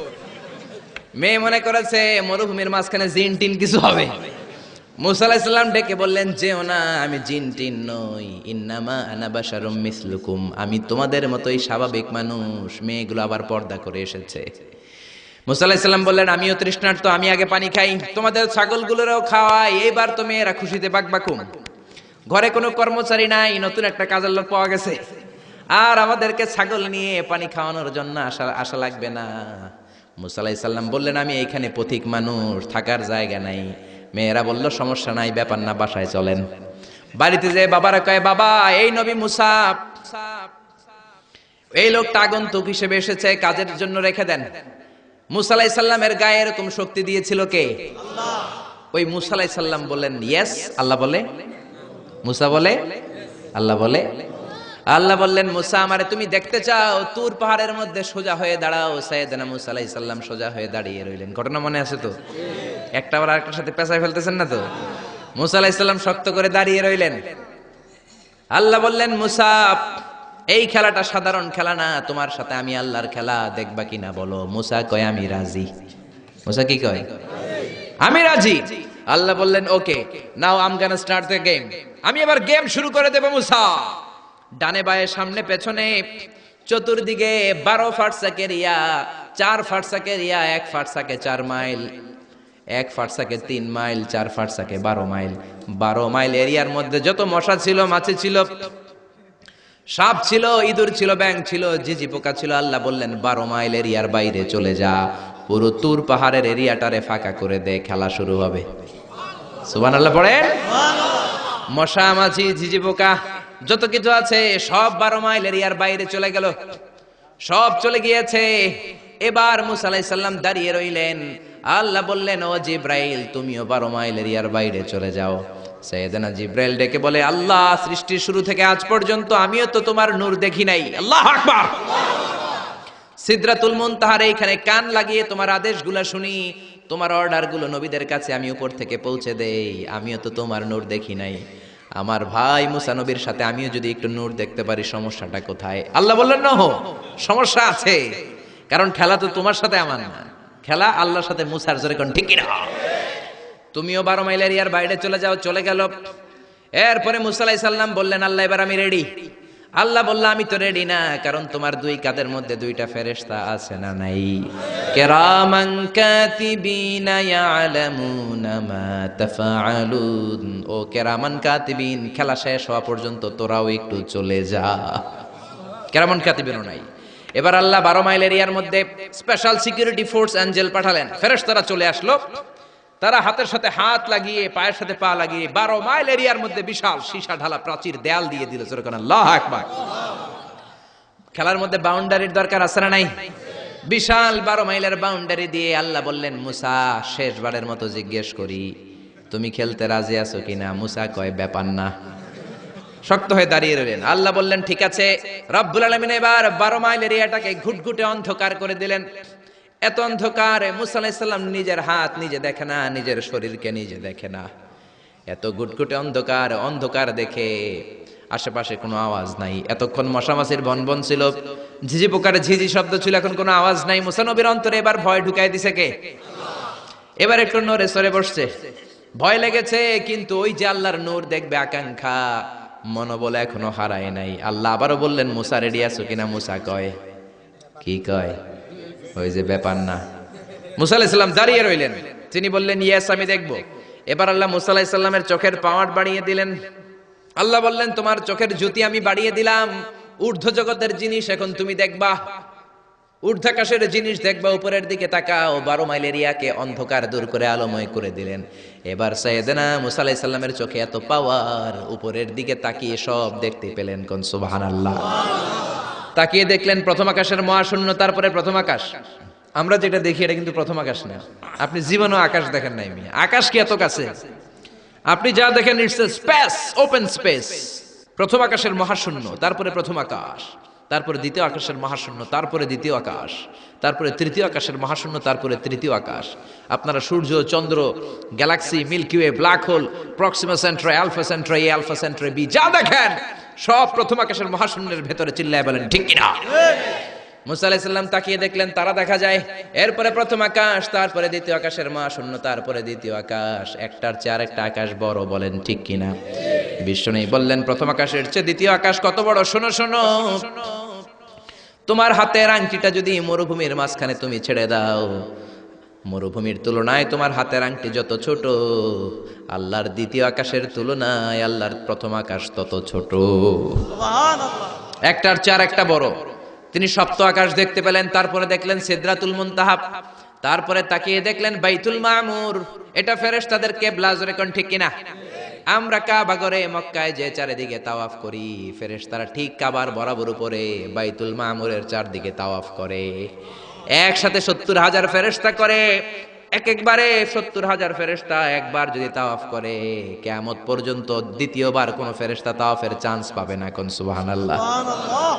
মেয়ে মনে করেছে মরুভূমির মাঝখানে জিন টিন কিছু হবে। মুসা আলাইহিস সালাম ডেকে বললেন, যেও না, আমি জিন টিন নই, ইন্নামা আনা বাশারুম মিসলুকুম, আমি তোমাদের মতোই স্বাভাবিক মানুষ। মেয়েগুলো আবার পর্দা করে এসেছে। মুসা আলাইহিস সালাম বললেন, আমিও তৃষ্ণার্ত, আমি আগে পানি খাই, তোমাদের ছাগলগুলোরও খাওয়াই। এইবার তো মেয়েরা খুশিতে বাকবাকুম। ঘরে কোনো কর্মচারী নাই, নতুন একটা কাজের লোক পাওয়া গেছে, আর আমাদেরকে ছাগল নিয়ে পানি খাওয়ানোর জন্য আশা লাগবে না। মুসা আলাইহিস সালাম বললেন, আমি এইখানে পথিক মানুষ, থাকার জায়গা নাই। মেয়েরা বলল, সমস্যা নাই, ব্যাপার না, বাসায় চলেন। বাড়িতে যে বাবারা কয়, বাবা এই নবী মুসা, এই লোকটা আগন্তুক হিসেবে এসেছে, কাজের জন্য রেখে দেন। মুসা আলাইহিস সালামের গায়ে এরকম শক্তি দিয়েছিল কে? আল্লাহ। ওই মুসা আলাইহিস সালাম বলেন, ইয়েস, আল্লাহ বলে। মুসা বলে, আল্লাহ বলে। আল্লাহ বললেন মুসা আমারে তুমি দেখতে চাও, তুর পাহাড়ের মধ্যে সোজা হয়ে দাঁড়াও। সাইয়েদনা মুসা আলাইহিস সালাম সোজা হয়ে দাঁড়িয়ে রইলেন। ঘটনা মনে আছে তো? একটা আবার আরেকটার সাথে পেঁচায় ফেলতেছেন না তো? মুসা আলাইহিস সালাম শক্ত করে দাঁড়িয়ে রইলেন। আল্লাহ বললেন মুসা, এই খেলাটা সাধারণ খেলা না, তোমার সাথে আমি আল্লাহর খেলা, দেখবা কিনা বলো? মুসা কয় আমি রাজি। মুসা কি কয়? আমি রাজি। আল্লাহ বললেন okay, now I am gonna start the game. আমি এবার গেম শুরু করে দেব মুসা। ডানে বায়ে সামনে পেছনে চতুর্দিকে 12 ফারসাক এরিয়া, 4 ফারসাক এরিয়া, 1 ফারসাকে 4 মাইল, 1 ফারসাকে 3 মাইল, 4 ফারসাকে 12 মাইল। 12 মাইল এরিয়ার মধ্যে যত মশা ছিল, মাছি ছিল, সাপ ছিল, ইঁদুর ছিল, ব্যাঙ ছিল, ঝিঝি পোকা ছিল। আল্লাহ বললেন 12 মাইল এরিয়ার বাইরে চলে যা, পুরো তুর পাহাড়ের এরিয়াটারে ফাঁকা করে দে, খেলা শুরু হবে। সুবহানাল্লাহ পড়েন। মশা, মাছি, ঝিঝি পোকা যত কিছু আছে সব 12 মাইল এরিয়ার বাইরে চলে গেল, সব চলে গিয়েছে। এবার মুসা আলাইহিস সালাম দাঁড়িয়ে রইলেন। আল্লাহ বললেন ও জিব্রাইল, তুমিও 12 মাইল এরিয়ার বাইরে চলে যাও। সাইয়েদনা জিব্রাইল ডেকে বলে, আল্লাহ, সৃষ্টির শুরু থেকে আজ পর্যন্ত আমিও তো তোমার নূর দেখি নাই। আল্লাহু আকবার। সিদরাতুল মুনতাহার এইখানে কান লাগিয়ে তোমার আদেশগুলো শুনি, তোমার অর্ডারগুলো নবীদের কাছে আমি উপর থেকে পৌঁছে দেই, আমিও তো তোমার নূর দেখি নাই। আমার ভাই মুসা নবীর সাথে আমিও যদি একটু নূর দেখতে পারি, সমস্যাটা কোথায়? আল্লাহ বললেন না, সমস্যা আছে, কারণ খেলা তো তোমার সাথে আমার না, খেলা আল্লাহর সাথে মুসার। জোরে কোন ঠিক কিনা? তুমিও 12 মাইল এরিয়ার বাইরে চলে যাও। চলে গেল। এরপরে মুসা আলাইহিস সালাম বললেন, আল্লাহ এবার আমি রেডি। আল্লাহ বলল, আমি তো রেডি না, কারণ তোমার 2 কাঁধের মধ্যে 2টা ফেরেশতা আছে না নাই? কিরামান কাতিবিনা ইয়ালামুনা মা তাফআলুন। ও কিরামান কাতিবিন, খেলা শেষ হওয়া পর্যন্ত তোরাও একটু চলে যা। কিরামান কাতিবিনও নাই। এবার আল্লাহ 12 মাইল এরিয়ার মধ্যে স্পেশাল সিকিউরিটি ফোর্স এঞ্জেল পাঠালেন। ফেরেশতারা চলে আসলো। তারা হাতের সাথে হাত লাগিয়ে, পায়ের সাথে পা লাগিয়ে 12 মাইল এরিয়ার মধ্যে বিশাল সীসা ঢালা প্রাচীর দেয়াল দিয়ে দিল। সুবহান আল্লাহু আকবার। খেলার মধ্যে বাউন্ডারির দরকার আছে না নাই? বিশাল 12 মাইলের বাউন্ডারি দিয়ে আল্লাহ বললেন, মুসা, শেষবারের মতো জিজ্ঞেস করি, তুমি খেলতে রাজি আছো কিনা? মুসা কয়, ব্যাপার না। শক্ত হয়ে দাঁড়িয়ে রইলেন। আল্লাহ বললেন, ঠিক আছে। রব্বুল আলামিন এবার 12 মাইল এরিয়াটাকে ঘুটঘুটে অন্ধকার করে দিলেন। এত অন্ধকার, মুসা আলাইহিস সালাম নিজের হাত নিজে দেখে না, নিজের শরীরকে নিজে দেখে না। এত ঘুটঘুটে অন্ধকার, অন্ধকার দেখে আশেপাশে কোনো আওয়াজ নাই। এতক্ষণ মশামাছির বনবন ছিল, ঝিঝি পোকার ঝিঝি শব্দ ছিল, এখন কোনো আওয়াজ নাই। মুসা নবীর অন্তরে এবার ভয় ঢুকাই দিছে কে? এবার একটু নড়ে সরে বসছে। ভয় লেগেছে, কিন্তু ওই যে আল্লাহর নূর দেখবে আকাঙ্ক্ষা, মনোবল এখনো হারায় নাই। আল্লাহ আবারও বললেন, মুসা রেডি আছো কিনা? মুসা কয়, কি কয়? ওই যে ব্যাপার না। মুসা আলাইহিস সালাম দাঁড়িয়ে রইলেন। তিনি বললেন, ইয়েস, আমি দেখব। এবার আল্লাহ মুসা আলাইহিস সালামের চোখের পাওয়ার বাড়িয়ে দিলেন। আল্লাহ বললেন, তোমার চোখের জ্যোতি আমি বাড়িয়ে দিলাম, ঊর্ধ্ব জগতের জিনিস এখন তুমি দেখবা, ঊর্ধ্বাকাশের জিনিস দেখবা, উপরের দিকে তাকাও। 12 মাইল এরিয়াকে অন্ধকার দূর করে আলোময় করে দিলেন। এবার সাইয়েদনা মুসা আলাইহিস সালামের চোখে এত পাওয়ার, উপরের দিকে তাকিয়ে সব দেখতে পেলেন। কোন সুবহানাল্লাহ। তাকিয়ে দেখলেন প্রথম আকাশের মহাশূন্য, তারপরে প্রথম আকাশ। আমরা যেটা দেখি এটা কিন্তু প্রথম আকাশ না। আপনি জীবনও আকাশ দেখেন নাই। আকাশ কি এত কাছে? আপনি যা দেখেন it's a space, open space. প্রথম আকাশের মহাশূন্য, তারপরে প্রথম আকাশ, তারপরে দ্বিতীয় আকাশের মহাশূন্য, তারপরে দ্বিতীয় আকাশ, তারপরে তৃতীয় আকাশের মহাশূন্য, তারপরে তৃতীয় আকাশ। আপনারা সূর্য, চন্দ্র, galaxy, Milky Way, black hole, Proxima Centauri, Alpha Centauri, Alpha Centauri B, যা দেখেন সব প্রথম আকাশের মহাশূন্যের ভেতরে। চিল্লায় বলেন ঠিক কিনা? মুসা আলাইহিস সালাম তাকিয়ে দেখলেন তারা দেখা যায়। এরপরে প্রথম আকাশ, তারপরে দ্বিতীয় আকাশের মহাশূন্য, তারপরে দ্বিতীয় আকাশ। একটার চেয়ে আরেকটা আকাশ বড়। বলেন ঠিক কিনা? বিষ্ণু বললেন, প্রথম আকাশের চেয়ে দ্বিতীয় আকাশ কত বড়? শোনো শোনো, তোমার হাতের আংটিটা যদি মরুভূমির মাঝখানে তুমি ছেড়ে দাও, মরুভূমির তুলনায় তোমার হাতের আংটি যত ছোট, আল্লাহর দ্বিতীয় আকাশের তুলনায় আল্লাহর প্রথম আকাশ তত ছোট। একটার চেয়ে আরেকটা বড়। তিনি সপ্ত আকাশ দেখতে পেলেন, তারপরে দেখলেন সিদরাতুল মুনতাহা, তারপরে তাকিয়ে দেখলেন বাইতুল মামুর। এটা ফেরেশতাদের কিবলা। জোরে কোন ঠিক কিনা? আমরা কাবা ঘরে মক্কায় যে চারিদিকে তাওয়াফ করি, ফেরেশতারা ঠিক কাবার বরাবর উপরে বাইতুল মামুরের চারদিকে তাওয়াফ করে। একসাথে 70,000 ফেরেশতা করে। একবারে 70,000 ফেরেশতা একবার যদি তাওয়াফ করে কিয়ামত পর্যন্ত দ্বিতীয়বার কোন ফেরেশতা তাওয়াফের চান্স পাবে না। কোন সুবহানাল্লাহ।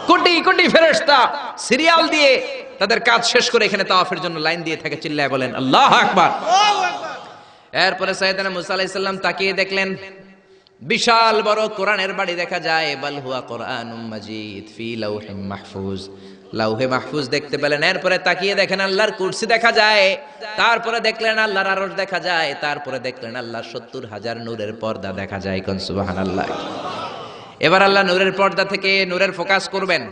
কোটি কোটি ফেরেশতা সিরিয়াল দিয়ে তাদের কাজ শেষ করে এখানে তাওয়াফের জন্য লাইন দিয়ে থাকে, চিল্লায় বলেন আল্লাহু আকবার। এরপরে সাইয়েদনা মুসা আলাইহিস সালাম তাকিয়ে দেখলেন বিশাল বড় কোরআনের বাড়ি দেখা যায়, বাল হুয়া কোরআনুম মাজিদ ফি লাউহিম মাহফুজ, লাউহে মাহফুজ দেখতে পেলেন। এরপরে তাকিয়ে দেখেন আল্লাহর কুরসি দেখা যায়, তারপরে দেখলেন আল্লাহর আরশ দেখা যায়, তারপরে দেখলেন আল্লাহর 70,000 নূরের পর্দা দেখা যায়। কোন সুবহানাল্লাহ। এবার আল্লাহ নূরের পর্দা থেকে নূরের ফোকাস করবেন।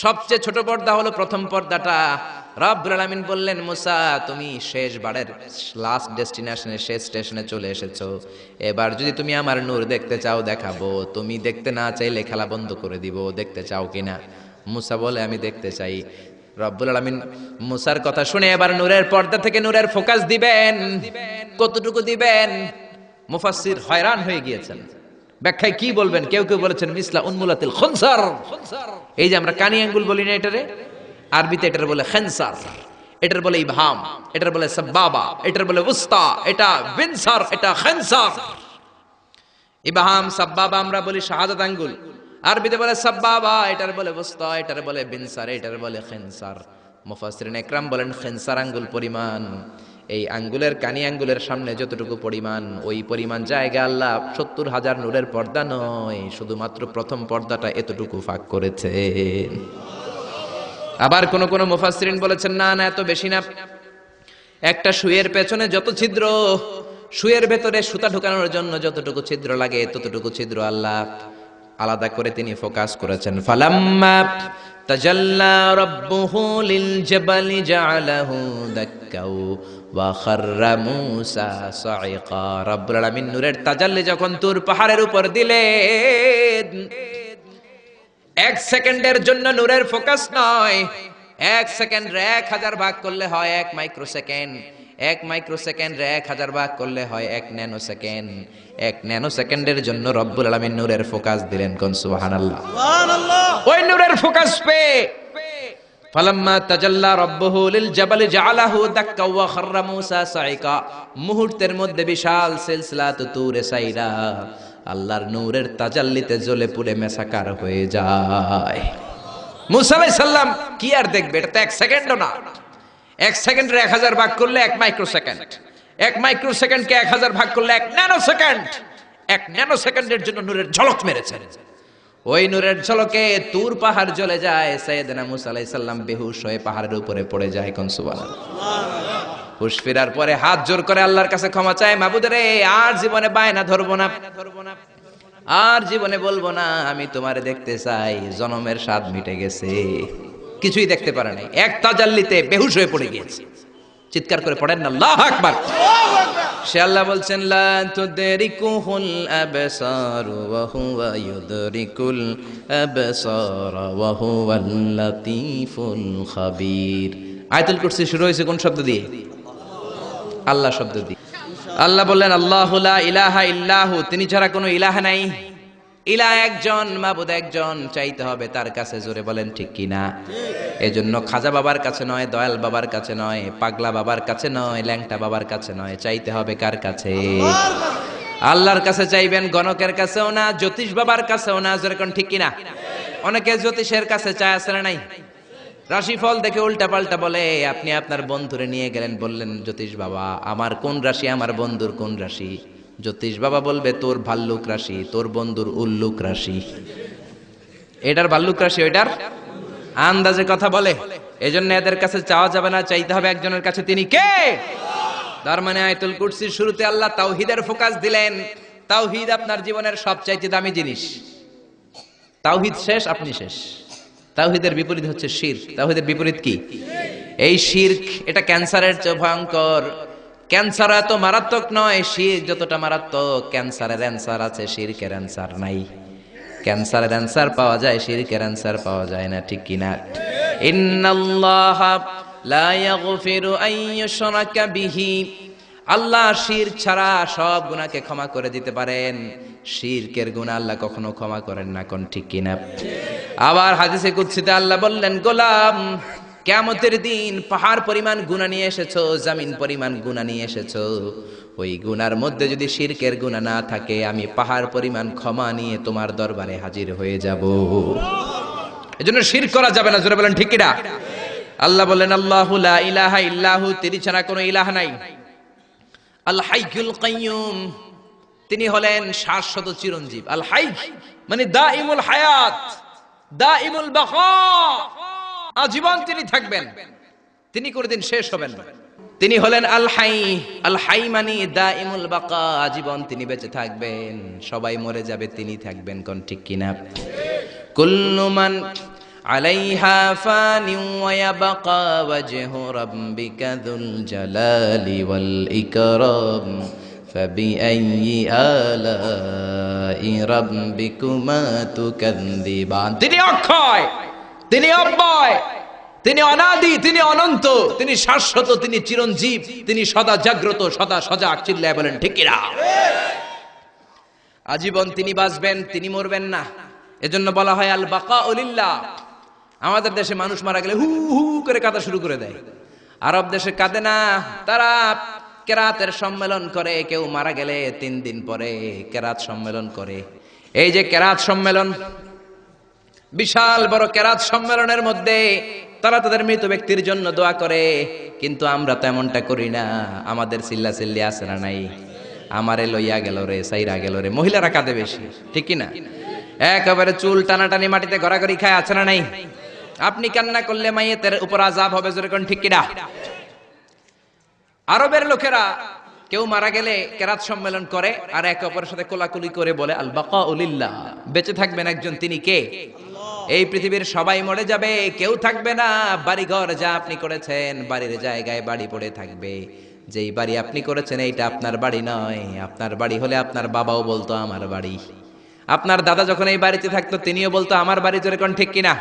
সবচেয়ে ছোট পর্দা হলো প্রথম পর্দাটা। রব্বুল আলামিন বললেন মুসা তুমি শেষবারের লাস্ট ডেস্টিনেশনে, শেষ স্টেশনে চলে এসেছো। এবার যদি তুমি আমার নূর দেখতে চাও দেখাবো, তুমি দেখতে না চাইলে খেলা বন্ধ করে দিব। দেখতে চাও কিনা? মুসা বলে আমি দেখতে চাই। রব্বুল আলামিন মুসার কথা শুনে এবার নূরের পর্দা থেকে নূরের ফোকাস দিবেন। কতটুকু দিবেন? মুফাসসির হয়রান হয়ে গিয়েছেন, ব্যাখ্যায় কি বলবেন। কেউ কেউ বলেছেন মিসলা উন্মুলাতিল খুনসার, এই যে আমরা কানি আঙ্গুল বলি না, এটারে আরবিতে এটার বলে খেনসার, এটার বলে ইবহাম, এটার বলে সাব্বাবা, এটার বলে উস্তা, এটা বিনসার, এটা খেনসার। ইবহাম সাব্বাবা আমরা বলি শাহাদাত আঙ্গুল, আরবিতে বলে সাব্বাবা, এটার বলে উস্তা, এটার বলে বিনসার, এটার বলে খেনসার। মুফাসসিরিন ইকরাম বলেন খেনসার আঙ্গুল পরিমাণ, এই আঙ্গুলের কানি আঙ্গুলের সামনে যতটুকু পরিমাণ, ওই পরিমাণ জায়গা আল্লাহ 70,000 নূরের পর্দা নয়, শুধুমাত্র প্রথম পর্দাটা এতটুকু ফাঁক করেছে। আবার কোন কোন মুফাসসিরিন বলেছেন না না এত বেশি না, একটা সুইয়ের পেছনে যত ছিদ্র, সুইয়ের ভেতরে সুতা ঢোকানোর জন্য যতটুকু ছিদ্র লাগে ততটুকু ছিদ্র আল্লাহ আলাদা করে তিনি ফোকাস করেছেন। ফালাম্মা তাজাল্লা রাব্বুহু লিল জাবালি জাআলাহু দাক্কাও ওয়া খাররা মূসা সাইকা। রব্বুল আলামিন নূরের তাজাল্লি যখন তুর পাহাড়ের উপর দিলেন, 1 সেকেন্ডের জন্য নূরের ফোকাস নয়, 1 সেকেন্ড 1000 ভাগ করলে হয় 1 মাইক্রোসেকেন্ড, 1 মাইক্রোসেকেন্ড 1000 ভাগ করলে হয় 1 ন্যানো সেকেন্ড। 1 ন্যানো সেকেন্ডের জন্য রব্বুল আলামিন নূরের ফোকাস দিলেন। কোন সুবহানাল্লাহ। ওই নূরের ফোকাস পে ফালাম্মা তাজাল্লা রাব্বুহু লিল জাবালি জাআলাহু দাক্কা ওয়া খাররা মূসা সাইকা, মুহূর্তের মধ্যে বিশাল সিলসিলাত তুরে সাইরা আল্লাহর নূরের তাজাল্লিতে জ্বলে পুড়ে মেসাকার হয়ে যায়। মূসা আলাইহিস সালাম কি আর দেখবে, এটা তো 1 সেকেন্ডও না। 1 সেকেন্ডে 1000 ভাগ করলে 1 মাইক্রোসেকেন্ড, 1 মাইক্রোসেকেন্ডকে 1000 ভাগ করলে 1 ন্যানো সেকেন্ড। 1 ন্যানো সেকেন্ডের জন্য নূরের ঝলক মেরেছেন। ওই নূরের ঝলকে তুর পাহাড় জ্বলে যায়। সাইয়েদনা মূসা আলাইহিস সালাম বেহুশ হয়ে পাহাড়ের উপরে পড়ে যায়। কোন সুবহানাল্লাহ। হুশ ফেরার পরে হাত জোর করে আল্লাহর কাছে ক্ষমা চায়, মাবুদ রে আর জীবনে বায়না ধরবো না, আর জীবনে বলবো না আমি তোমারে দেখতে চাই, জনমের স্বাদ মিটে গেছে। কিছুই দেখতে পারে নাই, এক তাজাল্লিতে বেহুশ হয়ে পড়ে গিয়েছে। চিৎকার করে পড়েন না আল্লাহু আকবার। সে আল্লাহ বলছেন লা তুদরিকুহুল আবসার ওয়া হুয়া ইউদরিকুল আবসার ওয়া হুয়াল লাতীফুল খাবীর। আয়াতুল কুরসি শুরু হয়েছে কোন শব্দ দিয়ে? আল্লাহ শব্দ দিয়ে। আল্লাহ বললেন আল্লাহু লা ইলাহা ইল্লাহু, তিনি ছাড়া কোনো ইলাহ নাই। ইলাহ একজন, মাবুদ একজন, চাইতে হবে তার কাছে। জোরে বলেন ঠিক কিনা? এজন্য খাজা বাবার কাছে নয়, দয়াল বাবার কাছে নয়, পাগলা বাবার কাছে নয়, ল্যাংটা বাবার কাছে নয়, চাইতে হবে কার কাছে? আল্লাহর কাছে চাইবেন, গণকের কাছেও না, জ্যোতিষ বাবার কাছেও না। জোরে কোন ঠিক কিনা? অনেকে জ্যোতিষের কাছে চায়, আসলে নাই। রাশিফল দেখে উল্টা পাল্টা বলে। আপনি আপনার বন্ধুরে নিয়ে গেলেন, বললেন জ্যোতিষ বাবা আমার কোন রাশি, আমার বন্ধুর কোন রাশি? জ্যোতিষ বাবা বলবে তোর ভাল্লুক রাশি, তোর বন্ধুর উল্লুক রাশি। এটার ভাল্লুক রাশি, ওইটার আন্দাজে কথা বলে। এজন্য এদের কাছে চাওয়া যাবে না, চাইতে হবে একজনের কাছে। তিনি কে? তার মানে আয়াতুল কুরসির শুরুতে আল্লাহ তাওহীদের ফোকাস দিলেন। তাওহীদ আপনার জীবনের সবচাইতে দামি জিনিস। তাওহীদ শেষ, আপনি শেষ। তাওহীদের বিপরীত হচ্ছে শিরক। তাওহীদের বিপরীত কি? এই শিরক, এটা ক্যান্সারের চেয়ে ভয়ঙ্কর। ক্যান্সার এত মারাত্মক নয়, শিরক যতটা মারাত্মক। ক্যান্সারের অ্যানসার আছে, শিরকের অ্যানসার নাই। ক্যান্সারের অ্যানসার পাওয়া যায়, শিরকের অ্যানসার পাওয়া যায় না, ঠিক কিনা? ইন্নাল্লাহা লা ইয়াগফিরু আন ইউশরাকা বিহি, আল্লাহ শিরক ছাড়া সব গুনাহকে ক্ষমা করে দিতে পারেন, শিরকের গুনাহ আল্লাহ কখনো ক্ষমা করেন না। কোন ঠিক কিনা? আবার হাদিসে কুদসিতে আল্লাহ বললেন গোলাম কিয়ামতের দিন পাহাড় পরিমাণ গুনাহ নিয়ে এসেছো, জমিন পরিমাণ গুনাহ নিয়ে এসেছো, ওই গুনার মধ্যে যদি শিরকের গুনাহ না থাকে, আমি পাহাড় পরিমাণ ক্ষমা নিয়ে তোমার দরবারে হাজির হয়ে যাব। এজন্য শিরক করা যাবে না। জোরে বলেন ঠিক কিনা? আল্লাহ বলেন আল্লাহু লা ইলাহা ইল্লাহু, তিনি ছাড়া কোনো ইলাহ নাই। আল হাইয়ুল কাইয়ুম, তিনি হলেন শাশ্বত চিরঞ্জীব। আল হাই মানে দাইমুল হায়াত, দাইমুল বাকা, আজীবন তিনি থাকবেন, তিনি কোনদিন শেষ হবেন না। তিনি হলেন আল হাই। আল হাই মানে দাইমুল বাকা, আজীবন তিনি বেঁচে থাকবেন। সবাই মরে যাবে, তিনি থাকবেন। কোন ঠিক কিনা? কুল্লু মান আলাইহা ফানি ওয়া ইয়াবকা ওয়াজহু রাব্বিকা যুল জালালি ওয়াল ইকরাম ফাবিআইয়ি আলাই রাব্বিকুমা তুকাযযিবান। তিনি অক্ষয়, তিনি অব্যয়, তিনি অনাদি, তিনি অনন্ত, তিনি শাশ্বত, তিনি চিরঞ্জীব, তিনি সদা জাগ্রত, সদা সজাগ। চিল্লায় বলেন ঠিক কিনা? আজীবন তিনি বাঁচবেন, তিনি মরবেন না। এজন্য বলা হয় আল বাকাউ লিল্লাহ। আমাদের দেশে মানুষ মারা গেলে হু হু করে কাঁদা শুরু করে দেয়, আরব দেশে কাঁদে না। তারা কেরাতের সম্মেলন করে, কেউ মারা গেলে 3 দিন পরে কেরাত সম্মেলন করে। এই যে কেরাত সম্মেলন, বিশাল বড় কেরাত সম্মেলনের মধ্যে তারা তাদের মৃত ব্যক্তির জন্য দোয়া করে। কিন্তু আমরা তো এমনটা করি না। আমাদের চিল্লা চিল্লি আছে না নাই? আমারে লইয়া গেল রে, সাইরা গেল রে। মহিলারা কাঁদে বেশি, ঠিক কি না? একেবারে চুল টানাটানি মাটিতে গড়াগড়ি খায়, আছে না নাই? আপনি কান্না করলে মাইয়েতের উপর আযাব হবে। জোরে কোন ঠিক কিনা? আরবের লোকেরা কেউ মারা গেলে কেরাত সম্মেলন করে আর একে অপরের সাথে কোলাকুলি করে বলে আল বাকাউ লিল্লাহ, বেঁচে থাকবেন একজন, তিনি কে? এই পৃথিবীর সবাই মরে যাবে, কেউ থাকবে না। বাড়িঘর যা আপনি করেছেন, বাড়ির জায়গায় বাড়ি পড়ে থাকবে। যেই বাড়ি আপনি করেছেন এইটা আপনার বাড়ি নয়। আপনার বাড়ি হলে আপনার বাবাও বলতো আমার বাড়ি, আপনার দাদা যখন এই বাড়িতে থাকতো তিনিও বলতো আমার বাড়ি। জোরে কোন ঠিক কিনা?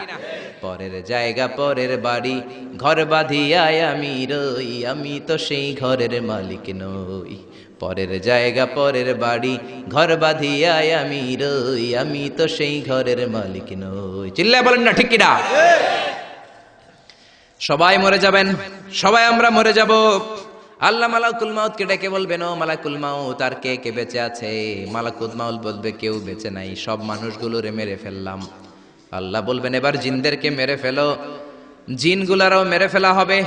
পরের জায়গা পরের বাড়ি, ঘর বাঁধিয়ায় আমি রই, আমি তো সেই ঘরের মালিক নই। পরের জায়গা পরের বাড়ি, ঘর বাঁধিয়ায় আমি রই, আমি তো সেই ঘরের মালিক নই। চিল্লায় বলেন না ঠিক কিনা? সবাই মরে যাবেন, সবাই আমরা মরে যাব। আল্লাহ মালাকুল মাউতকে ডেকে বলবেন, ও মালাকুল মাউত, আর কে কে বেঁচে আছে? মালাকুল মাউত বলবে, কেউ বেঁচে নাই, সব মানুষগুলোরে মেরে ফেললাম। আল্লাহ বলবেন, এবার জিনদেরকে মেরে ফেলো। জিনগুলারও মেরে ফেলা হবে।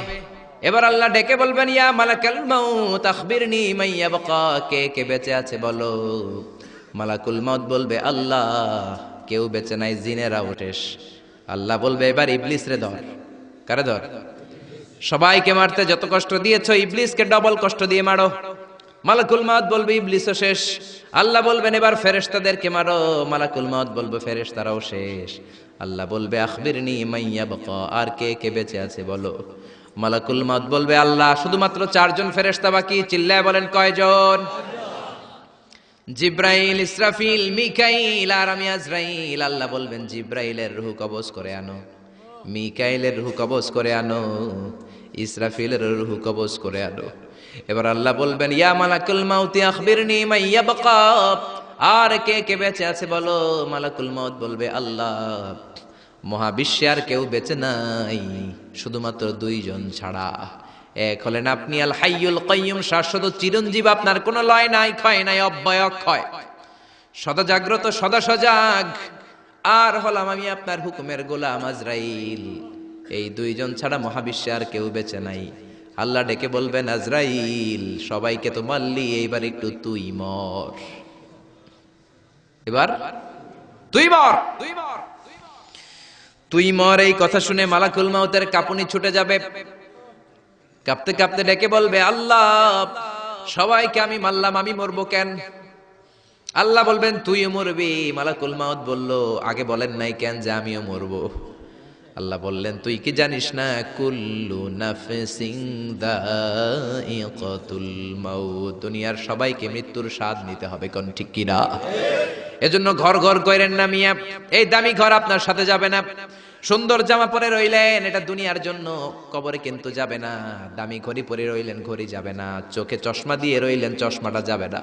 এবার আল্লাহ ডেকে বলবেন, ইয়া মালাকুল মাউত আখবিরনি মান ইয়াবকা, কে কে বেঁচে আছে বলো। মালাকুল মাউত বলবে, আল্লাহ কেউ বেঁচে নাই, জিনেরাও শেষ। আল্লাহ বলবে, এবার ইবলিস রে ধর। কারে ধর? সবাইকে মারতে যত কষ্ট দিয়েছো, ইবলিসকে ডবল কষ্ট দিয়ে মারো। মালাকুল মাউত বলবে, ইবলিসও শেষ। আল্লাহ বলবেন, এবার ফেরেশতাদেরকে মারো। মালাকুল মাউত বলবে, ফেরেশতারাও শেষ। আল্লাহ বলবে, আখবিরনি মান ইয়াবকা, আর কে কে বেঁচে আছে বলো। মালাকুল মাউত বলবে, আল্লাহ শুধুমাত্র 4 জন ফেরেশতা বাকি। চিল্লায় বলেন কয়জন? জিব্রাইল, ইসরাফিল, মিকাইল আর আমি আজরাইল। আল্লাহ বলবেন, জিব্রাইলের রূহ কবজ করে আনো, মিকাইলের রূহ কবজ করে আনো, ইসরাফিলের রূহ কবজ করে আনো। এবার আল্লাহ বলবেন, ইয়া মালাকুল মাউত আখবিরনি মান ইয়াবকা, আর কে কে বেঁচে আছে বলো। মালাকুল মাউত বলবে, আল্লাহ মহাবিশ্বে আর কেউ বেঁচে নাই, শুধুমাত্র 2 জন ছাড়া। এক হলেন আপনি আল হাইয়ুল কাইয়ুম, শাশ্বত চিরঞ্জীব, আপনার কোনো লয় নাই, ক্ষয় নাই, অব্যয় অক্ষয়, সদা জাগ্রত, সদা সজাগ। আর হলাম আমি আপনার হুকুমের গোলাম আজরাইল। এই 2 জন ছাড়া মহাবিশ্বে আর কেউ বেঁচে নাই। আল্লাহ ডেকে বলবেন, আজরাইল সবাইকে তো মারলি, এইবার একটু তুই মর। এবার তুই মর, তুই মর। এই কথা শুনে মালাকুল মাউতের কাঁপুনি ছুটে যাবে। কাঁপতে কাঁপতে ডেকে বলবে, আল্লাহ সবাইকে আমি মারলাম, আমি মরবো কেন? আল্লাহ বলবেন, তুইও মরবি। মালাকুল মাউত বলল, আগে বলেন নাই কেন যে আমিও মরবো? আল্লাহ বললেন, তুই কি জানিস না, কুল্লু নাফসিন যায়িকাতুল মাউত, দুনিয়ার সবাইকে মৃত্যুর স্বাদ নিতে হবে। কোন ঠিক কি না? এজন্য ঘর ঘর কইরেন না মিয়া, এই দামি ঘর আপনার সাথে যাবে না। সুন্দর জামা পরে রইলেন, এটা দুনিয়ার জন্য, কবরে কিন্তু যাবে না। দামি ঘড়ি পরে রইলেন, ঘড়ি যাবে না। চোখে চশমা দিয়ে রইলেন, চশমাটা যাবে না।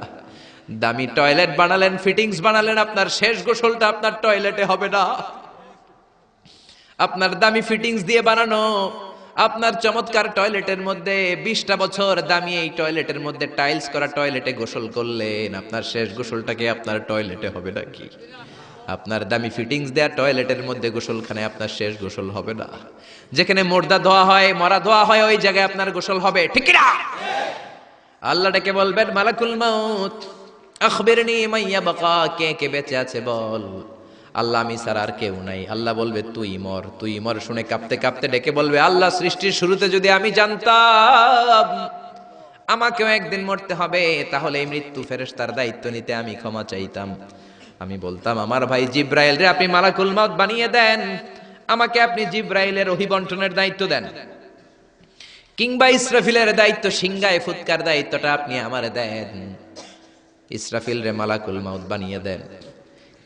দামি টয়লেট বানালেন, ফিটিংস বানালেন, আপনার শেষ গোসলটা আপনার টয়লেটে হবে না। আপনার দামি ফিটিংস দিয়ে বানানো আপনার চমৎকার টয়লেটের মধ্যে 20টা বছর দামি এই টয়লেটের মধ্যে টাইলস করা টয়লেটে গোসল করলেন, আপনার শেষ গোসলটাকে আপনার টয়লেটে হবে নাকি? আপনার দামি ফিটিংস দেয়া টয়লেটের মধ্যে গোসলখানায় আপনার শেষ গোসল হবে না। যেখানে মুর্দা ধোয়া হয়, মরা ধোয়া হয়, ওই জায়গায় আপনার গোসল হবে, ঠিক কি না? আল্লাহ ডেকে বলবেন, মালাকুল মাউত আখবিরনি মাইয়া বাকা, কে কে বেঁচে আছে বল। আল্লাহ, আমি ছাড়া আর কেউ নাই। আল্লাহ বলবে, তুই মর, তুই মর। শুনে কাঁপতে কাঁপতে ডেকে বলবে, আল্লাহ, সৃষ্টির শুরুতে যদি আমি জানতাম আমাকেও একদিন মরতে হবে, তাহলে এই মৃত্যু ফেরেশতার দায়িত্ব নিতে আমি ক্ষমা চাইতাম। আমি বলতাম, আমার ভাই জিব্রাইল রে আপনি মালাকুল মাউত বানিয়ে দেন, আমাকে আপনি জিব্রাইলের ওহী বন্টনের দায়িত্ব দেন, কিংবা ইসরাফিলের দায়িত্ব, সিংহায় ফুৎকার দায়িত্বটা আপনি আমারে দেন। ইসরাফিল রে মালাকুল মাউত বানিয়ে দেন,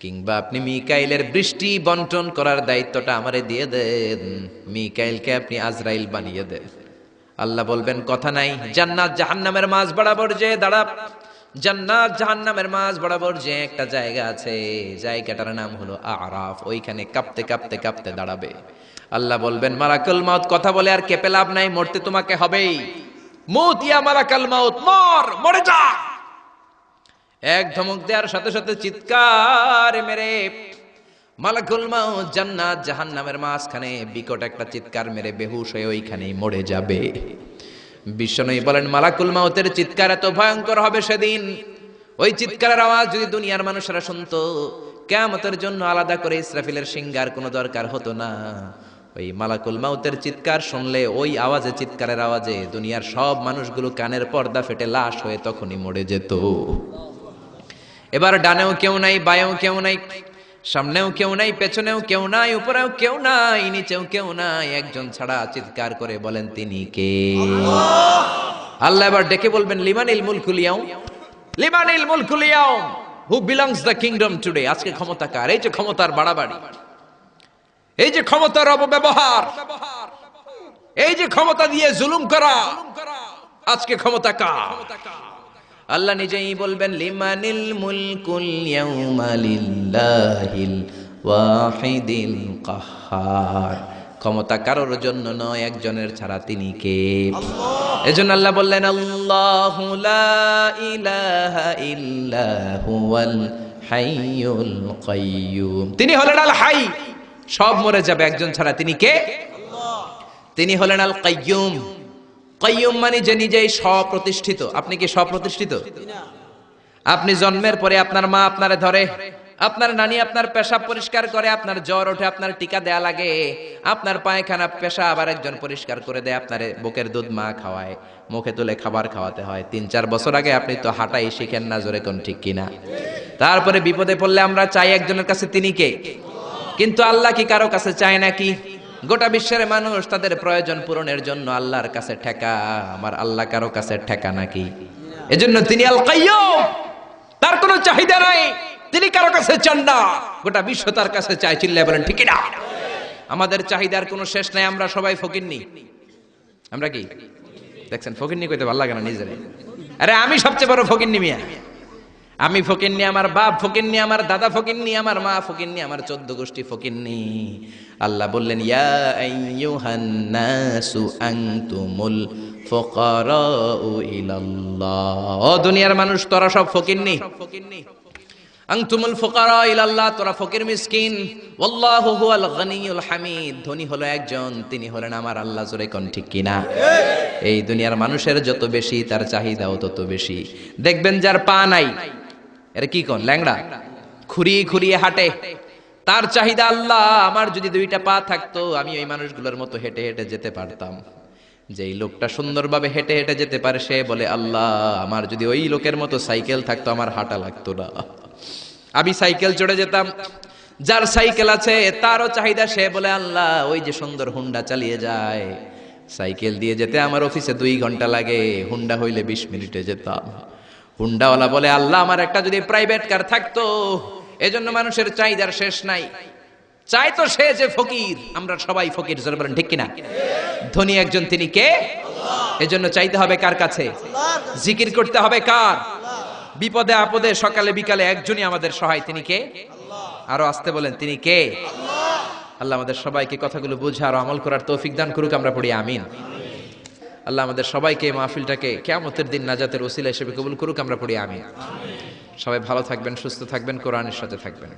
কিংবা আপনি মিকাইলের বৃষ্টি বন্টন করার দায়িত্বটা আমারে দিয়ে দেন, মিকাইলকে আপনি আজরাইল বানিয়ে দেন। আল্লাহ বলবেন, কথা নাই, জান্নাত জাহান্নামের মাঝ বরাবর যে দাঁড়া। জান্নাত জাহান্নামের মাঝ বরাবর যে একটা জায়গা আছে, জায়গাটার নাম হলো আরাফ। ওইখানে কাঁপতে কাঁপতে কাঁপতে দাঁড়াবে। আল্লাহ বলবেন, মালাকুল মাউত কথা বলে আর কেঁপে লাভ নাই, মরতে তোমাকে হবেই। মুত ইয়া মালাকুল মাউত, মর, মরে যা। এক ধমক দেওয়ার সাথে সাথে চিৎকার মেরে মালাকুল মাউত জান্নাত জাহান্নামের মাঝখানে বিকট একটা চিৎকার মেরে বেহুশ হয়ে ওইখানেই মরে যাবে। বিশ্বনবী বলেন, মালাকুল মাউতের চিৎকার এত ভয়ঙ্কর হবে সেদিন, ওই চিৎকারের আওয়াজ যদি দুনিয়ার মানুষেরা শুনতো, কিয়ামতের জন্য আলাদা করে ইসরাফিলের সিংহার কোনো দরকার হতো না। ওই মালাকুল মাউতের চিৎকার শুনলে, ওই আওয়াজে, চিৎকারের আওয়াজে দুনিয়ার সব মানুষগুলো কানের পর্দা ফেটে লাশ হয়ে তখনই মরে যেত। এবার ডানেও কেউ নাই, বাঁয়েও কেউ নাই, সামনেও কেউ নাই, পেছনেও কেউ নাই, উপরেও কেউ নাই, নিচেও কেউ নাই, একজন ছাড়া। চিৎকার করে বলেন, তিনি কে? আল্লাহ এবার ডেকে বলবেন, লিমানিল মুলকুল ইয়াউম, লিমানিল মুলকুল ইয়াউম, who belongs the kingdom today. আজকে ক্ষমতা কার? এই যে ক্ষমতার বাড়াবাড়ি, এই যে ক্ষমতার অপব্যবহার, এই যে ক্ষমতা দিয়ে জুলুম করা, আজকে ক্ষমতা কার? আল্লাহ নিজেই বলবেন, লিমানিল মুলকুল ইয়াউমা লিল্লাহিল ওয়াহিদিল কাহ্হার। ক্ষমতা কারোর জন্য নয়, একজনের ছাড়া, তিনি কে? এজন্য আল্লাহ বললেন, আল্লাহু লা ইলাহা ইল্লা হুয়াল হাইয়ুল কাইয়্যুম। তিনি হলেন আল হাই, সব মরে যাবে, একজন ছাড়া, তিনি কে? তিনি হলেন আল কাইয়্যুম। কাইয়্যুম মানে যে নিজেই স্বপ্রতিষ্ঠিত। আপনি কি স্বপ্রতিষ্ঠিত? আপনি জন্মের পরে আপনার মা আপনারে ধরে, আপনার নানি আপনার পেশাব পরিষ্কার করে, আপনার জ্বর ওঠে আপনার টিকা দেয়া লাগে, আপনার পায়খানা পেশাব আবার একজন পরিষ্কার করে দেয়, আপনার বুকের দুধ মা খাওয়ায়, মুখে তুলে খাবার খাওয়াতে হয়। 3-4 বছর আগে আপনি তো হাঁটাই শিখেন না, জোরে কোন ঠিক কিনা? তারপরে বিপদে পড়লে আমরা চাই একজনের কাছে, তিনি কে? কিন্তু আল্লাহ কি কারো কাছে চায় নাকি? গোটা বিশ্বের মানুষ তাদের প্রয়োজন পূরণের জন্য আল্লাহর কাছে ঠেকা। আমার আল্লাহ কারো কাছে ঠেকা নাকি? এজন্য তিনি আল কাইয়্যুম, তার কোনো চাহিদা নাই, তিনি কারো কাছে চান না, গোটা বিশ্ব তার কাছে চায়। চিল্লায় বলেন ঠিক না? আমাদের চাহিদার কোনো শেষ নাই, আমরা সবাই ফকিন্নি। আমরা কি দেখছেন? ফকিন্নি কইতে ভালো লাগে না নিজেরে। আরে আমি সবচেয়ে বড় ফকিন্নি মিয়া। আমি ফকিন্নি, আমার বাপ ফকিন্নি, আমার দাদা ফকিন্নি, আমার মা ফকিন্নি, আমার 14 গোষ্ঠী ফকিন্নি। আল্লাহ বললেন, ইয়া আইয়ুহান নাসু আনতুমুল ফুকারাউ ইলাল্লাহ। ও দুনিয়ার মানুষ, তোরা সব ফকিন্নি। আনতুমুল ফুকারা ইলাল্লাহ, তোরা ফকির মিসকিন। ওয়াল্লাহু হুয়াল গনিয়ুল হামিদ, ধনী হলো একজন, তিনি হলেন আমার আল্লাহ। জোরে কোন ঠিক কিনা? এই দুনিয়ার মানুষের যত বেশি তার চাহিদাও তত বেশি। দেখবেন যার পা নাই, এর কি কোন ল্যাংড়া, খুঁড়িয়ে খুঁড়িয়ে হাঁটে, তার চাহিদা আল্লাহ, আমার যদি 2টা পা থাকতো আমি ওই মানুষগুলোর মতো হেঁটে হেঁটে যেতে পারতাম। যেই লোকটা সুন্দরভাবে হেঁটে হেঁটে যেতে পারে সে বলে, আল্লাহ আমার যদি ওই লোকের মতো সাইকেল থাকতো আমার হাঁটা লাগতো না, আমি সাইকেল চড়ে যেতাম। যার সাইকেল আছে তারও চাহিদা, সে বলে, আল্লাহ ওই যে সুন্দর হুন্ডা চালিয়ে যায়, সাইকেল দিয়ে যেতে আমার অফিসে 2 ঘন্টা লাগে, হুন্ডা হইলে 20 মিনিটে যেতাম। হুন্ডাওয়ালা বলে, আল্লাহ আমার একটা যদি প্রাইভেট কার থাকতো। এজন্য মানুষের চাহিদার শেষ নাই। চাই তো সে যে ফকির, আমরা সবাই ফকির, জোরে বলেন ঠিক কিনা? ধনী একজন, তিনি কে? এজন্য চাইতে হবে কার কাছে? জিকির করতে হবে কার? বিপদে আপদে সকালে বিকালে একজনই আমাদের সহায়, তিনি কে? আরো আসতে বলেন, তিনি কে? আল্লাহ আমাদের সবাইকে কথাগুলো বুঝার আমল করার তৌফিক দান করুক, আমরা পড়ি আমিন। আল্লাহ আমাদের সবাইকে এই মাহফিলটাকে কিয়ামতের দিন নাজাতের ওসিলা হিসেবে কবুল করুক, আমরা পড়ি আমিন। সবাই ভালো থাকবেন, সুস্থ থাকবেন, কোরআনের সাথে থাকবেন।